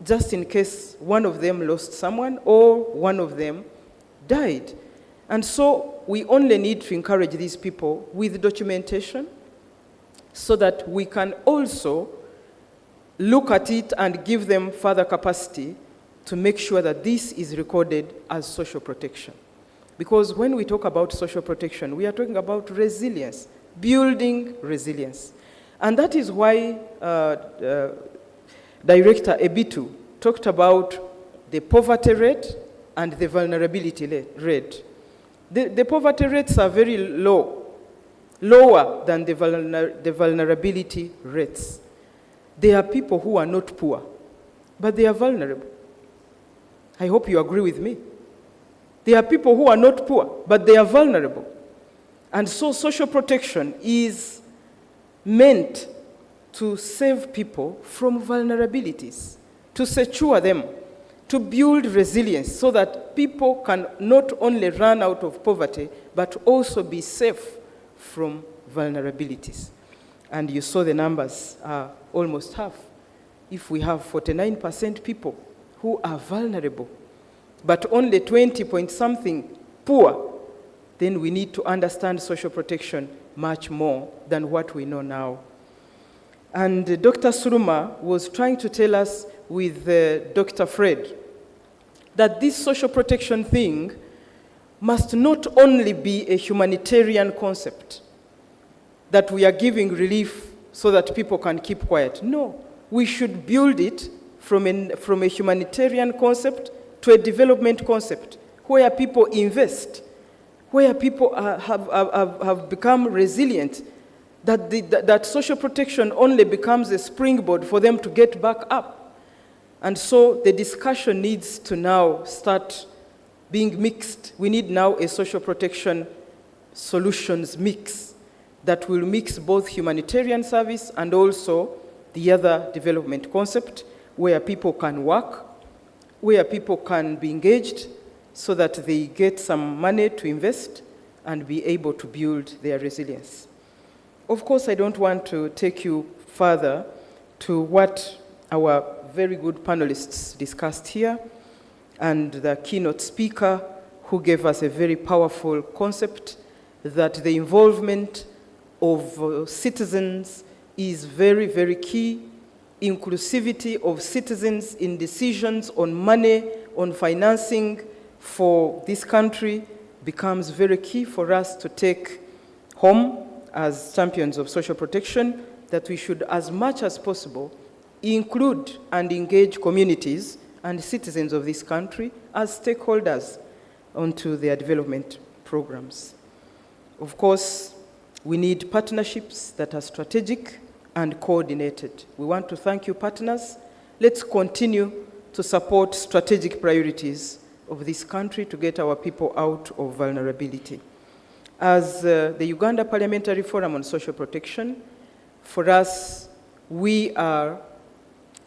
just in case one of them lost someone or one of them died. And so we only need to encourage these people with documentation so that we can also look at it and give them further capacity to make sure that this is recorded as social protection. Because when we talk about social protection, we are talking about resilience, building resilience. And that is why Director Ebitu talked about the poverty rate and the vulnerability rate. The poverty rates are very low, lower than the vulnerability rates. There are people who are not poor, but they are vulnerable. I hope you agree with me. There are people who are not poor, but they are vulnerable. And so social protection is meant to save people from vulnerabilities, to secure them, to build resilience so that people can not only run out of poverty, but also be safe from vulnerabilities. And you saw the numbers are almost half. If we have 49% people who are vulnerable, but only 20 point something poor, then we need to understand social protection much more than what we know now. And Dr. Suruma was trying to tell us with Dr. Fred that this social protection thing must not only be a humanitarian concept, that we are giving relief so that people can keep quiet. No, we should build it from a humanitarian concept to a development concept where people invest, where people have become resilient, that social protection only becomes a springboard for them to get back up. And so the discussion needs to now start being mixed. We need now a social protection solutions mix that will mix both humanitarian service and also the other development concept where people can work, where people can be engaged so that they get some money to invest and be able to build their resilience. Of course, I don't want to take you further to what our very good panelists discussed here and the keynote speaker who gave us a very powerful concept that the involvement of citizens is very, very key. Inclusivity of citizens in decisions on money, on financing for this country becomes very key for us to take home as champions of social protection, that we should, as much as possible, include and engage communities and citizens of this country as stakeholders onto their development programs. Of course, we need partnerships that are strategic and coordinated. We want to thank you, partners. Let's continue to support strategic priorities of this country to get our people out of vulnerability. As the Uganda Parliamentary Forum on Social Protection, for us, we are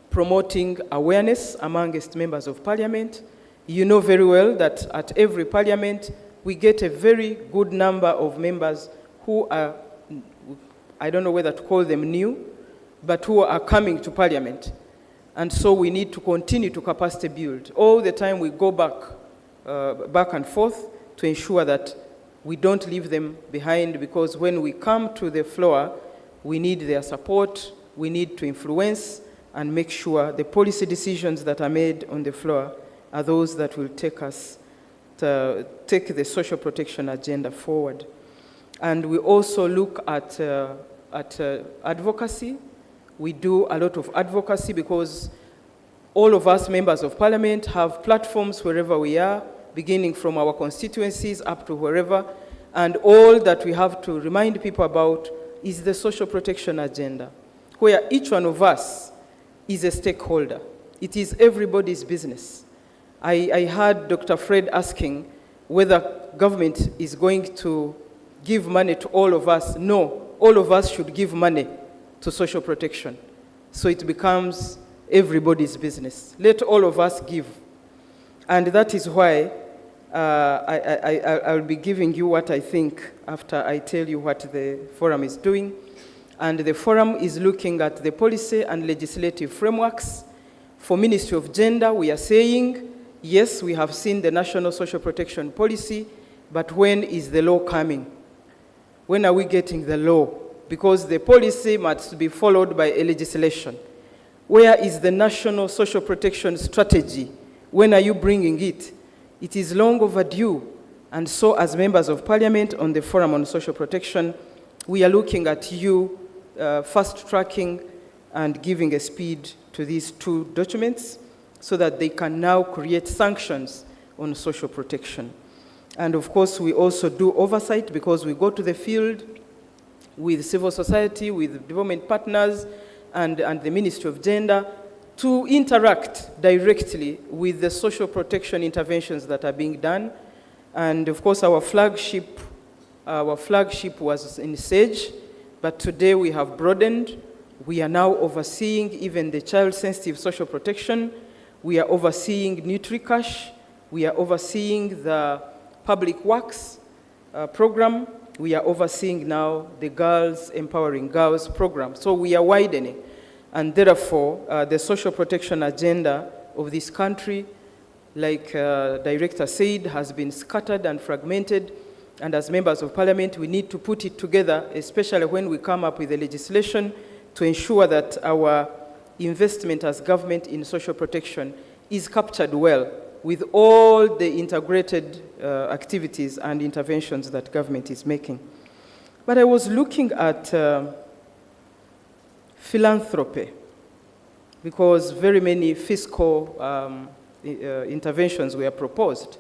promoting awareness amongst members of parliament. You know very well that at every parliament, we get a very good number of members who are, I don't know whether to call them new, but who are coming to parliament. And so we need to continue to capacity build. All the time we go back and forth to ensure that we don't leave them behind, because when we come to the floor, we need their support, we need to influence and make sure the policy decisions that are made on the floor are those that will take us to take the social protection agenda forward. And we also look at advocacy. We do a lot of advocacy because all of us members of parliament have platforms wherever we are, beginning from our constituencies up to wherever, and all that we have to remind people about is the social protection agenda, where each one of us is a stakeholder. It is everybody's business. I heard Dr. Fred asking whether government is going to give money to all of us. No, all of us should give money to social protection. So it becomes everybody's business. Let all of us give. And that is why I'll be giving you what I think after I tell you what the forum is doing. And the forum is looking at the policy and legislative frameworks. For Ministry of Gender, we are saying, yes, we have seen the National Social Protection Policy, but when is the law coming? When are we getting the law? Because the policy must be followed by a legislation. Where is the National Social Protection Strategy? When are you bringing it? It is long overdue. And so as members of parliament on the Forum on Social Protection, we are looking at you fast-tracking and giving a speed to these two documents so that they can now create sanctions on social protection. And of course, we also do oversight because we go to the field with civil society, with development partners, and the Ministry of Gender to interact directly with the social protection interventions that are being done. And of course, our flagship was in SAGE, but today we have broadened. We are now overseeing even the child-sensitive social protection. We are overseeing NutriCash. We are overseeing the Public Works program. We are overseeing now the Girls Empowering Girls program. So we are widening. And therefore, the social protection agenda of this country, like Director said, has been scattered and fragmented. And as members of parliament, we need to put it together, especially when we come up with the legislation, to ensure that our investment as government in social protection is captured well with all the integrated activities and interventions that government is making. But I was looking at philanthropy, because very many fiscal interventions were proposed.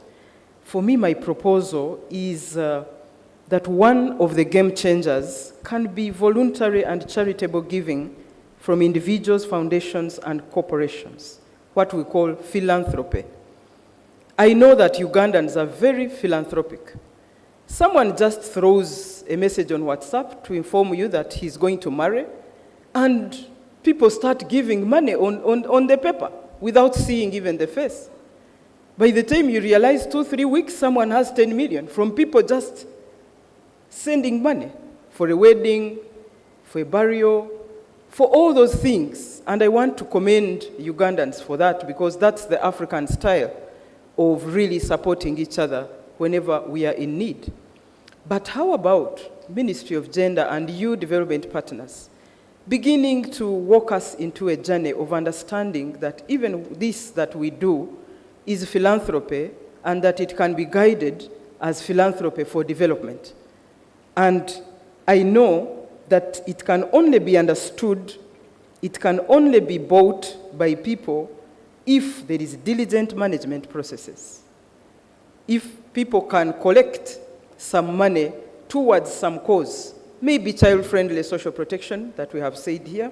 For me, my proposal is that one of the game changers can be voluntary and charitable giving from individuals, foundations, and corporations, what we call philanthropy. I know that Ugandans are very philanthropic. Someone just throws a message on WhatsApp to inform you that he's going to marry, and people start giving money on the paper without seeing even the face. By the time you realize 2-3 weeks, someone has 10 million from people just sending money for a wedding, for a burial, for all those things. And I want to commend Ugandans for that, because that's the African style of really supporting each other whenever we are in need. But how about Ministry of Gender and you development partners beginning to walk us into a journey of understanding that even this that we do is philanthropy, and that it can be guided as philanthropy for development. And I know that it can only be understood, it can only be bought by people if there is diligent management processes. If people can collect some money towards some cause, maybe child-friendly social protection that we have said here,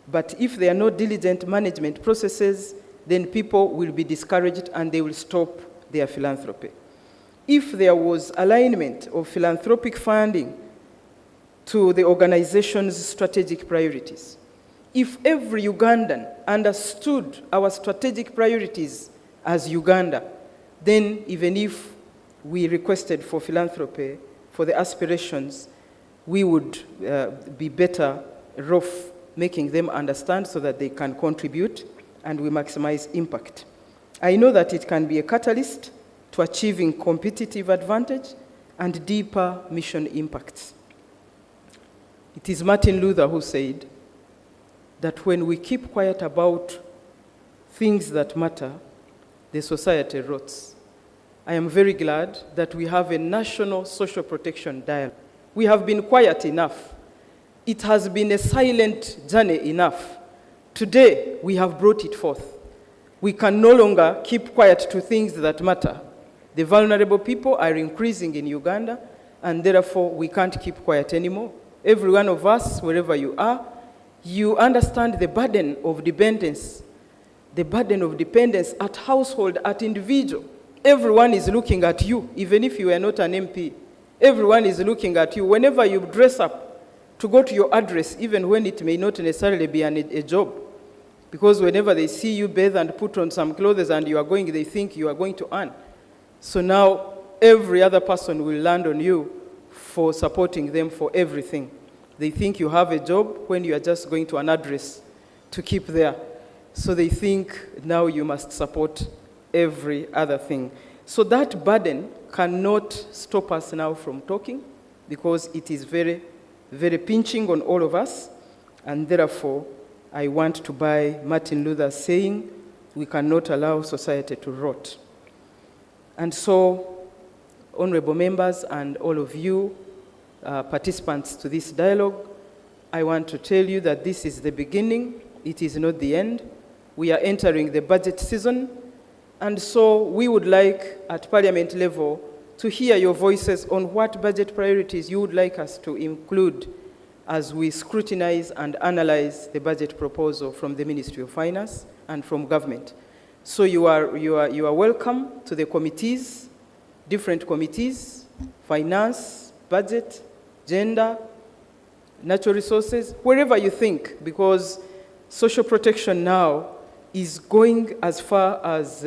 but if there are no diligent management processes, then people will be discouraged and they will stop their philanthropy. If there was alignment of philanthropic funding to the organization's strategic priorities, if every Ugandan understood our strategic priorities as Uganda, then even if we requested for philanthropy, for the aspirations, we would be better off making them understand so that they can contribute and we maximize impact. I know that it can be a catalyst to achieving competitive advantage and deeper mission impacts. It is Martin Luther who said that when we keep quiet about things that matter, the society rots. I am very glad that we have a national social protection dialogue. We have been quiet enough. It has been a silent journey enough. Today, we have brought it forth. We can no longer keep quiet to things that matter. The vulnerable people are increasing in Uganda, and therefore we can't keep quiet anymore. Every one of us, wherever you are, you understand the burden of dependence at household, at individual. Everyone is looking at you, even if you are not an MP. Everyone is looking at you. Whenever you dress up to go to your address, even when it may not necessarily be a job, because whenever they see you bathe and put on some clothes and you are going, they think you are going to earn. So now every other person will land on you for supporting them for everything. They think you have a job when you are just going to an address to keep there. So they think now you must support every other thing. So that burden cannot stop us now from talking, because it is very, very pinching on all of us. And therefore, I want to buy Martin Luther saying, we cannot allow society to rot. And so, honorable members and all of you participants to this dialogue, I want to tell you that this is the beginning, it is not the end. We are entering the budget season, and so we would like at Parliament level to hear your voices on what budget priorities you would like us to include as we scrutinize and analyze the budget proposal from the Ministry of Finance and from government. So you are welcome to the committees, different committees, finance, budget, gender, natural resources, wherever you think, because social protection now is going as far as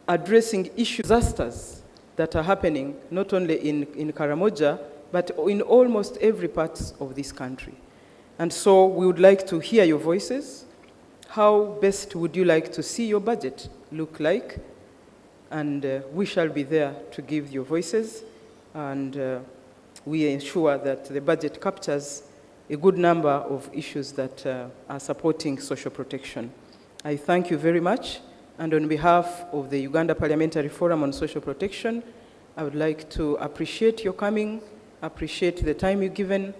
addressing disasters that are happening not only in Karamoja, but in almost every part of this country. And so we would like to hear your voices. How best would you like to see your budget look like? And we shall be there to give your voices, and we ensure that the budget captures a good number of issues that are supporting social protection. I thank you very much, and on behalf of the Uganda Parliamentary Forum on Social Protection, I would like to appreciate your coming, appreciate the time you've given,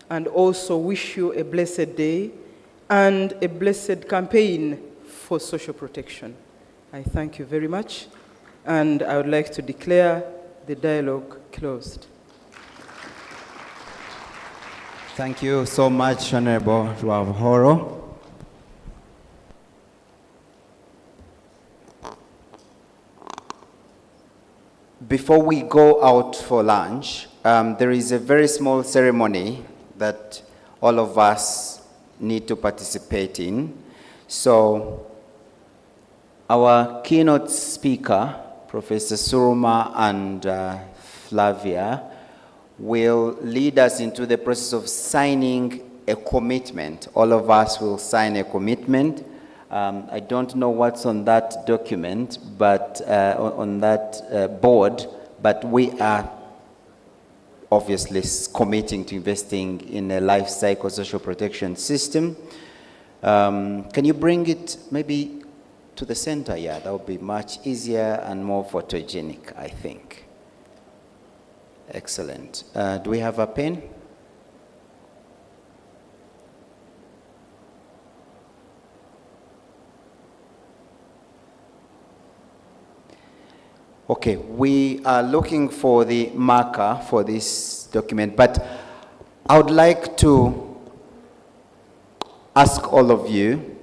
and also wish you a blessed day and a blessed campaign for social protection. I thank you very much, and I would like to declare the dialogue closed. Thank you so much, Honorable Rwavhoro. Before we go out for lunch, there is a very small ceremony that all of us need to participate in. So our keynote speaker, Professor Suruma and Flavia, will lead us into the process of signing a commitment. All of us will sign a commitment. I don't know what's on that document, but on that board, but we are obviously committing to investing in a life cycle social protection system. Can you bring it maybe to the center? Yeah, that would be much easier and more photogenic, I think. Excellent. Do we have a pen? Okay, we are looking for the marker for this document, but I would like to ask all of you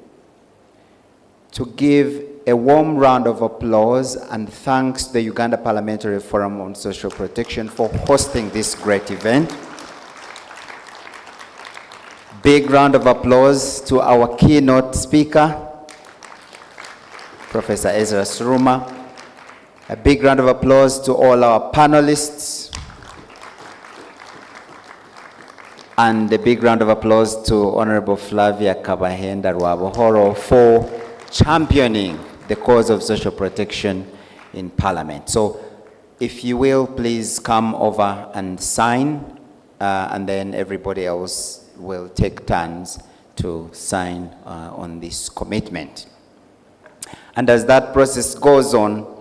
to give a warm round of applause and thanks to the Uganda Parliamentary Forum on Social Protection for hosting this great event. Big round of applause to our keynote speaker, Professor Ezra Suruma. A big round of applause to all our panelists. And a big round of applause to Honorable Flavia Kabahenda Rwabuhoro for championing the cause of social protection in Parliament. So if you will, please come over and sign, and then everybody else will take turns to sign on this commitment. And as that process goes on,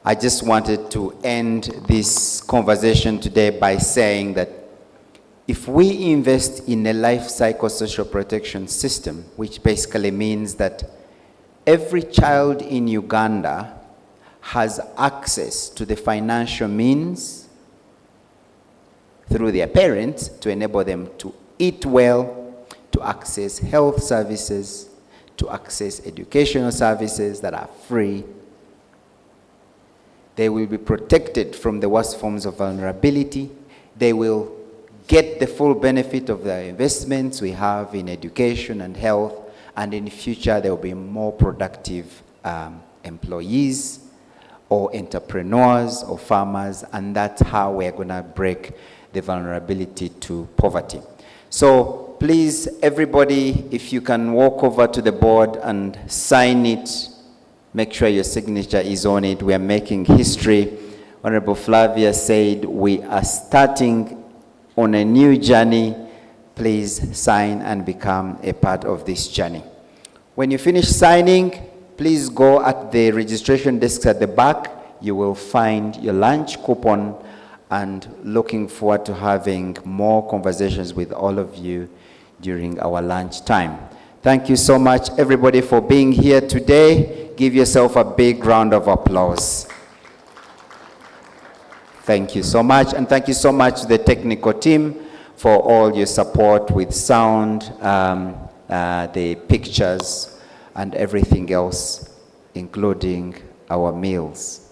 I just wanted to end this conversation today by saying that if we invest in a life cycle social protection system, which basically means that every child in Uganda has access to the financial means through their parents to enable them to eat well, to access health services, to access educational services that are free. They will be protected from the worst forms of vulnerability. They will get the full benefit of the investments we have in education and health, and in the future there will be more productive employees or entrepreneurs or farmers, and that's how we're going to break the vulnerability to poverty. So please, everybody, if you can walk over to the board and sign it, make sure your signature is on it. We are making history. Honorable Flavia said we are starting on a new journey. Please sign and become a part of this journey. When you finish signing, please go at the registration desks at the back. You will find your lunch coupon, and looking forward to having more conversations with all of you during our lunch time. Thank you so much, everybody, for being here today. Give yourself a big round of applause. Thank you so much, and thank you so much to the technical team for all your support with sound, the pictures, and everything else, including our meals.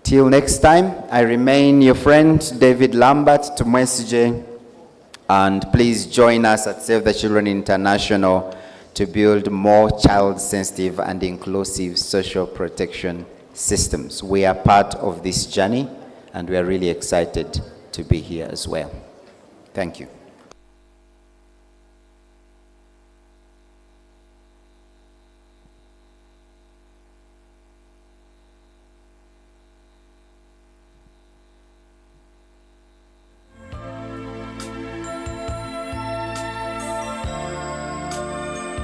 Till next time, I remain your friend, David Lambert Tumwesije, and please join us at Save the Children International to build more child-sensitive and inclusive social protection systems. We are part of this journey, and we are really excited to be here as well. Thank you.